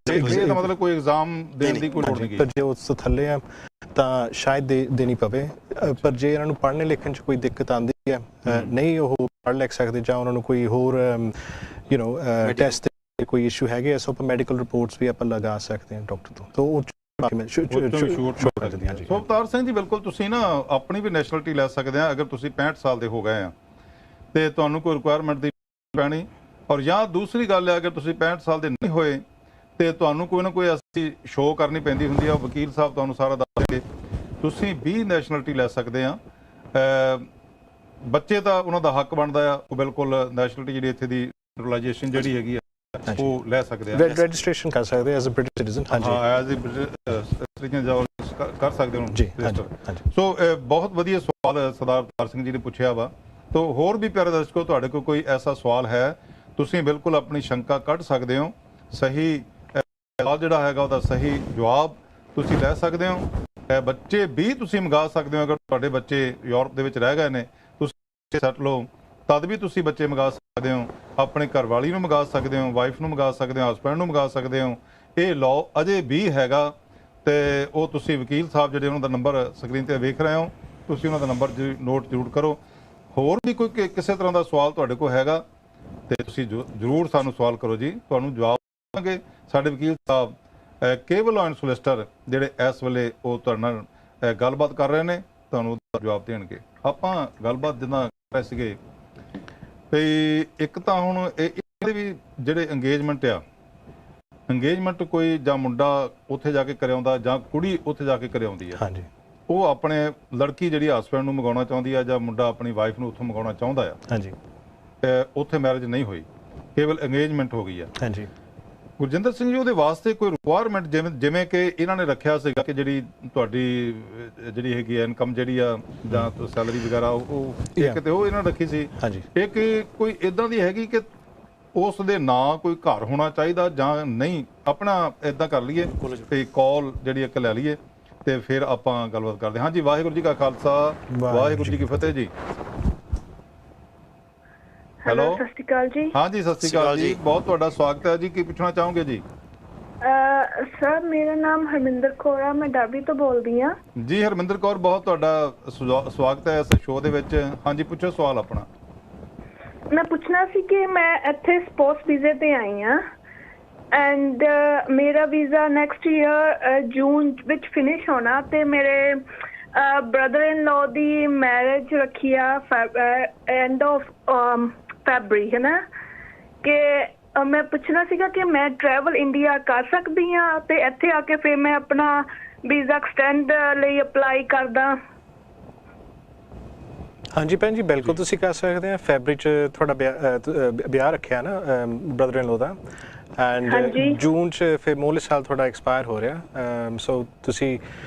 ਇਹਦਾ ਮਤਲਬ ਕੋਈ ਐਗਜ਼ਾਮ ਦੇਣ ਦੀ ਕੋਈ ਲੋੜ ਨਹੀਂ। ਪਰ ਜੇ ਉਸ ਤੋਂ ਥੱਲੇ ਆ ਤਾਂ ਸ਼ਾਇਦ ਦੇਣੀ ਪਵੇ। ਪਰ ਜੇ ਇਹਨਾਂ ਨੂੰ ਪੜ੍ਹਨੇ ਲਿਖਣ 'ਚ ਕੋਈ ਦਿੱਕਤ ਆਉਂਦੀ ਹੈ, ਨਹੀਂ ਉਹ ਪੜ੍ਹ ਲਿਖ ਸਕਦੇ, ਜਾਂ ਉਹਨਾਂ ਨੂੰ ਕੋਈ ਹੋਰ ਟੈਸਟ ਕੋਈ ਇਸ਼ੂ ਹੈਗੇ, ਸੋ ਆਪਾਂ ਮੈਡੀਕਲ ਰਿਪੋਰਟਸ ਵੀ ਆਪਾਂ ਲਗਾ ਸਕਦੇ ਹਾਂ ਡਾਕਟਰ ਤੋਂ। ਉਹ ਸੋ ਅਵਤਾਰ ਸਿੰਘ ਜੀ, ਬਿਲਕੁਲ ਤੁਸੀਂ ਨਾ ਆਪਣੀ ਵੀ ਨੈਸ਼ਨਲਿਟੀ ਲੈ ਸਕਦੇ ਆ ਅਗਰ ਤੁਸੀਂ 65 ਸਾਲ ਦੇ ਹੋ ਗਏ ਆ ਤੇ ਤੁਹਾਨੂੰ ਕੋਈ ਰਿਕੁਆਇਰਮੈਂਟ ਦੀ ਪੈਣੀ। ਔਰ ਜਾਂ ਦੂਸਰੀ ਗੱਲ ਹੈ, ਅਗਰ ਤੁਸੀਂ 65 ਸਾਲ ਦੇ ਨਹੀਂ ਹੋਏ ਤੇ ਤੁਹਾਨੂੰ ਕੋਈ ਨਾ ਕੋਈ ਐਸੀ ਸ਼ੋਅ ਕਰਨੀ ਪੈਂਦੀ ਹੁੰਦੀ ਆ, ਵਕੀਲ ਸਾਹਿਬ ਤੁਹਾਨੂੰ ਸਾਰਾ ਦੱਸ ਦੇਣਗੇ। ਤੁਸੀਂ ਵੀ ਨੈਸ਼ਨਲਿਟੀ ਲੈ ਸਕਦੇ ਆ। ਬੱਚੇ ਤਾਂ ਉਹਨਾਂ ਦਾ ਹੱਕ ਬਣਦਾ ਆ, ਉਹ ਬਿਲਕੁਲ ਨੈਸ਼ਨਲਿਟੀ ਜਿਹੜੀ ਇੱਥੇ ਦੀ ਨੈਚੁਰਲਾਈਜੇਸ਼ਨ ਜਿਹੜੀ ਹੈਗੀ ਆ ਉਹ ਲੈ ਸਕਦੇ ਆ, ਰਜਿਸਟ੍ਰੇਸ਼ਨ ਕਰ ਸਕਦੇ ਐਜ਼ ਅ ਬ੍ਰਿਟਿਸ਼ ਸਿਟੀਜ਼ਨ। ਹਾਂਜੀ, ਐਜ਼ ਅ ਬ੍ਰਿਟਿਸ਼ ਸਿਟੀਜ਼ਨ ਕਰ ਸਕਦੇ ਹੋ ਜੀ। ਸੋ ਬਹੁਤ ਵਧੀਆ ਸਵਾਲ ਸਰਦਾਰ ਅਵਤਾਰ ਸਿੰਘ ਜੀ ਨੇ ਪੁੱਛਿਆ ਵਾ। ਤੋ ਹੋਰ ਵੀ ਪਿਆਰੇ ਦਰਸ਼ਕੋ, ਤੁਹਾਡੇ ਕੋਲ ਕੋਈ ਐਸਾ ਸਵਾਲ ਹੈ, ਤੁਸੀਂ ਬਿਲਕੁਲ ਆਪਣੀ ਸ਼ੰਕਾ ਕੱਢ ਸਕਦੇ ਹੋ। ਸਹੀ ਸਵਾਲ ਜਿਹੜਾ ਹੈਗਾ ਉਹਦਾ ਸਹੀ ਜਵਾਬ ਤੁਸੀਂ ਲੈ ਸਕਦੇ ਹੋ। ਬੱਚੇ ਵੀ ਤੁਸੀਂ ਮੰਗਾ ਸਕਦੇ ਹੋ। ਅਗਰ ਤੁਹਾਡੇ ਬੱਚੇ ਯੂਰਪ ਦੇ ਵਿੱਚ ਰਹਿ ਗਏ ਨੇ, ਤੁਸੀਂ ਸੈਟਲ ਹੋ, ਤਦ ਵੀ ਤੁਸੀਂ ਬੱਚੇ ਮੰਗਾ ਸਕਦੇ ਹੋ। ਆਪਣੇ ਘਰਵਾਲੀ ਨੂੰ ਮੰਗਾ ਸਕਦੇ ਹੋ, ਵਾਈਫ ਨੂੰ ਮੰਗਾ ਸਕਦੇ ਹੋ, ਹਸਬੈਂਡ ਨੂੰ ਮੰਗਾ ਸਕਦੇ ਹੋ। ਇਹ ਲਾਅ ਅਜੇ ਵੀ ਹੈਗਾ ਤੇ ਉਹ ਤੁਸੀਂ ਵਕੀਲ ਸਾਹਿਬ ਜਿਹੜੇ ਉਹਨਾਂ ਦਾ ਨੰਬਰ ਸਕਰੀਨ ਤੇ ਵੇਖ ਰਹੇ ਹੋ, ਤੁਸੀਂ ਉਹਨਾਂ ਦਾ ਨੰਬਰ ਨੋਟ ਜ਼ਰੂਰ ਕਰੋ। ਹੋਰ ਵੀ ਕੋਈ ਕਿਸੇ ਤਰ੍ਹਾਂ ਦਾ ਸਵਾਲ ਤੁਹਾਡੇ ਕੋਲ ਹੈਗਾ ਤੇ ਤੁਸੀਂ ਜ਼ਰੂਰ ਸਾਨੂੰ ਸਵਾਲ ਕਰੋ ਜੀ, ਤੁਹਾਨੂੰ ਜਵਾਬ ਦੇਵਾਂਗੇ। ਸਾਡੇ ਵਕੀਲ ਸਾਹਿਬ ਕੇਬਲ ਐਂਡ ਸੋਲਿਸਟਰ ਜਿਹੜੇ ਇਸ ਵੇਲੇ ਉਹ ਤੁਹਾਡੇ ਨਾਲ ਗੱਲਬਾਤ ਕਰ ਰਹੇ ਨੇ, ਤੁਹਾਨੂੰ ਜਵਾਬ ਦੇਣਗੇ। ਆਪਾਂ ਗੱਲਬਾਤ ਜਿੱਦਾਂ ਕਰ ਰਹੇ ਸੀਗੇ ਵੀ ਇੱਕ ਤਾਂ ਹੁਣ ਇਹਦੇ ਵੀ ਜਿਹੜੇ ਅੰਗੇਜਮੈਂਟ ਆ, ਅੰਗੇਜਮੈਂਟ ਕੋਈ ਜਾਂ ਮੁੰਡਾ ਉੱਥੇ ਜਾ ਕੇ ਕਰਿਆਉਂਦਾ ਜਾਂ ਕੁੜੀ ਉੱਥੇ ਜਾ ਕੇ ਕਰਿਆਉਂਦੀ ਆ। ਹਾਂਜੀ, ਉਹ ਆਪਣੇ ਲੜਕੀ ਜਿਹੜੀ ਹਸਬੈਂਡ ਨੂੰ ਮੰਗਾਉਣਾ ਚਾਹੁੰਦੀ ਆ ਜਾਂ ਮੁੰਡਾ ਆਪਣੀ ਵਾਈਫ ਨੂੰ ਉੱਥੋਂ ਮੰਗਾਉਣਾ ਚਾਹੁੰਦਾ ਆ। ਹਾਂਜੀ, ਉੱਥੇ ਮੈਰਿਜ ਨਹੀਂ ਹੋਈ, ਕੇਵਲ ਅੰਗੇਜਮੈਂਟ ਹੋ ਗਈ ਆ। ਹਾਂਜੀ, ਗੁਰਜਿੰਦਰ ਸਿੰਘ ਜੀ, ਉਹਦੇ ਵਾਸਤੇ ਕੋਈ ਰਿਕੁਆਇਰਮੈਂਟ ਜਿਵੇਂ ਕਿ ਇਹਨਾਂ ਨੇ ਰੱਖਿਆ ਸੀਗਾ ਕਿ ਜਿਹੜੀ ਤੁਹਾਡੀ ਜਿਹੜੀ ਹੈਗੀ ਆ ਇਨਕਮ ਜਿਹੜੀ ਆ ਜਾਂ ਸੈਲਰੀ ਵਗੈਰਾ, ਉਹ ਕਿਤੇ ਉਹ ਇਹਨਾਂ ਨੇ ਰੱਖੀ ਸੀ। ਹਾਂਜੀ, ਇੱਕ ਕੋਈ ਇਦਾਂ ਦੀ ਹੈਗੀ ਕਿ ਉਸ ਦੇ ਨਾਂ ਕੋਈ ਘਰ ਹੋਣਾ ਚਾਹੀਦਾ ਜਾਂ ਨਹੀਂ? ਆਪਣਾ ਇਦਾਂ ਕਰ ਲਈਏ ਤੇ ਕਾਲ ਜਿਹੜੀ ਇੱਕ ਲੈ ਲਈਏ ਤੇ ਫਿਰ ਆਪਾਂ ਗੱਲਬਾਤ ਕਰਦੇ ਹਾਂ। ਹਾਂਜੀ, ਵਾਹਿਗੁਰੂ ਜੀ ਕਾ ਖਾਲਸਾ, ਵਾਹਿਗੁਰੂ ਜੀ ਕੀ ਫਤਿਹ ਜੀ। ਹੈਲੋ, ਸਤਿ ਸ਼੍ਰੀ ਅਕਾਲ ਜੀ। ਹਾਂਜੀ, ਸਤਿ ਸ਼੍ਰੀ ਅਕਾਲ ਜੀ, ਬਹੁਤ ਤੁਹਾਡਾ ਸਵਾਗਤ ਹੈ ਜੀ। ਕੀ ਪੁੱਛਣਾ ਚਾਹੋਗੇ ਜੀ? ਸਰ, ਮੇਰਾ ਨਾਮ ਹਰਮਿੰਦਰ ਕੌਰ ਆ, ਮੈਂ ਡਾਬੀ ਤੋਂ ਬੋਲਦੀ ਆ ਜੀ। ਹਰਮਿੰਦਰ ਕੌਰ, ਬਹੁਤ ਤੁਹਾਡਾ ਸਵਾਗਤ ਹੈ ਇਸ ਸ਼ੋਅ ਦੇ ਵਿੱਚ। ਹਾਂਜੀ, ਪੁੱਛੋ ਸਵਾਲ ਆਪਣਾ। ਮੈਂ ਪੁੱਛਣਾ ਸੀ ਕਿ ਮੈਂ ਇੱਥੇ ਸਪੋਰਟਸ ਵੀਜ਼ੇ ਤੇ ਆਈ ਆ ਐਂਡ ਮੇਰਾ ਵੀਜ਼ਾ ਨੈਕਸਟ ਈਅਰ ਜੂਨ ਵਿੱਚ ਫਿਨਿਸ਼ ਹੋਣਾ ਤੇ ਮੇਰੇ brother in law the marriage ਰੱਖੀ ਆ ਐਂਡ ਆਫ ਫੈਬਰੀ, ਹੈ ਨਾ। ਕਿ ਮੈਂ ਪੁੱਛਣਾ ਸੀਗਾ ਕਿ ਮੈਂ ਟਰੈਵਲ ਇੰਡੀਆ ਕਰ ਸਕਦੀ ਹਾਂ ਤੇ ਇੱਥੇ ਆ ਕੇ ਫਿਰ ਮੈਂ ਆਪਣਾ ਵੀਜ਼ਾ ਐਕਸਟੈਂਡ ਲਈ ਅਪਲਾਈ ਕਰਦਾ। ਹਾਂਜੀ ਭੈਣ ਜੀ ਬਿਲਕੁਲ ਤੁਸੀਂ ਕਰ ਸਕਦੇ ਆ। ਫੈਬਰੀ ਚ ਤੁਹਾਡਾ ਵਿਆਹ ਰੱਖਿਆ ਨਾ brother in low the, and ਜੂਨ ਚ ਫਿਰ ਮੋਲੇ ਸਾਲ ਤੁਹਾਡਾ ਐਕਸਪਾਇਰ ਹੋ ਰਿਹਾ। ਸੋ ਤੁਸੀਂ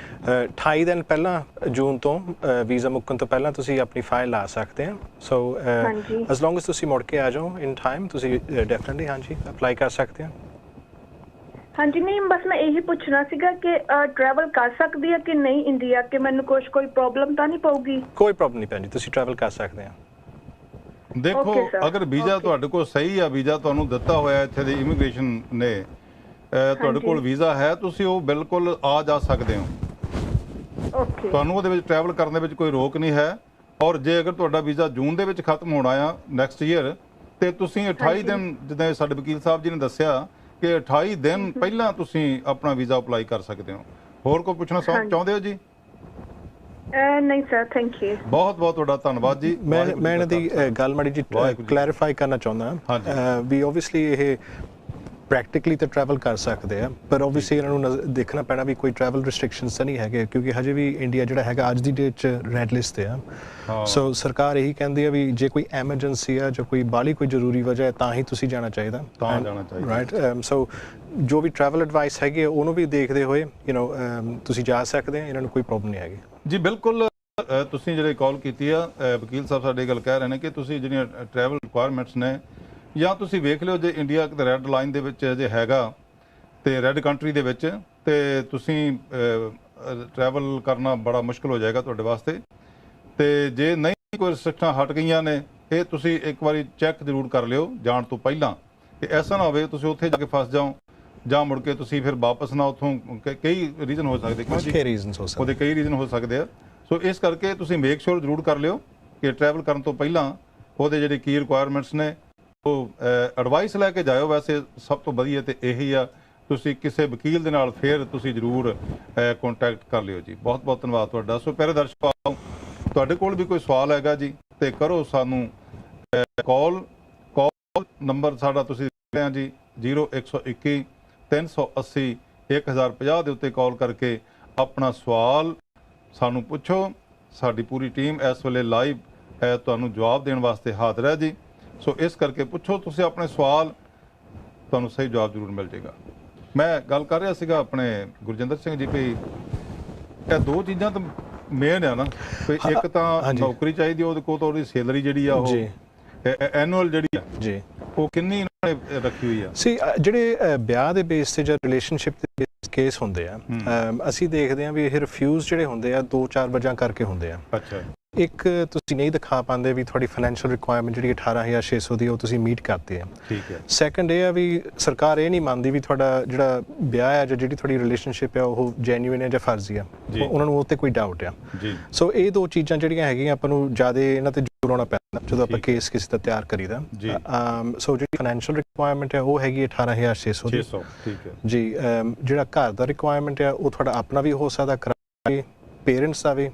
28 ਦਿਨ ਪਹਿਲਾਂ ਜੂਨ ਤੋਂ ਵੀਜ਼ਾ ਮੁੱਕਣ ਤੋਂ ਪਹਿਲਾਂ ਤੁਸੀਂ ਆਪਣੀ ਫਾਈਲ ਲਾ ਸਕਦੇ ਆ। ਸੋ ਐਸ ਲੌਂਗ ਐਸ ਤੁਸੀਂ ਮੁੜ ਕੇ ਆ ਜਾਓ ਇਨ ਟਾਈਮ, ਤੁਸੀਂ ਡੈਫੀਨਿਟਲੀ ਹਾਂਜੀ ਅਪਲਾਈ ਕਰ ਸਕਦੇ ਆ। ਹਾਂਜੀ ਨਹੀਂ ਬਸ ਮੈਂ ਇਹੀ ਪੁੱਛਣਾ ਸੀਗਾ ਕਿ ਟਰੈਵਲ ਕਰ ਸਕਦੀ ਆ ਕਿ ਨਹੀਂ ਇੰਡੀਆ, ਕਿ ਮੈਨੂੰ ਕੋਈ ਪ੍ਰੋਬਲਮ ਤਾਂ ਨਹੀਂ ਪਊਗੀ? ਕੋਈ ਪ੍ਰੋਬਲਮ ਨਹੀਂ ਭੈਣ ਜੀ, ਤੁਸੀਂ ਟਰੈਵਲ ਕਰ ਸਕਦੇ ਆ। ਦੇਖੋ ਅਗਰ ਵੀਜ਼ਾ ਤੁਹਾਡੇ ਕੋਲ ਸਹੀ ਆ, ਵੀਜ਼ਾ ਤੁਹਾਨੂੰ ਦਿੱਤਾ ਹੋਇਆ ਇੱਥੇ ਦੀ ਇਮੀਗ੍ਰੇਸ਼ਨ ਨੇ, ਤੁਹਾਡੇ ਕੋਲ ਵੀਜ਼ਾ ਹੈ, ਤੁਸੀਂ ਉਹ ਬਿਲਕੁਲ ਆ ਜਾ ਸਕਦੇ ਹੋ। ਤੁਹਾਨੂੰ ਉਹਦੇ ਵਿੱਚ ਟਰੈਵਲ ਕਰਨ ਦੇ ਵਿੱਚ ਕੋਈ ਰੋਕ ਨਹੀਂ ਹੈ। ਔਰ ਜੇ ਅਗਰ ਤੁਹਾਡਾ ਵੀਜ਼ਾ ਜੂਨ ਦੇ ਵਿੱਚ ਖਤਮ ਹੋਣਾ ਆ ਨੈਕਸਟ ਈਅਰ, ਤੇ ਤੁਸੀਂ 28 ਦਿਨ ਜਿੱਦਾਂ ਸਾਡੇ ਵਕੀਲ ਸਾਹਿਬ ਜੀ ਨੇ ਦੱਸਿਆ ਕਿ 28 ਦਿਨ ਪਹਿਲਾਂ ਤੁਸੀਂ ਆਪਣਾ ਵੀਜ਼ਾ ਅਪਲਾਈ ਕਰ ਸਕਦੇ ਹੋ। ਹੋਰ ਕੋਈ ਪੁੱਛਣਾ ਚਾਹੁੰਦੇ ਹੋ ਜੀ? ਨਹੀਂ ਸਰ, ਥੈਂਕ ਯੂ। ਬਹੁਤ ਬਹੁਤ ਤੁਹਾਡਾ ਧੰਨਵਾਦ ਜੀ। ਮੈਂ ਇਹਨਾਂ ਦੀ ਗੱਲ ਮਾੜੀ ਜੀ ਕਲੈਰੀਫਾਈ ਕਰਨਾ ਚਾਹੁੰਦਾ ਵੀ ਓਬਵੀਅਸਲੀ ਇਹ ਪ੍ਰੈਕਟੀਕਲੀ ਤਾਂ ਟਰੈਵਲ ਕਰ ਸਕਦੇ ਆ, ਪਰ ਓਬਵੀਅਸਲੀ ਇਹਨਾਂ ਨੂੰ ਦੇਖਣਾ ਪੈਣਾ ਵੀ ਕੋਈ ਟਰੈਵਲ ਰਿਸਟ੍ਰਿਕਸ਼ਨਸ ਤਾਂ ਨਹੀਂ ਹੈਗੇ, ਕਿਉਂਕਿ ਹਜੇ ਵੀ ਇੰਡੀਆ ਜਿਹੜਾ ਹੈਗਾ ਅੱਜ ਦੀ ਡੇਟ 'ਚ ਰੈੱਡ ਲਿਸਟ ਤੇ ਆ। ਸੋ ਸਰਕਾਰ ਇਹੀ ਕਹਿੰਦੀ ਆ ਵੀ ਜੇ ਕੋਈ ਐਮਰਜੈਂਸੀ ਆ ਜਾਂ ਕੋਈ ਬਾਹਲੀ ਕੋਈ ਜ਼ਰੂਰੀ ਵਜ੍ਹਾ ਹੈ ਤਾਂ ਹੀ ਤੁਸੀਂ ਜਾਣਾ ਚਾਹੀਦਾ, ਰਾਈਟ। ਸੋ ਜੋ ਵੀ ਟਰੈਵਲ ਐਡਵਾਈਸ ਹੈਗੀ ਆ ਉਹਨੂੰ ਵੀ ਦੇਖਦੇ ਹੋਏ ਤੁਸੀਂ ਜਾ ਸਕਦੇ ਆ, ਇਹਨਾਂ ਨੂੰ ਕੋਈ ਪ੍ਰੋਬਲਮ ਨਹੀਂ ਹੈਗੀ ਜੀ। ਬਿਲਕੁਲ ਤੁਸੀਂ ਜਿਹੜੇ ਕਾਲ ਕੀਤੀ ਆ, ਵਕੀਲ ਸਾਹਿਬ ਸਾਡੇ ਗੱਲ ਕਹਿ ਰਹੇ ਨੇ ਕਿ ਤੁਸੀਂ ਜਿਹੜੀਆਂ ਟਰੈਵਲ ਰਿਕੁਆਇਰਮੈਂਟਸ ਨੇ, ਜਾਂ ਤੁਸੀਂ ਵੇਖ ਲਿਓ ਜੇ ਇੰਡੀਆ ਕਿਤੇ ਰੈੱਡ ਲਾਈਨ ਦੇ ਵਿੱਚ ਜੇ ਹੈਗਾ ਤੇ ਰੈੱਡ ਕੰਟਰੀ ਦੇ ਵਿੱਚ, ਤੇ ਤੁਸੀਂ ਟਰੈਵਲ ਕਰਨਾ ਬੜਾ ਮੁਸ਼ਕਲ ਹੋ ਜਾਏਗਾ ਤੁਹਾਡੇ ਵਾਸਤੇ। ਤੇ ਜੇ ਨਹੀਂ ਕੋਈ ਰਿਸਟ੍ਰਿਕਸ਼ਨਾਂ ਹਟ ਗਈਆਂ ਨੇ, ਇਹ ਤੁਸੀਂ ਇੱਕ ਵਾਰੀ ਚੈੱਕ ਜ਼ਰੂਰ ਕਰ ਲਿਓ ਜਾਣ ਤੋਂ ਪਹਿਲਾਂ, ਕਿ ਐਸਾ ਨਾ ਹੋਵੇ ਤੁਸੀਂ ਉੱਥੇ ਜਾ ਕੇ ਫਸ ਜਾਓ ਜਾਂ ਮੁੜ ਕੇ ਤੁਸੀਂ ਫਿਰ ਵਾਪਸ ਨਾ ਉੱਥੋਂ। ਕਈ ਰੀਜ਼ਨ ਹੋ ਸਕਦੇ, ਉਹਦੇ ਕਈ ਰੀਜ਼ਨ ਹੋ ਸਕਦੇ ਆ। ਸੋ ਇਸ ਕਰਕੇ ਤੁਸੀਂ ਮੇਕ ਸ਼ੋਰ ਜ਼ਰੂਰ ਕਰ ਲਿਓ ਕਿ ਟਰੈਵਲ ਕਰਨ ਤੋਂ ਪਹਿਲਾਂ ਉਹਦੇ ਜਿਹੜੇ ਕੀ ਰਿਕੁਆਇਰਮੈਂਟਸ ਨੇ ਉਹ ਐਡਵਾਈਸ ਲੈ ਕੇ ਜਾਇਓ। ਵੈਸੇ ਸਭ ਤੋਂ ਵਧੀਆ ਤੇ ਇਹੀ ਆ, ਤੁਸੀਂ ਕਿਸੇ ਵਕੀਲ ਦੇ ਨਾਲ ਫਿਰ ਤੁਸੀਂ ਜ਼ਰੂਰ ਕੰਟੈਕਟ ਕਰ ਲਿਓ ਜੀ। ਬਹੁਤ ਬਹੁਤ ਧੰਨਵਾਦ ਤੁਹਾਡਾ। ਸੋ ਪਿਆਰੇ ਦਰਸ਼ਕੋ, ਤੁਹਾਡੇ ਕੋਲ ਵੀ ਕੋਈ ਸਵਾਲ ਹੈਗਾ ਜੀ ਤੇ ਕਰੋ ਸਾਨੂੰ ਕਾਲ ਨੰਬਰ ਸਾਡਾ ਤੁਸੀਂ ਦੇਖ ਰਹੇ ਜੀ 0121 380 1050 ਦੇ ਉੱਤੇ ਕਾਲ ਕਰਕੇ ਆਪਣਾ ਸਵਾਲ ਸਾਨੂੰ ਪੁੱਛੋ। ਸਾਡੀ ਪੂਰੀ ਟੀਮ ਇਸ ਵੇਲੇ ਲਾਈਵ ਤੁਹਾਨੂੰ ਜਵਾਬ ਦੇਣ ਵਾਸਤੇ ਹਾਜ਼ਰ ਹੈ ਜੀ। ਸੋ ਇਸ ਕਰਕੇ ਪੁੱਛੋ ਤੁਸੀਂ ਆਪਣੇ ਸਵਾਲ, ਤੁਹਾਨੂੰ ਸਹੀ ਜਵਾਬ ਜ਼ਰੂਰ ਮਿਲ ਜਾਏਗਾ। ਮੈਂ ਗੱਲ ਕਰ ਰਿਹਾ ਸੀਗਾ ਆਪਣੇ ਗੁਰਜਿੰਦਰ ਸਿੰਘ ਜੀ, ਵੀ ਇਹ ਦੋ ਚੀਜ਼ਾਂ ਤਾਂ ਮੇਨ ਆ ਨਾ, ਵੀ ਇੱਕ ਤਾਂ ਨੌਕਰੀ ਚਾਹੀਦੀ, ਉਹਦੇ ਕੋਲ ਤਾਂ ਉਹਦੀ ਸੈਲਰੀ ਜਿਹੜੀ ਆ ਉਹ ਐਨੂਅਲ ਜਿਹੜੀ ਆ ਜੀ, ਉਹ ਕਿੰਨੀ ਇਹਨਾਂ ਨੇ ਰੱਖੀ ਹੋਈ ਆ? ਸੀ ਜਿਹੜੇ ਵਿਆਹ ਦੇ ਬੇਸ ਤੇ ਜਾਂ ਰਿਲੇਸ਼ਨਸ਼ਿਪ ਦੇ ਕੇਸ ਹੁੰਦੇ ਆ, ਅਸੀਂ ਦੇਖਦੇ ਆ ਵੀ ਇਹ ਰਿਫਿਊਜ਼ ਜਿਹੜੇ ਹੁੰਦੇ ਆ 2-4 ਵਜ੍ਹਾ ਕਰਕੇ ਹੁੰਦੇ ਆ। ਅੱਛਾ। ਇੱਕ ਤੁਸੀਂ ਨਹੀਂ ਦਿਖਾ ਪਾਉਂਦੇ ਵੀ ਤੁਹਾਡੀ ਫਾਈਨੈਂਸ਼ੀਅਲ ਰਿਕੁਆਇਰਮੈਂਟ ਜਿਹੜੀ 18,600 ਦੀ ਉਹ ਤੁਸੀਂ ਮੀਟ ਕਰਦੇ ਆ। ਠੀਕ ਹੈ। ਸੈਕੰਡ ਇਹ ਆ ਵੀ ਸਰਕਾਰ ਇਹ ਨਹੀਂ ਮੰਨਦੀ ਵੀ ਤੁਹਾਡਾ ਜਿਹੜਾ ਵਿਆਹ ਹੈ ਜਾਂ ਜਿਹੜੀ ਤੁਹਾਡੀ ਰਿਲੇਸ਼ਨਸ਼ਿਪ ਆ ਉਹ ਜੈਨੂਇਨ ਹੈ ਜਾਂ ਫਰਜ਼ੀ ਆ, ਉਹਨਾਂ ਨੂੰ ਉਹ ਤੇ ਕੋਈ ਡਾਊਟ ਆ ਜੀ। ਸੋ ਇਹ ਦੋ ਚੀਜ਼ਾਂ ਜਿਹੜੀਆਂ ਹੈਗੀਆਂ ਆਪਾਂ ਨੂੰ ਜ਼ਿਆਦਾ ਇਹਨਾਂ ਤੇ ਜ਼ੋਰ ਲਾਉਣਾ ਪੈਂਦਾ ਜਦੋਂ ਆਪਾਂ ਕੇਸ ਕਿਸੇ ਦਾ ਤਿਆਰ ਕਰੀਦਾ। ਸੋ ਜਿਹੜੀ ਫਾਈਨੈਂਸ਼ੀਅਲ ਰਿਕੁਆਇਰਮੈਂਟ ਹੈ ਉਹ ਹੈਗੀ 18,600 ਦੀ। ਠੀਕ ਹੈ ਜੀ। ਜਿਹੜਾ ਘਰ ਦਾ ਰਿਕੁਆਇਰਮੈਂਟ ਆ ਉਹ ਤੁਹਾਡਾ ਆਪਣਾ ਵੀ ਹੋ ਸਕਦਾ, ਕਿਰਾਏ ਪੇਰੈਂਟਸ ਦਾ ਵੀ,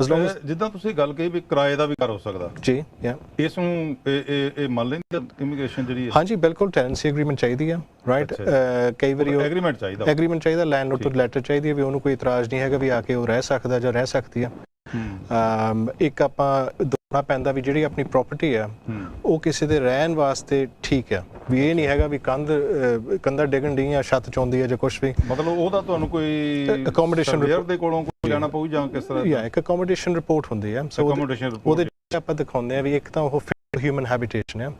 as long as ਜਿੱਦਾਂ ਤੁਸੀਂ ਗੱਲ ਕਹੀ ਵੀ ਕਿਰਾਏ ਦਾ ਵੀ ਘਰ ਹੋ ਸਕਦਾ ਜੀ। ਇਸ ਨੂੰ ਇਹ ਮੰਨ ਲੈਂਦੇ ਇਮੀਗ੍ਰੇਸ਼ਨ ਜਿਹੜੀ ਹੈ? ਹਾਂਜੀ ਬਿਲਕੁਲ, ਟੈਨੈਂਸੀ ਐਗਰੀਮੈਂਟ ਚਾਹੀਦੀ ਆ, ਰਾਈਟ। ਕਈ ਵਾਰੀ ਐਗਰੀਮੈਂਟ ਚਾਹੀਦਾ, ਲੈਂਡਲੋਰਡ ਤੋਂ ਲੈਟਰ ਚਾਹੀਦੀ ਹੈ ਵੀ ਉਹਨੂੰ ਕੋਈ ਇਤਰਾਜ਼ ਨਹੀਂ ਹੈਗਾ ਵੀ ਆ ਕੇ ਉਹ ਰਹਿ ਸਕਦਾ ਜਾਂ ਰਹਿ ਸਕਦੀ ਆ। ਇੱਕ ਆਪਾਂ ਦੇਖਣਾ ਪੈਂਦਾ ਵੀ ਜਿਹੜੀ ਆਪਣੀ ਪ੍ਰਾਪਰਟੀ ਆ ਉਹ ਕਿਸੇ ਦੇ ਰਹਿਣ ਵਾਸਤੇ ਠੀਕ ਆ, ਵੀ ਇਹ ਨਹੀਂ ਹੈਗਾ ਵੀ ਕੰਧਾਂ ਡਿੱਗਣ ਡੀਆਂ, ਛੱਤ ਚੌਂਦੀ ਹੈ ਜਾਂ ਕੁਝ ਵੀ। ਮਤਲਬ ਉਹਦਾ ਤੁਹਾਨੂੰ ਕੋਈ ਅਕੋਮੋਡੇਸ਼ਨ ਦੇ ਕੋਲੋਂ ਲੈਣਾ ਪਊ ਜਾਂ ਕਿਸ ਤਰ੍ਹਾਂ? ਇੱਕ ਅਕੋਮੋਡੇਸ਼ਨ ਰਿਪੋਰਟ ਹੁੰਦੀ ਹੈ, ਉਹਦੇ ਆਪਾਂ ਦਿਖਾਉਂਦੇ ਆ ਵੀ ਇੱਕ ਤਾਂ ਉਹ ਹਿਊਮਨ ਹੈਬਿਟੇਸ਼ਨ ਹੈ,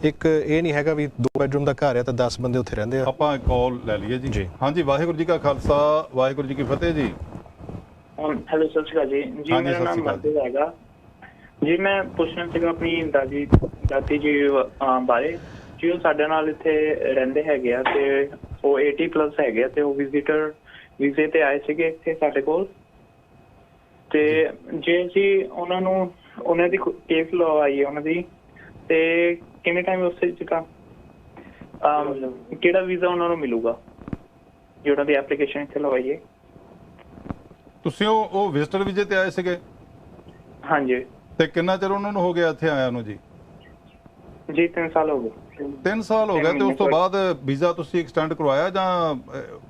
ਇੱਕ ਇਹ ਨਹੀਂ ਹੈਗਾ ਵੀ 2 ਬੈਡਰੂਮ ਦਾ ਘਰ ਹੈ ਤਾਂ 10 ਬੰਦੇ ਉੱਥੇ ਰਹਿੰਦੇ ਆ। ਆਪਾਂ ਕਾਲ ਲੈ ਲਈਏ ਜੀ। ਹਾਂਜੀ, ਵਾਹਿਗੁਰੂ ਜੀ ਕਾ ਖਾਲਸਾ, ਵਾਹਿਗੁਰੂ ਜੀ ਕੀ ਫਤਿਹ ਜੀ। ਹੈਲੋ, ਸਤਿ ਸ਼੍ਰੀ ਅਕਾਲ ਜੀ। ਜੀ ਮੇਰਾ ਨਾਮ ਮਨਦੀਪ ਹੈਗਾ ਜੀ। ਮੈਂ ਪੁੱਛਣਾ ਸੀਗਾ ਆਪਣੀ ਦਾਦੀ ਜੀ ਬਾਰੇ ਜੀ। ਉਹ ਸਾਡੇ ਨਾਲ ਇੱਥੇ ਰਹਿੰਦੇ ਹੈਗੇ ਆ ਤੇ ਉਹ 80+ ਹੈਗੇ ਆ ਤੇ ਉਹ ਵਿਜ਼ਿਟਰ ਵੀਜ਼ੇ ਤੇ ਆਏ ਸੀਗੇ ਇੱਥੇ ਸਾਡੇ ਕੋਲ। ਤੇ ਜੇ ਅਸੀਂ ਉਹਨਾਂ ਦੀ ਕੇਸ ਲਵਾਈਏ ਉਹਨਾਂ ਦੀ, ਤੇ ਕਿੰਨੇ ਟਾਈਮ ਉਸੇ ਜਗ੍ਹਾ ਕਿਹੜਾ ਵੀਜ਼ਾ ਉਹਨਾਂ ਨੂੰ ਮਿਲੂਗਾ ਜੇ ਉਹਨਾਂ ਦੀ ਐਪਲੀਕੇਸ਼ਨ ਇੱਥੇ ਲਵਾਈਏ? ਤੁਸੀਂ ਉਹ ਵਿਜ਼ਟਰ ਵੀਜ਼ੇ ਤੇ ਆਏ ਸੀਗੇ? ਹਾਂਜੀ। ਤੇ ਕਿੰਨਾ ਚਿਰ ਉਹਨਾਂ ਨੂੰ ਹੋ ਗਿਆ ਇੱਥੇ ਆਇਆ ਨੂੰ ਜੀ? ਜੀ 3 ਸਾਲ ਹੋ ਗਏ। 3 ਸਾਲ ਹੋ ਗਏ। ਤੇ ਉਸ ਤੋਂ ਬਾਅਦ ਵੀਜ਼ਾ ਤੁਸੀਂ ਐਕਸਟੈਂਡ ਕਰਵਾਇਆ ਜਾਂ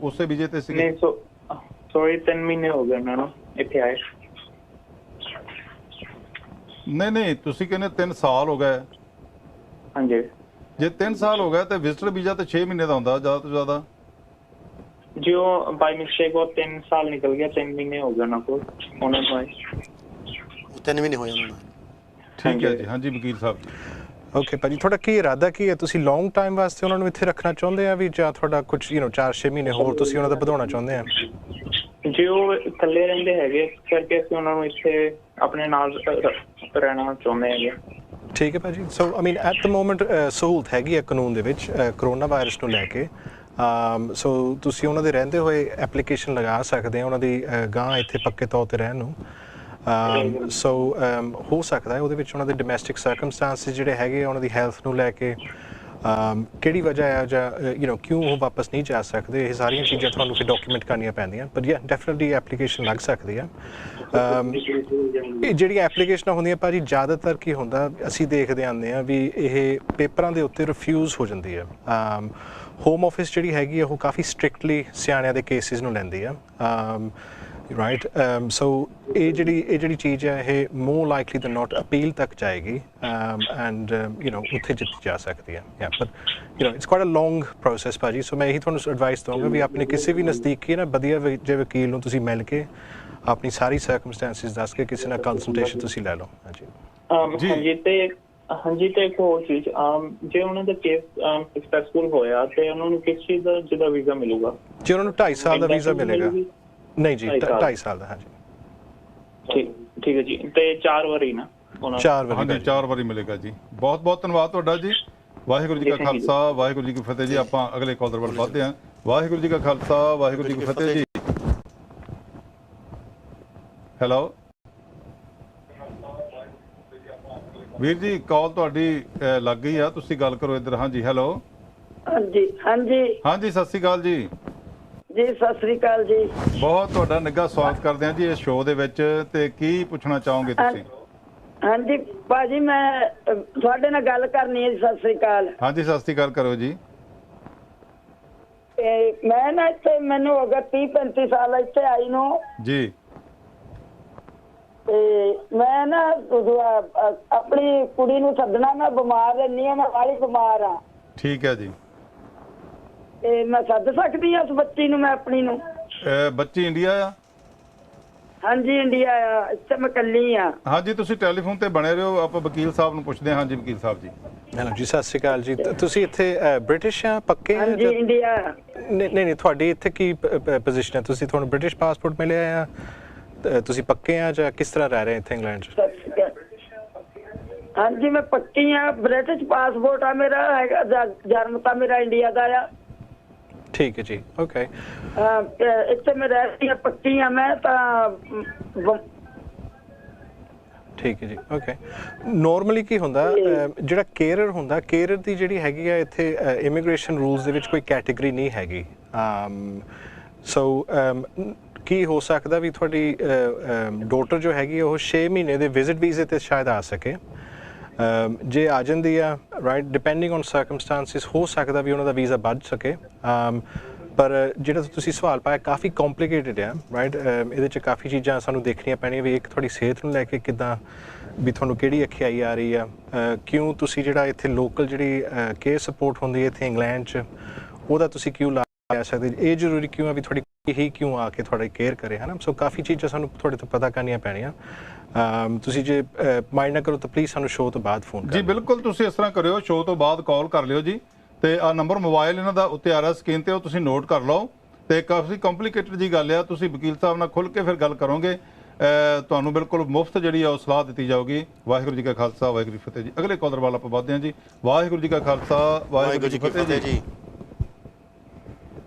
ਉਸੇ ਵੀਜ਼ੇ ਤੇ ਸੀਗੇ? ਨਹੀਂ, 3 ਮਹੀਨੇ ਹੋ ਗਏ ਉਹਨਾਂ ਨੂੰ ਇੱਥੇ ਆਏ। ਨਹੀਂ ਤੁਸੀਂ ਕਹਿੰਦੇ 3 ਸਾਲ ਹੋ ਗਏ। ਹਾਂਜੀ ਜੇ 3 ਸਾਲ ਹੋ ਗਏ ਤੇ ਵਿਜ਼ਟਰ ਵੀਜ਼ਾ ਤੇ 6 ਮਹੀਨੇ ਦਾ ਹੁੰਦਾ ਜ਼ਿਆਦਾ ਤੋਂ ਜ਼ਿਆਦਾ। ਜੀ ਉਹ ਬਾਈ ਮਿਸਟੇਕ ਉਹ 3 ਸਾਲ ਨਿਕਲ ਗਿਆ, 3 ਮਹੀਨੇ ਹੋ ਗਏ ਉਹਨਾਂ ਕੋਲ, ਉਹਨਾਂ ਨੂੰ ਆਏ 3 ਮਹੀਨੇ ਹੋਏ ਉਹਨਾਂ ਨੂੰ। ਠੀਕ ਹੈ ਜੀ। ਹਾਂਜੀ ਵਕੀਲ ਸਾਹਿਬ ਜੀ। ਓਕੇ ਭਾਜੀ, ਤੁਹਾਡਾ ਕੀ ਇਰਾਦਾ ਕੀ ਹੈ? ਤੁਸੀਂ ਲੌਂਗ ਟਾਈਮ ਵਾਸਤੇ ਉਹਨਾਂ ਨੂੰ ਇੱਥੇ ਰੱਖਣਾ ਚਾਹੁੰਦੇ ਆ ਵੀ, ਜਾਂ ਤੁਹਾਡਾ ਕੁਝ 4-6 ਮਹੀਨੇ ਹੋਰ ਤੁਸੀਂ ਉਹਨਾਂ ਦਾ ਵਧਾਉਣਾ ਚਾਹੁੰਦੇ ਆ? ਜੀ ਉਹ ਇਕੱਲੇ ਰਹਿੰਦੇ ਹੈਗੇ, ਇਸ ਕਰਕੇ ਅਸੀਂ ਉਹਨਾਂ ਨੂੰ ਇੱਥੇ ਆਪਣੇ ਨਾਲ ਰਹਿਣਾ ਚਾਹੁੰਦੇ ਹੈਗੇ। ਠੀਕ ਹੈ ਭਾਜੀ। ਸੋ ਆਈ ਮੀਨ ਐਟ ਦ ਮੋਮੈਂਟ ਸਹੂਲਤ ਹੈਗੀ ਹੈ ਕਾਨੂੰਨ ਦੇ ਵਿੱਚ ਕਰੋਨਾ ਵਾਇਰਸ ਨੂੰ ਲੈ ਕੇ। ਸੋ ਤੁਸੀਂ ਉਹਨਾਂ ਦੇ ਰਹਿੰਦੇ ਹੋਏ ਐਪਲੀਕੇਸ਼ਨ ਲਗਾ ਸਕਦੇ ਆ ਉਹਨਾਂ ਦੀ ਗਾਂ ਇੱਥੇ ਪੱਕੇ ਤੌਰ 'ਤੇ ਰਹਿਣ ਨੂੰ। ਸੋ ਹੋ ਸਕਦਾ ਹੈ ਉਹਦੇ ਵਿੱਚ ਉਹਨਾਂ ਦੇ ਡੋਮੈਸਟਿਕ ਸਰਕਮਸਟੈਂਸਿਸ ਜਿਹੜੇ ਹੈਗੇ ਉਹਨਾਂ ਦੀ ਹੈਲਥ ਨੂੰ ਲੈ ਕੇ ਕਿਹੜੀ ਵਜ੍ਹਾ ਹੈ ਜਾਂ ਕਿਉਂ ਉਹ ਵਾਪਸ ਨਹੀਂ ਜਾ ਸਕਦੇ, ਇਹ ਸਾਰੀਆਂ ਚੀਜ਼ਾਂ ਤੁਹਾਨੂੰ ਫਿਰ ਡਾਕੂਮੈਂਟ ਕਰਨੀਆਂ ਪੈਂਦੀਆਂ। ਪਰ ਯਾ ਡੈਫੀਨਿਟਲੀ ਐਪਲੀਕੇਸ਼ਨ ਲੱਗ ਸਕਦੀ ਆ। ਇਹ ਜਿਹੜੀਆਂ ਐਪਲੀਕੇਸ਼ਨਾਂ ਹੁੰਦੀਆਂ ਭਾਜੀ ਜ਼ਿਆਦਾਤਰ ਕੀ ਹੁੰਦਾ, ਅਸੀਂ ਦੇਖਦੇ ਆਉਂਦੇ ਹਾਂ ਵੀ ਇਹ ਪੇਪਰਾਂ ਦੇ ਉੱਤੇ ਰਿਫਿਊਜ਼ ਹੋ ਜਾਂਦੀ ਹੈ। ਹੋਮ ਆਫਿਸ ਜਿਹੜੀ ਹੈਗੀ ਉਹ ਕਾਫੀ ਸਟ੍ਰਿਕਟਲੀ ਸਿਆਣਿਆਂ ਦੇ ਕੇਸਿਸ ਨੂੰ ਲੈਂਦੀ ਆ। ਰਾਈਟ। ਸੋ ਇਹ ਜਿਹੜੀ ਚੀਜ਼ ਹੈ ਇਹ more likely than not appeal ਤੱਕ ਜਾਏਗੀ ਐਂਡ ਉੱਥੇ ਜਿੱਤੀ ਜਾ ਸਕਦੀ ਹੈ। But it's quite a long process ਭਾਜੀ। ਸੋ ਮੈਂ ਇਹੀ ਤੁਹਾਨੂੰ ਐਡਵਾਈਸ ਦਊਂਗਾ ਵੀ ਆਪਣੇ ਕਿਸੇ ਵੀ ਨਜ਼ਦੀਕੀ ਨਾ ਵਧੀਆ ਜਿਹੇ ਵਕੀਲ ਨੂੰ ਤੁਸੀਂ ਮਿਲ ਕੇ ਆਪਣੀ ਸਾਰੀ ਸਰਕਮਸਟੈਂਸਿਸ ਦੱਸ ਕੇ ਕਿਸੇ ਨਾਲ ਕੰਸਲਟੇਸ਼ਨ ਤੁਸੀਂ ਲੈ ਲਓ। ਹਾਂਜੀ ਤੇ ਇੱਕ ਹੋਰ ਚੀਜ਼, ਜੇ ਉਹਨਾਂ ਦਾ ਕੇਸ ਸਕਸੈਸਫੁਲ ਹੋਇਆ ਤੇ ਉਹਨਾਂ ਨੂੰ ਕਿਸ ਚੀਜ਼ ਦਾ ਜਿਹਦਾ ਵੀਜ਼ਾ ਮਿਲੂਗਾ? ਜੀ ਉਹਨਾਂ ਨੂੰ 2.5 ਸਾਲ ਦਾ ਵੀਜ਼ਾ ਮਿਲੇਗਾ। ਨਹੀਂ ਜੀ 2.5 ਸਾਲ ਦਾ। ਹਾਂਜੀ ਠੀਕ ਹੈ ਜੀ। ਤੇ 4 ਵਾਰੀ ਨਾ 4 ਵਾਰੀ? ਹਾਂਜੀ 4 ਵਾਰੀ ਮਿਲੇਗਾ ਜੀ। ਬਹੁਤ ਬਹੁਤ ਧੰਨਵਾਦ ਤੁਹਾਡਾ ਜੀ। ਵਾਹਿਗੁਰੂ ਜੀ ਕਾ ਖਾਲਸਾ ਵਾਹਿਗੁਰੂ ਜੀ ਕੀ ਫਤਿਹ ਜੀ। ਆਪਾਂ ਅਗਲੇ ਕਾਲਰ ਵੱਲ ਵਧਦੇ ਹਾਂ। ਵਾਹਿਗੁਰੂ ਜੀ ਕਾ ਖਾਲਸਾ ਵਾਹਿਗੁਰੂ ਜੀ ਕੀ ਫਤਿਹ ਜੀ। ਹੈਲੋ ਵੀਰ ਜੀ, ਕਾਲ ਤੁਹਾਡੀ ਲੱਗ ਗਈ ਆ, ਤੁਸੀਂ ਗੱਲ ਕਰੋ ਇੱਧਰ। ਹਾਂਜੀ ਹੈਲੋ। ਹਾਂਜੀ ਹਾਂਜੀ ਸਤਿ ਸ਼੍ਰੀ ਅਕਾਲ ਜੀ। ਜੀ ਸਤਿ ਸ੍ਰੀ ਅਕਾਲ ਜੀ। ਬਹੁਤ ਤੁਹਾਡਾ ਨਿੱਘਾ ਸਵਾਗਤ ਕਰਦੇ ਹਾਂ ਜੀ ਇਸ ਸ਼ੋਅ ਦੇ ਵਿੱਚ। ਤੇ ਕੀ ਪੁੱਛਣਾ ਚਾਹੋਗੇ ਤੁਸੀਂ? ਹਾਂਜੀ ਭਾਜੀ ਮੈਂ ਤੁਹਾਡੇ ਨਾਲ ਗੱਲ ਕਰਨੀ ਹੈ ਜੀ। ਸਤਿ ਸ੍ਰੀ ਅਕਾਲ। ਹਾਂਜੀ ਸਤਿ ਸ਼੍ਰੀ ਅਕਾਲ, ਕਰੋ ਜੀ। ਮੈਂ ਨਾ ਇੱਥੇ ਮੈਨੂੰ ਹੋ ਗਿਆ 30-35 ਸਾਲ ਇੱਥੇ ਆਈ ਨੂੰ ਜੀ। ਤੇ ਮੈਂ ਨਾ ਆਪਣੀ ਕੁੜੀ ਨੂੰ ਸੱਦਣਾ, ਮੈਂ ਬਿਮਾਰ ਰਹਿੰਦੀ ਹਾਂ, ਮੈਂ ਬਾਹਲੀ ਬਿਮਾਰ ਆ। ਠੀਕ ਹੈ ਜੀ। ਤੇ ਮੈਂ ਸੱਦ ਸਕਦੀ ਹਾਂ ਉਸ ਬੱਚੀ ਨੂੰ, ਮੈਂ ਆਪਣੀ ਨੂੰ? ਬੱਚੀ ਇੰਡੀਆ ਆ? ਹਾਂਜੀ ਇੰਡੀਆ ਆ, ਇੱਥੇ ਮੈਂ ਇਕੱਲੀ ਆ। ਹਾਂਜੀ ਤੁਸੀਂ ਟੈਲੀਫੋਨ ਤੇ ਬਣੇ ਰਹੋ, ਆਪਾਂ ਵਕੀਲ ਸਾਹਿਬ ਨੂੰ ਪੁੱਛਦੇ ਹਾਂ। ਹਾਂਜੀ ਵਕੀਲ ਸਾਹਿਬ ਜੀ। ਹੈਲੋ ਜੀ ਸਤਿ ਸ਼੍ਰੀ ਅਕਾਲ ਜੀ। ਤੁਸੀਂ ਇੱਥੇ ਬ੍ਰਿਟਿਸ਼ ਆ ਪੱਕੇ? ਹਾਂਜੀ ਇੰਡੀਆ। ਨਹੀਂ ਤੁਹਾਡੀ ਇੱਥੇ ਕੀ ਪੋਜੀਸ਼ਨ ਹੈ? ਤੁਹਾਨੂੰ ਬ੍ਰਿਟਿਸ਼ ਪਾਸਪੋਰਟ ਮਿਲਿਆ ਆ? ਤੁਸੀਂ ਪੱਕੇ ਆ ਜਾਂ ਕਿਸ ਤਰ੍ਹਾਂ ਰਹਿ ਰਹੇ ਇੱਥੇ ਇੰਗਲੈਂਡ 'ਚ? ਹਾਂਜੀ ਮੈਂ ਪੱਕੀ ਆ, ਬ੍ਰਿਟਿਸ਼ ਪਾਸਪੋਰਟ ਆ ਮੇਰਾ, ਹੈਗਾ ਜਨਮ ਤਾਂ ਮੇਰਾ ਇੰਡੀਆ ਦਾ ਆ। ਠੀਕ ਹੈ ਜੀ। ਓਕੇ। ਇੱਥੇ ਮੈਂ ਰਹਿ ਪੱਕੀ ਆ ਮੈਂ ਤਾਂ। ਠੀਕ ਹੈ ਜੀ। ਓਕੇ। ਨੋਰਮਲੀ ਕੀ ਹੁੰਦਾ, ਜਿਹੜਾ ਕੇਅਰਰ ਹੁੰਦਾ, ਕੇਅਰਰ ਦੀ ਜਿਹੜੀ ਹੈਗੀ ਆ ਇੱਥੇ ਇਮੀਗ੍ਰੇਸ਼ਨ ਰੂਲਸ ਦੇ ਵਿੱਚ ਕੋਈ ਕੈਟੇਗਰੀ ਨਹੀਂ ਹੈਗੀ। ਸੋ ਕੀ ਹੋ ਸਕਦਾ ਵੀ ਤੁਹਾਡੀ ਡਾਟਰ ਜੋ ਹੈਗੀ ਉਹ 6 ਮਹੀਨੇ ਦੇ ਵਿਜ਼ਿਟ ਵੀਜ਼ੇ ਤੇ ਸ਼ਾਇਦ ਆ ਸਕੇ। ਜੇ ਆ ਜਾਂਦੀ ਆ ਰਾਈਟ, ਡਿਪੈਂਡਿੰਗ ਔਨ ਸਰਕਮਸਟੈਂਸਿਸ ਹੋ ਸਕਦਾ ਵੀ ਉਹਨਾਂ ਦਾ ਵੀਜ਼ਾ ਵੱਧ ਸਕੇ। ਪਰ ਜਿਹੜਾ ਤੁਸੀਂ ਸਵਾਲ ਪਾਇਆ ਕਾਫੀ ਕੰਪਲਿਕੇਟਡ ਆ ਰਾਈਟ। ਇਹਦੇ 'ਚ ਕਾਫੀ ਚੀਜ਼ਾਂ ਸਾਨੂੰ ਦੇਖਣੀਆਂ ਪੈਣੀਆਂ ਵੀ ਇੱਕ ਤੁਹਾਡੀ ਸਿਹਤ ਨੂੰ ਲੈ ਕੇ ਕਿੱਦਾਂ, ਵੀ ਤੁਹਾਨੂੰ ਕਿਹੜੀ ਅਖਿਆਈ ਆ ਰਹੀ ਆ, ਕਿਉਂ ਤੁਸੀਂ ਜਿਹੜਾ ਇੱਥੇ ਲੋਕਲ ਜਿਹੜੀ ਕੇਅਰ ਸਪੋਰਟ ਹੁੰਦੀ ਹੈ ਇੱਥੇ ਇੰਗਲੈਂਡ 'ਚ ਉਹਦਾ ਤੁਸੀਂ ਕਿਉਂ ਲਾ ਸਕਦੇ, ਇਹ ਜ਼ਰੂਰੀ ਕਿਉਂ ਆ ਵੀ ਤੁਹਾਡੀ ਹੀ ਕਿਉਂ ਆ ਕੇ ਤੁਹਾਡੀ ਕੇਅਰ ਕਰੇ, ਹੈ ਨਾ। ਸੋ ਕਾਫੀ ਚੀਜ਼ਾਂ ਸਾਨੂੰ ਤੁਹਾਡੇ ਤੋਂ ਪਤਾ ਕਰਨੀਆਂ ਪੈਣੀਆਂ। ਤੁਸੀਂ ਜੇ ਮਾਈਂਡ ਨਾ ਕਰੋ ਤਾਂ ਪਲੀਜ਼ ਸਾਨੂੰ ਸ਼ੋਅ ਤੋਂ ਬਾਅਦ ਫੋਨ ਕਰੋ। ਜੀ ਬਿਲਕੁਲ, ਤੁਸੀਂ ਇਸ ਤਰ੍ਹਾਂ ਕਰਿਓ, ਸ਼ੋਅ ਤੋਂ ਬਾਅਦ ਕਾਲ ਕਰ ਲਿਓ ਜੀ। ਤੇ ਆ ਨੰਬਰ ਮੋਬਾਈਲ ਇਹਨਾਂ ਦਾ ਉੱਤੇ ਆ ਰਿਹਾ ਸਕਰੀਨ ਤੇ, ਉਹ ਤੁਸੀਂ ਨੋਟ ਕਰ ਲਓ। ਤੇ ਕਾਫੀ ਕੰਪਲਿਕੇਟਡ ਜੀ ਗੱਲ ਆ, ਤੁਸੀਂ ਵਕੀਲ ਸਾਹਿਬ ਨਾਲ ਖੁੱਲ੍ਹ ਕੇ ਫਿਰ ਗੱਲ ਕਰੋਗੇ। ਤੁਹਾਨੂੰ ਬਿਲਕੁਲ ਮੁਫਤ ਜਿਹੜੀ ਆ ਉਹ ਸਲਾਹ ਦਿੱਤੀ ਜਾਊਗੀ। ਵਾਹਿਗੁਰੂ ਜੀ ਕਾ ਖਾਲਸਾ ਵਾਹਿਗੁਰੂ ਜੀ ਕੀ ਫਤਿਹ ਜੀ। ਅਗਲੇ ਕਾਲਰ ਵੱਲ ਆਪਾਂ ਵਧਦੇ ਹਾਂ ਜੀ। ਵਾਹਿਗੁਰੂ ਜੀ ਕਾ ਖਾਲਸਾ ਵਾਹਿਗੁਰੂ ਜੀ ਕੀ ਫਤਿਹ ਜੀ।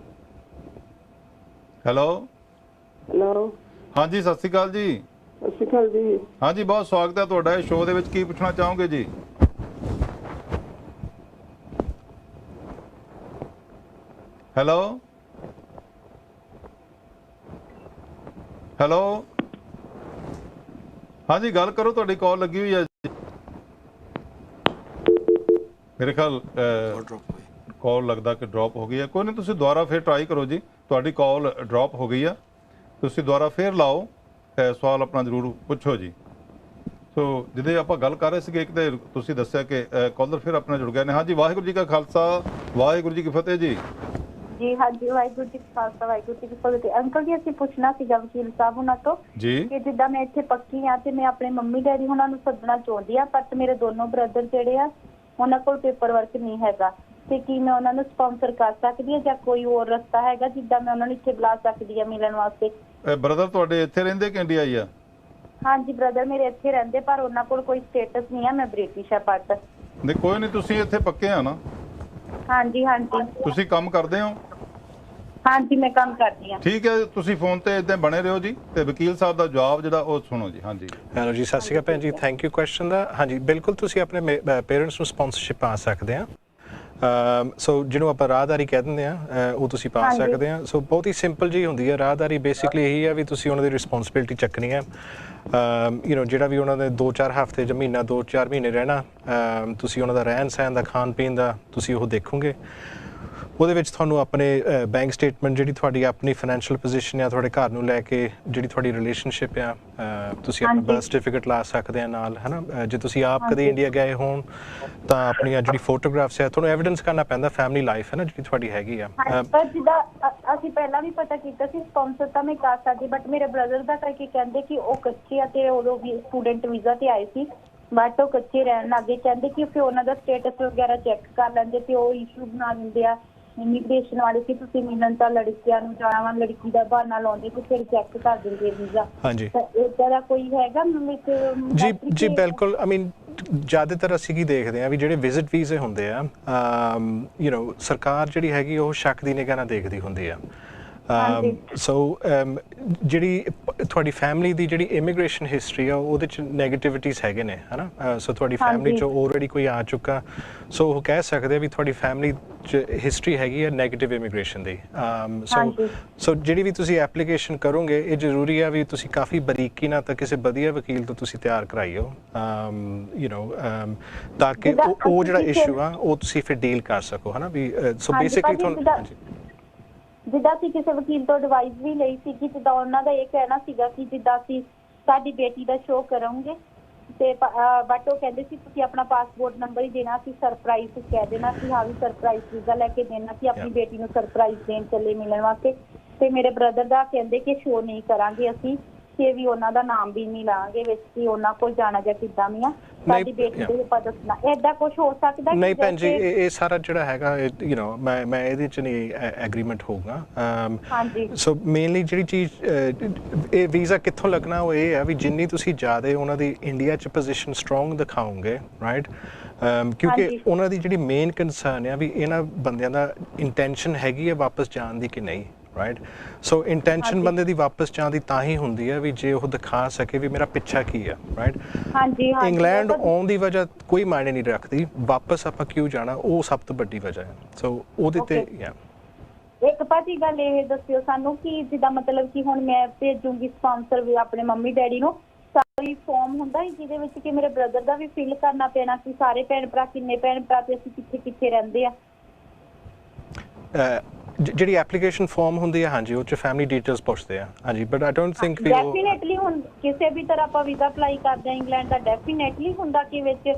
ਹੈਲੋ। ਹਾਂਜੀ ਸਤਿ ਸ਼੍ਰੀ ਅਕਾਲ ਜੀ। ਸਤਿ ਸ਼੍ਰੀ ਅਕਾਲ ਜੀ। ਹਾਂਜੀ ਬਹੁਤ ਸਵਾਗਤ ਹੈ ਤੁਹਾਡਾ ਇਸ ਸ਼ੋਅ ਦੇ ਵਿੱਚ। ਕੀ ਪੁੱਛਣਾ ਚਾਹੋਗੇ ਜੀ? Hello hello. ਹਾਂਜੀ ਗੱਲ ਕਰੋ, ਤੁਹਾਡੀ ਕਾਲ ਲੱਗੀ ਹੋਈ ਹੈ ਜੀ। ਮੇਰੇ ਖਿਆਲ ਕਾਲ ਲੱਗਦਾ ਕਿ ਡ੍ਰੌਪ ਹੋ ਗਈ ਹੈ। ਕੋਈ ਨਹੀਂ, ਤੁਸੀਂ ਦੁਬਾਰਾ ਫਿਰ ਟਰਾਈ ਕਰੋ ਜੀ। ਤੁਹਾਡੀ ਕਾਲ ਡ੍ਰੌਪ ਹੋ ਗਈ ਆ, ਤੁਸੀਂ ਦੁਬਾਰਾ ਫਿਰ ਲਾਓ, ਸਵਾਲ ਆਪਣਾ ਜ਼ਰੂਰ ਪੁੱਛੋ ਜੀ। ਸੋ ਜਿਹਦੇ ਆਪਾਂ ਗੱਲ ਕਰ ਰਹੇ ਸੀਗੇ, ਇੱਕ ਤੇ ਤੁਸੀਂ ਦੱਸਿਆ ਕਿ ਕਾਲਰ ਫਿਰ ਆਪਣਾ ਜੁੜ ਗਏ ਨੇ। ਹਾਂਜੀ, ਵਾਹਿਗੁਰੂ ਜੀ ਕਾ ਖਾਲਸਾ, ਵਾਹਿਗੁਰੂ ਜੀ ਕੀ ਫਤਿਹ ਜੀ। ਜੀ ਹਾਂਜੀ, ਵਾਹਿਗੁਰੂ ਜੀ ਕਾ ਖਾਲਸਾ, ਵਾਹਿਗੁਰੂ ਜੀ ਕੀ ਫਤਿਹ। ਅੰਕਲ ਜੀ, ਅਸੀਂ ਪੁੱਛਣਾ ਸੀਗਾ ਵਕੀਲ ਸਾਹਿਬ ਉਹਨਾਂ ਤੋਂ ਕਿ ਜਿੱਦਾਂ ਮੈਂ ਇੱਥੇ ਪੱਕੀ ਆ ਤੇ ਮੈਂ ਆਪਣੇ ਮੰਮੀ ਡੈਡੀ ਉਹਨਾਂ ਨੂੰ ਸੱਦਣਾ ਚਾਹੁੰਦੀ ਆ, ਪਰ ਮੇਰੇ ਦੋਨੋਂ ਬ੍ਰਦਰ ਜਿਹੜੇ ਆ ਉਹਨਾਂ ਕੋਲ ਪੇਪਰ ਵਰਕ ਨਹੀਂ ਹੈਗਾ, ਤੇ ਕੀ ਮੈਂ ਉਹਨਾਂ ਨੂੰ ਸਪਾਂਸਰ ਕਰ ਸਕਦੀ ਆ ਜਾਂ ਕੋਈ ਹੋਰ ਰਸਤਾ ਹੈਗਾ ਜਿੱਦਾਂ ਮੈਂ ਉਹਨਾਂ ਨੂੰ ਇੱਥੇ ਬੁਲਾ ਸਕਦੀ ਆ ਮਿਲਣ ਵਾਸਤੇ? ਬ੍ਰਦਰ ਤੁਹਾਡੇ ਇੱਥੇ ਰਹਿੰਦੇ ਕਿ ਇੰਡੀਆ ਹੀ ਆ? ਹਾਂਜੀ, ਬ੍ਰਦਰ ਮੇਰੇ ਇੱਥੇ ਰਹਿੰਦੇ, ਪਰ ਉਹਨਾਂ ਕੋਲ ਕੋਈ ਸਟੇਟਸ ਨਹੀਂ ਆ। ਮੈਂ ਬ੍ਰਿਟਿਸ਼ ਆ ਪੱਟ। ਨਹੀਂ, ਕੋਈ ਨਹੀਂ, ਤੁਸੀਂ ਇੱਥੇ ਪੱਕੇ ਆ ਨਾ? ਹਾਂਜੀ ਹਾਂਜੀ। ਤੁਸੀਂ ਕੰਮ ਕਰਦੇ ਹੋ? ਹਾਂਜੀ, ਮੈਂ ਕੰਮ ਕਰਦੀ ਹਾਂ। ਠੀਕ ਹੈ, ਤੁਸੀਂ ਫੋਨ ਤੇ ਇਦਾਂ ਬਣੇ ਰਹੋ ਜੀ, ਤੇ ਵਕੀਲ ਸਾਹਿਬ ਦਾ ਜਵਾਬ ਜਿਹੜਾ ਉਹ ਸੁਣੋ ਜੀ। ਹਾਂਜੀ, ਹੈਲੋ ਜੀ, ਸਤਿ ਸ਼੍ਰੀ ਅਕਾਲ ਭੈਣ ਜੀ, ਥੈਂਕ ਯੂ ਕੁਐਸਚਨ ਦਾ। ਹਾਂਜੀ, ਬਿਲਕੁਲ ਤੁਸੀਂ ਆਪਣੇ ਪੇਰੈਂਟਸ ਨੂੰ ਸਪਾਂਸਰਸ਼ਿਪ ਪਾ ਸਕਦੇ ਆ। ਸੋ ਜਿਹਨੂੰ ਆਪਾਂ ਰਾਹਦਾਰੀ ਕਹਿ ਦਿੰਦੇ ਆ, ਉਹ ਤੁਸੀਂ ਪਾ ਸਕਦੇ ਆ। ਸੋ ਬਹੁਤ ਹੀ ਸਿੰਪਲ ਜੀ ਹੁੰਦੀ ਹੈ ਰਾਹਦਾਰੀ। ਬੇਸਿਕਲੀ ਇਹੀ ਆ ਵੀ ਤੁਸੀਂ ਉਹਨਾਂ ਦੀ ਰਿਸਪੌਂਸਿਬਿਲਿਟੀ ਚੱਕਣੀ ਹੈ। ਜਿਹੜਾ ਵੀ ਉਹਨਾਂ ਦੇ 2-4 ਹਫ਼ਤੇ ਜਾਂ ਮਹੀਨਾ 2-4 ਮਹੀਨੇ ਰਹਿਣਾ, ਤੁਸੀਂ ਉਹਨਾਂ ਦਾ ਰਹਿਣ ਸਹਿਣ ਦਾ, ਖਾਣ ਪੀਣ ਦਾ ਤੁਸੀਂ ਉਹ ਦੇਖੋਗੇ। ਉਹਦੇ ਵਿੱਚ ਤੁਹਾਨੂੰ ਆਪਣੇ ਬੈਂਕ ਸਟੇਟਮੈਂਟ, ਜਿਹੜੀ ਤੁਹਾਡੀ ਆਪਣੀ ਫਾਈਨੈਂਸ਼ੀਅਲ ਪੋਜੀਸ਼ਨ ਆ, ਤੁਹਾਡੇ ਘਰ ਨੂੰ ਲੈ ਕੇ ਜਿਹੜੀ ਤੁਹਾਡੀ ਰਿਲੇਸ਼ਨਸ਼ਿਪ ਆ, ਤੁਸੀਂ ਆਪਣਾ ਬਰਥ ਸਰਟੀਫਿਕੇਟ ਲਾ ਸਕਦੇ ਆ ਨਾਲ, ਹੈ ਨਾ। ਜੇ ਤੁਸੀਂ ਆਪ ਕਦੇ ਇੰਡੀਆ ਗਏ ਹੋਣ ਤਾਂ ਆਪਣੀਆਂ ਜਿਹੜੀ ਫੋਟੋਗ੍ਰਾਫਸ ਆ ਤੁਹਾਨੂੰ ਐਵੀਡੈਂਸ ਕਰਨਾ ਪੈਂਦਾ, ਫੈਮਿਲੀ ਲਾਈਫ ਹੈ ਨਾ ਜਿਹੜੀ ਤੁਹਾਡੀ ਹੈਗੀ ਆ। ਪਰ ਜਿੱਦਾਂ ਅਸੀਂ ਪਹਿਲਾਂ ਵੀ ਪਤਾ ਕੀਤਾ ਸੀ, ਸਪਾਂਸਰ ਤਾਂ ਮੈਂ ਕਰ ਸਕਦੀ, ਬਟ ਮੇਰੇ ਬ੍ਰਦਰ ਦਾ ਕਰਕੇ ਕਹਿੰਦੇ ਕਿ ਉਹ ਕੱਚੇ ਆ ਤੇ ਉਦੋਂ ਵੀ ਸਟੂਡੈਂਟ ਵੀਜ਼ਾ ਤੇ ਆਏ ਸੀ, ਬਟ ਉਹ ਕੱਚੇ ਰਹਿਣ ਲੱਗੇ। ਕਹਿੰਦੇ ਕਿ ਫਿਰ ਉਹਨਾਂ ਦਾ ਸਟੇਟਸ ਵਗੈਰਾ ਚੈੱਕ ਕਰ ਲੈਂਦੇ ਤੇ ਉਹ ਇਸ਼ੂ ਬਣਾ ਦਿੰਦੇ ਆ ਇਮੀਗ੍ਰੇਸ਼ਨ ਵਾਲੇ ਕਿ ਤੁਸੀਂ ਮਿਲਣ ਤਾਂ ਲੜਕਿਆਂ ਨੂੰ ਜਾਣਾ ਵਾ, ਲੜਕੀ ਦਾ ਬਹਾਨਾ ਲਾਉਂਦੇ ਤੇ ਫਿਰ ਚੈੱਕ ਕਰ ਦਿੰਦੇ ਵੀਜ਼ਾ। ਹਾਂਜੀ, ਤਾਂ ਇਦਾਂ ਦਾ ਕੋਈ ਹੈਗਾ? ਜੀ ਜੀ ਬਿਲਕੁਲ। ਆਈ ਮੀਨ ਜ਼ਿਆਦਾਤਰ ਅਸੀਂ ਕੀ ਦੇਖਦੇ ਆ ਵੀ ਜਿਹੜੇ ਵਿਜ਼ਿਟ ਵੀਜ਼ੇ ਹੁੰਦੇ ਆ, ਸਰਕਾਰ ਜਿਹੜੀ ਹੈਗੀ ਉਹ ਸ਼ੱਕ ਦੀ ਨਿਗਾਹ ਨਾਲ ਦੇਖਦੀ ਹੁੰਦੀ ਆ। ਸੋ ਜਿਹੜੀ ਤੁਹਾਡੀ ਫੈਮਿਲੀ ਦੀ ਜਿਹੜੀ ਇਮੀਗ੍ਰੇਸ਼ਨ ਹਿਸਟਰੀ ਆ ਉਹਦੇ ਚ ਨੈਗੇਟਿਵਿਟੀਜ਼ ਹੈਗੇ ਨੇ, ਹੈ ਨਾ। ਸੋ ਤੁਹਾਡੀ ਫੈਮਿਲੀ ਚ ਆਲਰੇਡੀ ਕੋਈ ਆ ਚੁੱਕਾ, ਸੋ ਉਹ ਕਹਿ ਸਕਦੇ ਆ ਵੀ ਤੁਹਾਡੀ ਫੈਮਿਲੀ ਚ ਹਿਸਟਰੀ ਹੈਗੀ ਆ ਨੈਗੇਟਿਵ ਇਮੀਗ੍ਰੇਸ਼ਨ ਦੀ। ਸੋ ਜਿਹੜੀ ਵੀ ਤੁਸੀਂ ਐਪਲੀਕੇਸ਼ਨ ਕਰੋਗੇ, ਇਹ ਜ਼ਰੂਰੀ ਆ ਵੀ ਤੁਸੀਂ ਕਾਫੀ ਬਰੀਕੀ ਨਾਲ ਤਾਂ ਕਿਸੇ ਵਧੀਆ ਵਕੀਲ ਤੋਂ ਤੁਸੀਂ ਤਿਆਰ ਕਰਾਈਓ, ਤਾਂ ਕਿ ਉਹ ਜਿਹੜਾ ਇਸ਼ੂ ਆ ਉਹ ਤੁਸੀਂ ਫਿਰ ਡੀਲ ਕਰ ਸਕੋ, ਹੈ ਨਾ। ਵੀ ਸੋ ਬੇਸਿਕਲੀ ਤੁਹਾਨੂੰ ਜਿੱਦਾਂ ਅਸੀਂ ਕਿਸੇ ਵਕੀਲ ਤੋਂ ਐਡਵਾਈਸ ਵੀ ਲਈ ਸੀਗੀ, ਜਿੱਦਾਂ ਉਹਨਾਂ ਦਾ ਇਹ ਕਹਿਣਾ ਸੀਗਾ ਕਿ ਜਿੱਦਾਂ ਅਸੀਂ ਸਾਡੀ ਬੇਟੀ ਦਾ ਸ਼ੋਅ ਕਰਾਂਗੇ ਤੇ ਬਟ ਉਹ ਕਹਿੰਦੇ ਸੀ ਤੁਸੀਂ ਆਪਣਾ ਪਾਸਪੋਰਟ ਨੰਬਰ ਹੀ ਦੇਣਾ, ਅਸੀਂ ਸਰਪ੍ਰਾਈਜ਼ ਕਹਿ ਦੇਣਾ ਕਿ ਹਾਂ ਵੀ ਸਰਪ੍ਰਾਈਜ਼ ਵੀਜ਼ਾ ਲੈ ਕੇ ਦੇਣਾ, ਕਿ ਆਪਣੀ ਬੇਟੀ ਨੂੰ ਸਰਪ੍ਰਾਈਜ਼ ਦੇਣ ਚੱਲੇ ਮਿਲਣ ਵਾਸਤੇ। ਤੇ ਮੇਰੇ ਬ੍ਰਦਰ ਦਾ ਕਹਿੰਦੇ ਕਿ ਸ਼ੋਅ ਨਹੀਂ ਕਰਾਂਗੇ ਅਸੀਂ, ਕਿ ਵੀ ਉਹਨਾਂ ਦਾ ਨਾਮ ਵੀ ਨਹੀਂ ਲਾਂਗੇ ਵਿੱਚ ਕਿ ਉਹਨਾਂ ਕੋਲ ਜਾਣਾ ਜਾਂ ਕਿੱਦਾਂ ਵੀ ਆ, ਸਾਡੀ ਬੇਟੀ ਦੇ ਆਪਾਂ ਦੱਸਣਾ। ਏਦਾਂ ਕੁਝ ਹੋ ਸਕਦਾ? ਨਹੀਂ ਭੈਣ ਜੀ, ਇਹ ਸਾਰਾ ਜਿਹੜਾ ਹੈਗਾ ਮੈਂ ਇਹਦੇ ਚ ਨਹੀਂ ਐਗਰੀਮੈਂਟ ਹੋਊਗਾ। ਹਾਂਜੀ। ਸੋ ਮੇਨਲੀ ਜਿਹੜੀ ਚੀਜ਼ ਇਹ ਵੀਜ਼ਾ ਕਿੱਥੋਂ ਲੱਗਣਾ ਉਹ ਇਹ ਹੈ ਵੀ ਜਿੰਨੀ ਤੁਸੀਂ ਜ਼ਿਆਦਾ ਉਹਨਾਂ ਦੀ ਇੰਡੀਆ ਚ ਪੋਜੀਸ਼ਨ ਸਟਰੋਂਗ ਦਿਖਾਓਗੇ, ਰਾਈਟ, ਕਿਉਂਕਿ ਉਹਨਾਂ ਦੀ ਜਿਹੜੀ ਮੇਨ ਕੰਸਰਨ ਹੈ ਵੀ ਇਹਨਾਂ ਬੰਦਿਆਂ ਦਾ ਇੰਟੈਂਸ਼ਨ ਹੈਗੀ ਹੈ ਵਾਪਸ ਜਾਣ ਦੀ ਕਿ ਨਹੀਂ, ਰਾਈਟ। ਸੋ ਇੰਟੈਂਸ਼ਨ ਬੰਦੇ ਦੀ ਵਾਪਸ ਜਾਣ ਦੀ ਤਾਂ ਹੀ ਹੁੰਦੀ ਹੈ ਵੀ ਜੇ ਉਹ ਦਿਖਾ ਸਕੇ ਵੀ ਮੇਰਾ ਪਿੱਛਾ ਕੀ ਹੈ, ਰਾਈਟ। ਇੰਗਲੈਂਡ ਆਉਣ ਦੀ ਵਜ੍ਹਾ ਕੋਈ ਮਾਇਨੇ ਨਹੀਂ ਰੱਖਦੀ, ਵਾਪਸ ਆਪਾਂ ਕਿਉਂ ਜਾਣਾ ਉਹ ਸਭ ਤੋਂ ਵੱਡੀ ਵਜ੍ਹਾ ਹੈ। ਸੋ ਉਹਦੇ ਤੇ ਇੱਕ ਭਾਜੀ ਗੱਲ ਇਹ ਦੱਸਿਓ ਸਾਨੂੰ ਕਿ ਜਿੱਦਾਂ ਮਤਲਬ ਕਿ ਹੁਣ ਮੈਂ ਭੇਜੂਗੀ ਸਪਾਂਸਰ ਵੀ ਆਪਣੇ ਮੰਮੀ ਡੈਡੀ ਨੂੰ, ਸਾਰੀ ਫਾਰਮ ਹੁੰਦਾ ਜਿਹਦੇ ਵਿੱਚ ਕਿ ਮੇਰੇ ਬ੍ਰਦਰ ਦਾ ਵੀ ਫਿਲ ਕਰਨਾ ਪੈਣਾ ਕਿ ਸਾਰੇ ਭੈਣ ਭਰਾ, ਕਿੰਨੇ ਭੈਣ ਭਰਾ ਤੇ ਅਸੀਂ ਕਿੱਥੇ ਕਿੱਥੇ ਰਹਿੰਦੇ ਆ। ਜਿਹੜੀ ਐਪਲੀਕੇਸ਼ਨ ਫਾਰਮ ਹੁੰਦੀ ਹੈ, ਹਾਂਜੀ, ਉਹ ਚ ਫੈਮਿਲੀ ਡਿਟੇਲਸ ਪੁੱਛਦੇ ਆ। ਹਾਂਜੀ, but I don't think we definitely ਹੁਣ ਕਿਸੇ ਵੀ ਤਰ੍ਹਾਂ ਆਪਾਂ ਵੀਜ਼ਾ ਅਪਲਾਈ ਕਰਦੇ ਆ ਇੰਗਲੈਂਡ ਦਾ, ਡੈਫੀਨੇਟਲੀ ਹੁੰਦਾ ਕਿ ਵਿੱਚ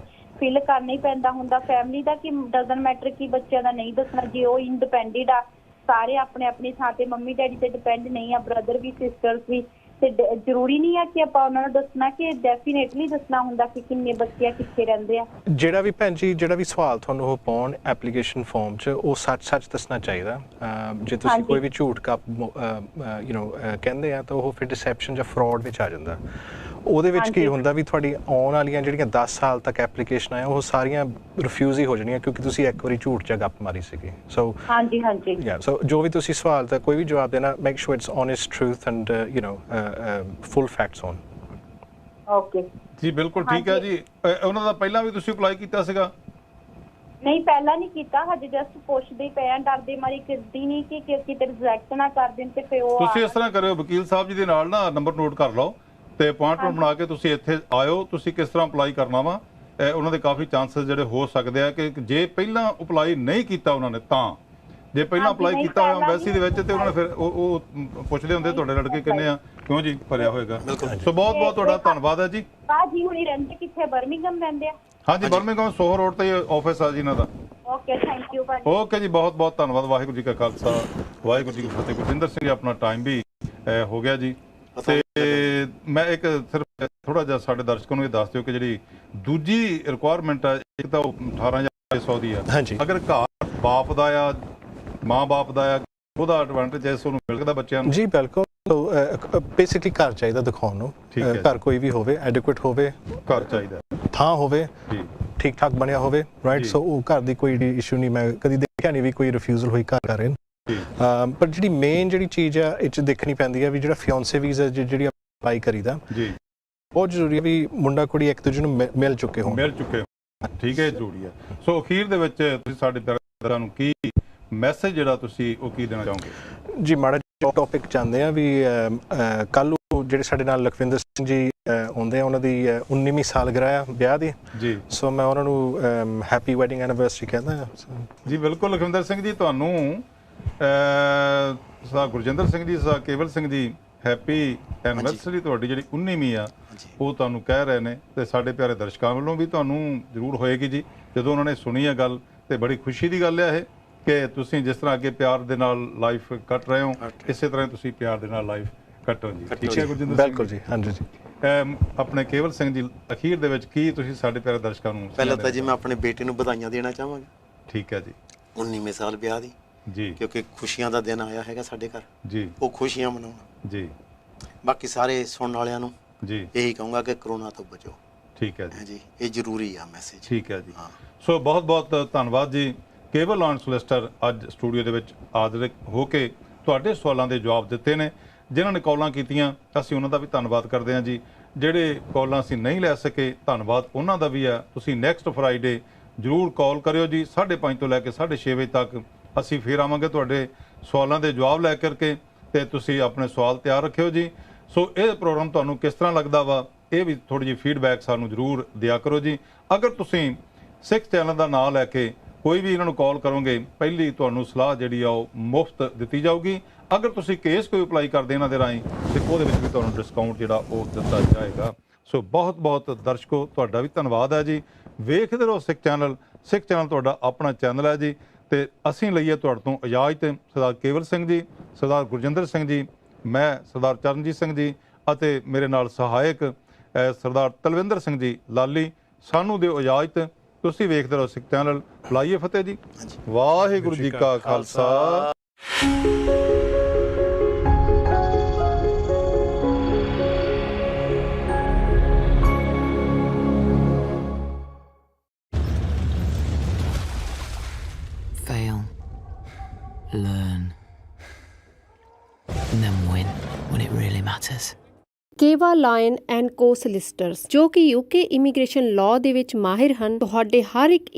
ਫਿਲ ਕਰਨਾ ਹੀ ਪੈਂਦਾ ਹੁੰਦਾ ਫੈਮਿਲੀ ਦਾ, ਕਿ ਡਜ਼ਨਟ ਮੈਟਰ ਕਿ ਬੱਚਿਆਂ ਦਾ ਨਹੀਂ ਦੱਸਣਾ, ਜੇ ਉਹ ਇੰਡੀਪੈਂਡੈਂਟ ਆ, ਸਾਰੇ ਆਪਣੇ ਆਪਣੀ ਥਾਂ ਤੇ ਮੰਮੀ ਡੈਡੀ ਤੇ ਡਿਪੈਂਡ ਨਹੀਂ ਆ, ਬ੍ਰਦਰ ਵੀ ਸਿਸਟਰਸ ਵੀ, ਤੇ ਜ਼ਰੂਰੀ ਨਹੀਂ ਆ ਕਿ ਆਪਾਂ ਉਹਨਾਂ ਨੂੰ ਦੱਸਣਾ, ਕਿ ਡੈਫੀਨੇਟਲੀ ਦੱਸਣਾ ਹੁੰਦਾ ਕਿ ਕਿੰਨੇ ਬੱਚੇ ਆ, ਕਿੱਥੇ ਰਹਿੰਦੇ ਆ। ਜਿਹੜਾ ਵੀ ਭੈਣ ਜੀ ਜਿਹੜਾ ਵੀ ਸਵਾਲ ਤੁਹਾਨੂੰ ਉਹ ਪਾਉਣ ਐਪਲੀਕੇਸ਼ਨ ਫਾਰਮ 'ਚ ਉਹ ਸੱਚ ਦੱਸਣਾ ਚਾਹੀਦਾ। ਜੇ ਤੁਸੀਂ ਕੋਈ ਵੀ ਝੂਠ ਕਹਿੰਦੇ ਆ ਤਾਂ ਉਹ ਫਿਰ ਡਿਸੈਪਸ਼ਨ ਜਾਂ ਫਰਾਡ ਵਿੱਚ ਆ ਜਾਂਦਾ। ਉਹਦੇ ਵਿੱਚ ਕੀ ਹੁੰਦਾ ਵੀ ਤੁਹਾਡੀ ਆਉਣ ਵਾਲੀਆਂ ਜਿਹੜੀਆਂ 10 ਸਾਲ ਤੱਕ ਐਪਲੀਕੇਸ਼ਨ ਆ ਉਹ ਸਾਰੀਆਂ ਰਿਫਿਊਜ਼ ਹੀ ਹੋ ਜਾਣੀਆਂ ਕਿਉਂਕਿ ਤੁਸੀਂ ਇੱਕ ਵਾਰੀ ਝੂਠ ਜਾਂ ਗੱਪ ਮਾਰੀ ਸੀਗੀ। ਸੋ ਹਾਂਜੀ ਸੋ ਜੋ ਵੀ ਤੁਸੀਂ ਸਵਾਲ ਦਾ ਕੋਈ ਵੀ ਜਵਾਬ ਦੇਣਾ, make sure it's honest truth and full facts on. Okay ਜੀ, ਬਿਲਕੁਲ ਠੀਕ ਹੈ ਜੀ। ਉਹਨਾਂ ਦਾ ਪਹਿਲਾਂ ਵੀ ਤੁਸੀਂ ਅਪਲਾਈ ਕੀਤਾ ਸੀਗਾ? ਨਹੀਂ, ਪਹਿਲਾਂ ਨਹੀਂ ਕੀਤਾ, ਹਜੇ ਜਸਟ ਪੁੱਛਦੇ ਪਏ ਆ, ਡਰਦੇ ਮਾਰੀ ਕਰਦੀ ਨਹੀਂ ਕਿ ਕਿਤੇ ਰਿਜੈਕਟ ਨਾ ਕਰ ਦੇਣ ਤੇ ਫਿਰ ਉਹ। ਤੁਸੀਂ ਇਸ ਤਰ੍ਹਾਂ ਕਰਿਓ, ਵਕੀਲ ਸਾਹਿਬ ਜੀ ਦੇ ਨਾਲ ਨਾ ਨੰਬਰ ਨੋਟ ਕਰ ਲਓ ਤੇ ਅਪਾਇੰਟਮੈਂਟ ਬਣਾ ਕੇ ਤੁਸੀਂ ਇੱਥੇ ਆਇਓ। ਤੁਸੀਂ ਕਿਸ ਤਰ੍ਹਾਂ ਅਪਲਾਈ ਕਰਨਾ ਵਾ, ਉਹਨਾਂ ਦੇ ਕਾਫੀ ਚਾਂਸਸ ਜਿਹੜੇ ਹੋ ਸਕਦੇ ਆ ਕਿ ਜੇ ਪਹਿਲਾਂ ਅਪਲਾਈ ਨਹੀਂ ਕੀਤਾ ਉਹਨਾਂ ਨੇ ਜੇ ਪਹਿਲਾਂ ਅਪਲਾਈ ਕੀਤਾ ਹੋਇਆ ਐਮਬੈਸੀ ਦੇ ਵਿੱਚ ਤੇ ਉਹਨਾਂ ਨੇ ਫਿਰ ਉਹ ਪੁੱਛਦੇ ਹੁੰਦੇ ਤੁਹਾਡੇ ਲੜਕੇ ਕਿੰਨੇ ਆ, ਕਿਉਂ ਜੀ ਭਰਿਆ ਹੋਏਗਾ। ਸੋ ਬਹੁਤ ਬਹੁਤ ਤੁਹਾਡਾ ਧੰਨਵਾਦ ਹੈ ਜੀ। ਭਾਜੀ ਹੁਣੀ ਰਹਿੰਦੇ ਕਿੱਥੇ? ਬਰਮਿੰਗਮ ਰਹਿੰਦੇ ਆ? ਹਾਂਜੀ, ਬਰਮਿੰਗਮ ਸੋਹਰ ਰੋਡ ਤੇ ਆਫਿਸ ਆ ਜੀ ਇਹਨਾਂ ਦਾ। ਓਕੇ, ਥੈਂਕ ਯੂ ਭਾਜੀ। ਓਕੇ ਜੀ, ਬਹੁਤ ਬਹੁਤ ਧੰਨਵਾਦ। ਵਾਹਿਗੁਰੂ ਜੀ ਕਾ ਖਾਲਸਾ, ਵਾਹਿਗੁਰੂ ਜੀ ਕੀ ਫਤਿਹ। ਗੁਰਜਿੰਦਰ ਸਿੰਘ ਜੀ, ਆਪਣਾ ਟਾਈਮ ਵੀ ਹੋ ਗਿਆ ਜੀ। ਤੇ ਮੈਂ ਇੱਕ ਸਿਰਫ ਥੋੜਾ ਜਿਹਾ ਸਾਡੇ ਦਰਸ਼ਕਾਂ ਨੂੰ ਇਹ ਦੱਸ ਦਿਓ ਕਿ ਜਿਹੜੀ ਦੂਜੀ ਰਿਕੁਆਇਰਮੈਂਟ ਆ, ਇੱਕ ਤਾਂ ਉਹ 18,600 ਦੀ ਆ। ਅਗਰ ਘਰ ਬਾਪ ਦਾ ਆ, ਮਾਂ ਬਾਪ ਦਾ ਆ, ਉਹਦਾ ਐਡਵਾਂਟੇਜ ਐ ਉਹਨੂੰ ਮਿਲਦਾ ਬੱਚਿਆਂ ਨੂੰ? ਜੀ ਬਿਲਕੁਲ। ਬੇਸਿਕਲੀ ਘਰ ਚਾਹੀਦਾ ਦਿਖਾਉਣ ਨੂੰ। ਘਰ ਕੋਈ ਵੀ ਹੋਵੇ, ਐਡਿਕੁਏਟ ਹੋਵੇ, ਘਰ ਚਾਹੀਦਾ, ਥਾਂ ਹੋਵੇ, ਠੀਕ ਠਾਕ ਬਣਿਆ ਹੋਵੇ, ਰਾਈਟ। ਸੋ ਉਹ ਘਰ ਦੀ ਕੋਈ ਇਸ਼ੂ ਨਹੀਂ, ਮੈਂ ਕਦੀ ਦੇਖਿਆ ਨਹੀਂ ਵੀ ਕੋਈ ਰਿਫਿਊਜ਼ਲ ਹੋਈ ਘਰ ਕਰ ਰਹੇ। ਪਰ ਜਿਹੜੀ ਮੇਨ ਜਿਹੜੀ ਚੀਜ਼ ਆ ਇਹ 'ਚ ਦੇਖਣੀ ਪੈਂਦੀ ਆ ਵੀ ਜਿਹੜਾ ਫਿਆਂਸੇ ਵੀਜ਼ਾ ਜਿਹੜੀ ਅਪਲਾਈ ਕਰੀਦਾ ਜੀ, ਬਹੁਤ ਜ਼ਰੂਰੀ ਹੈ ਵੀ ਮੁੰਡਾ ਕੁੜੀ ਇੱਕ ਦੂਜੇ ਨੂੰ ਮਿਲ ਚੁੱਕੇ ਹੋਣ। ਠੀਕ ਹੈ, ਜ਼ਰੂਰੀ ਹੈ। ਸੋ ਅਖੀਰ ਦੇ ਵਿੱਚ ਤੁਸੀਂ ਸਾਡੇ ਦਰਸ਼ਕਾਂ ਨੂੰ ਕੀ ਮੈਸੇਜ ਜਿਹੜਾ ਤੁਸੀਂ ਉਹ ਕੀ ਦੇਣਾ ਚਾਹੋਗੇ ਜੀ? ਮਾੜਾ ਜਿਹਾ ਟੌਪਿਕ ਚਾਹੁੰਦੇ ਆ ਵੀ ਕੱਲ੍ਹ ਨੂੰ ਜਿਹੜੇ ਸਾਡੇ ਨਾਲ ਲਖਵਿੰਦਰ ਸਿੰਘ ਜੀ ਆਉਂਦੇ ਆ, ਉਹਨਾਂ ਦੀ 19ਵੀਂ ਸਾਲਗਿਰਾ ਆ ਵਿਆਹ ਦੀ ਜੀ। ਸੋ ਮੈਂ ਉਹਨਾਂ ਨੂੰ ਹੈਪੀ ਵੈਡਿੰਗ ਐਨੀਵਰਸਰੀ ਕਹਿੰਦਾ ਜੀ। ਬਿਲਕੁਲ ਲਖਵਿੰਦਰ ਸਿੰਘ ਜੀ, ਤੁਹਾਨੂੰ ਸਰਦਾਰ ਗੁਰਜਿੰਦਰ ਸਿੰਘ ਜੀ, ਸਰਦਾਰ ਕੇਵਲ ਸਿੰਘ ਜੀ, ਹੈਪੀ ਐਨੀਵਰਸਰੀ। ਤੁਹਾਡੀ ਜਿਹੜੀ 19ਵੀਂ ਆ ਉਹ ਤੁਹਾਨੂੰ ਕਹਿ ਰਹੇ ਨੇ, ਤੇ ਸਾਡੇ ਪਿਆਰੇ ਦਰਸ਼ਕਾਂ ਵੱਲੋਂ ਵੀ ਤੁਹਾਨੂੰ ਜ਼ਰੂਰ ਹੋਏਗੀ ਜੀ ਜਦੋਂ ਉਹਨਾਂ ਨੇ ਸੁਣੀ ਹੈ ਗੱਲ। ਤੇ ਬੜੀ ਖੁਸ਼ੀ ਦੀ ਗੱਲ ਹੈ ਇਹ ਕਿ ਤੁਸੀਂ ਜਿਸ ਤਰ੍ਹਾਂ ਅੱਗੇ ਪਿਆਰ ਦੇ ਨਾਲ ਲਾਈਫ ਕੱਟ ਰਹੇ ਹੋ, ਇਸੇ ਤਰ੍ਹਾਂ ਤੁਸੀਂ ਪਿਆਰ ਦੇ ਨਾਲ ਲਾਈਫ ਕੱਟੋ ਜੀ। ਠੀਕ ਹੈ ਗੁਰਜਿੰਦਰ ਸਿੰਘ? ਬਿਲਕੁਲ ਜੀ, ਹਾਂਜੀ ਜੀ। ਆਪਣੇ ਕੇਵਲ ਸਿੰਘ ਜੀ, ਅਖੀਰ ਦੇ ਵਿੱਚ ਕੀ ਤੁਸੀਂ ਸਾਡੇ ਪਿਆਰੇ ਦਰਸ਼ਕਾਂ ਨੂੰ? ਪਹਿਲਾਂ ਤਾਂ ਜੀ ਮੈਂ ਆਪਣੇ ਬੇਟੇ ਨੂੰ ਵਧਾਈਆਂ ਦੇਣਾ ਚਾਹਾਂਗਾ। ਠੀਕ ਹੈ ਜੀ। 19ਵੇਂ ਸਾਲ ਵਿਆਹ ਦੀ ਜੀ, ਕਿਉਂਕਿ ਖੁਸ਼ੀਆਂ ਦਾ ਦਿਨ ਆਇਆ ਹੈਗਾ ਸਾਡੇ ਘਰ ਜੀ, ਉਹ ਖੁਸ਼ੀਆਂ ਮਨਾਉਣ ਜੀ। ਬਾਕੀ ਸਾਰੇ ਸੁਣਨ ਵਾਲਿਆਂ ਨੂੰ ਜੀ ਇਹੀ ਕਹੂੰਗਾ ਕਿ ਕਰੋਨਾ ਤੋਂ ਬਚੋ। ਠੀਕ ਹੈ ਜੀ, ਇਹ ਜ਼ਰੂਰੀ ਆ ਮੈਸੇਜ। ਠੀਕ ਹੈ ਜੀ। ਸੋ ਬਹੁਤ ਬਹੁਤ ਧੰਨਵਾਦ ਜੀ। ਕੇਵਲ ਲਾਇਨ ਸੋਲਿਸਿਟਰ ਅੱਜ ਸਟੂਡੀਓ ਦੇ ਵਿੱਚ ਹਾਜ਼ਰ ਹੋ ਕੇ ਤੁਹਾਡੇ ਸਵਾਲਾਂ ਦੇ ਜਵਾਬ ਦਿੱਤੇ ਨੇ। ਜਿਨ੍ਹਾਂ ਨੇ ਕਾਲਾਂ ਕੀਤੀਆਂ ਅਸੀਂ ਉਹਨਾਂ ਦਾ ਵੀ ਧੰਨਵਾਦ ਕਰਦੇ ਹਾਂ ਜੀ। ਜਿਹੜੇ ਕਾਲਾਂ ਅਸੀਂ ਨਹੀਂ ਲੈ ਸਕੇ, ਧੰਨਵਾਦ ਉਹਨਾਂ ਦਾ ਵੀ ਹੈ। ਤੁਸੀਂ ਨੈਕਸਟ ਫਰਾਈਡੇ ਜ਼ਰੂਰ ਕਾਲ ਕਰਿਓ ਜੀ, 5:30 ਤੋਂ ਲੈ ਕੇ 6:30 ਵਜੇ ਤੱਕ ਅਸੀਂ ਫੇਰ ਆਵਾਂਗੇ ਤੁਹਾਡੇ ਸਵਾਲਾਂ ਦੇ ਜਵਾਬ ਲੈ ਕਰਕੇ, ਤੇ ਤੁਸੀਂ ਆਪਣੇ ਸਵਾਲ ਤਿਆਰ ਰੱਖਿਓ ਜੀ। ਸੋ ਇਹ ਪ੍ਰੋਗਰਾਮ ਤੁਹਾਨੂੰ ਕਿਸ ਤਰ੍ਹਾਂ ਲੱਗਦਾ ਵਾ, ਇਹ ਵੀ ਥੋੜ੍ਹੀ ਜਿਹੀ ਫੀਡਬੈਕ ਸਾਨੂੰ ਜ਼ਰੂਰ ਦਿਆ ਕਰੋ ਜੀ। ਅਗਰ ਤੁਸੀਂ ਸਿੱਖ ਚੈਨਲ ਦਾ ਨਾਮ ਲੈ ਕੇ ਕੋਈ ਵੀ ਇਹਨਾਂ ਨੂੰ ਕਾਲ ਕਰੋਗੇ, ਪਹਿਲੀ ਤੁਹਾਨੂੰ ਸਲਾਹ ਜਿਹੜੀ ਆ ਉਹ ਮੁਫਤ ਦਿੱਤੀ ਜਾਊਗੀ। ਅਗਰ ਤੁਸੀਂ ਕੇਸ ਕੋਈ ਅਪਲਾਈ ਕਰਦੇ ਇਹਨਾਂ ਦੇ ਰਾਹੀਂ, ਤੇ ਉਹਦੇ ਵਿੱਚ ਵੀ ਤੁਹਾਨੂੰ ਡਿਸਕਾਊਂਟ ਜਿਹੜਾ ਉਹ ਦਿੱਤਾ ਜਾਏਗਾ। ਸੋ ਬਹੁਤ ਬਹੁਤ ਦਰਸ਼ਕੋ, ਤੁਹਾਡਾ ਵੀ ਧੰਨਵਾਦ ਹੈ ਜੀ। ਵੇਖਦੇ ਰਹੋ ਸਿੱਖ ਚੈਨਲ। ਸਿੱਖ ਚੈਨਲ ਤੁਹਾਡਾ ਆਪਣਾ ਚੈਨਲ ਹੈ ਜੀ। ਤੇ ਅਸੀਂ ਲਈਏ ਤੁਹਾਡੇ ਤੋਂ ਇਜਾਜ਼ਤ। ਸਰਦਾਰ ਕੇਵਲ ਸਿੰਘ ਜੀ, ਸਰਦਾਰ ਗੁਰਜਿੰਦਰ ਸਿੰਘ ਜੀ, ਮੈਂ ਸਰਦਾਰ ਚਰਨਜੀਤ ਸਿੰਘ ਜੀ ਅਤੇ ਮੇਰੇ ਨਾਲ ਸਹਾਇਕ ਸਰਦਾਰ ਤਲਵਿੰਦਰ ਸਿੰਘ ਜੀ ਲਾਲੀ, ਸਾਨੂੰ ਦਿਓ ਇਜਾਜ਼ਤ। ਤੁਸੀਂ ਵੇਖਦੇ ਰਹੋ ਸਿੱਖ ਚੈਨਲ। ਬੁਲਾਈਏ ਫਤਿਹ ਜੀ। ਵਾਹਿਗੁਰੂ ਜੀ ਕਾ Khalsa. Fail, learn, and then win when it really matters. ਕੇਵਾ ਲਾਇਨ ਐਂਡ ਕੋ ਸੋਲਿਸਿਟਰਸ, ਜੋ ਕਿ UK ਇਮੀਗ੍ਰੇਸ਼ਨ ਲਾਅ ਦੇ ਵਿੱਚ ਮਾਹਿਰ ਹਨ, ਤੁਹਾਡੇ ਹਰ ਇੱਕ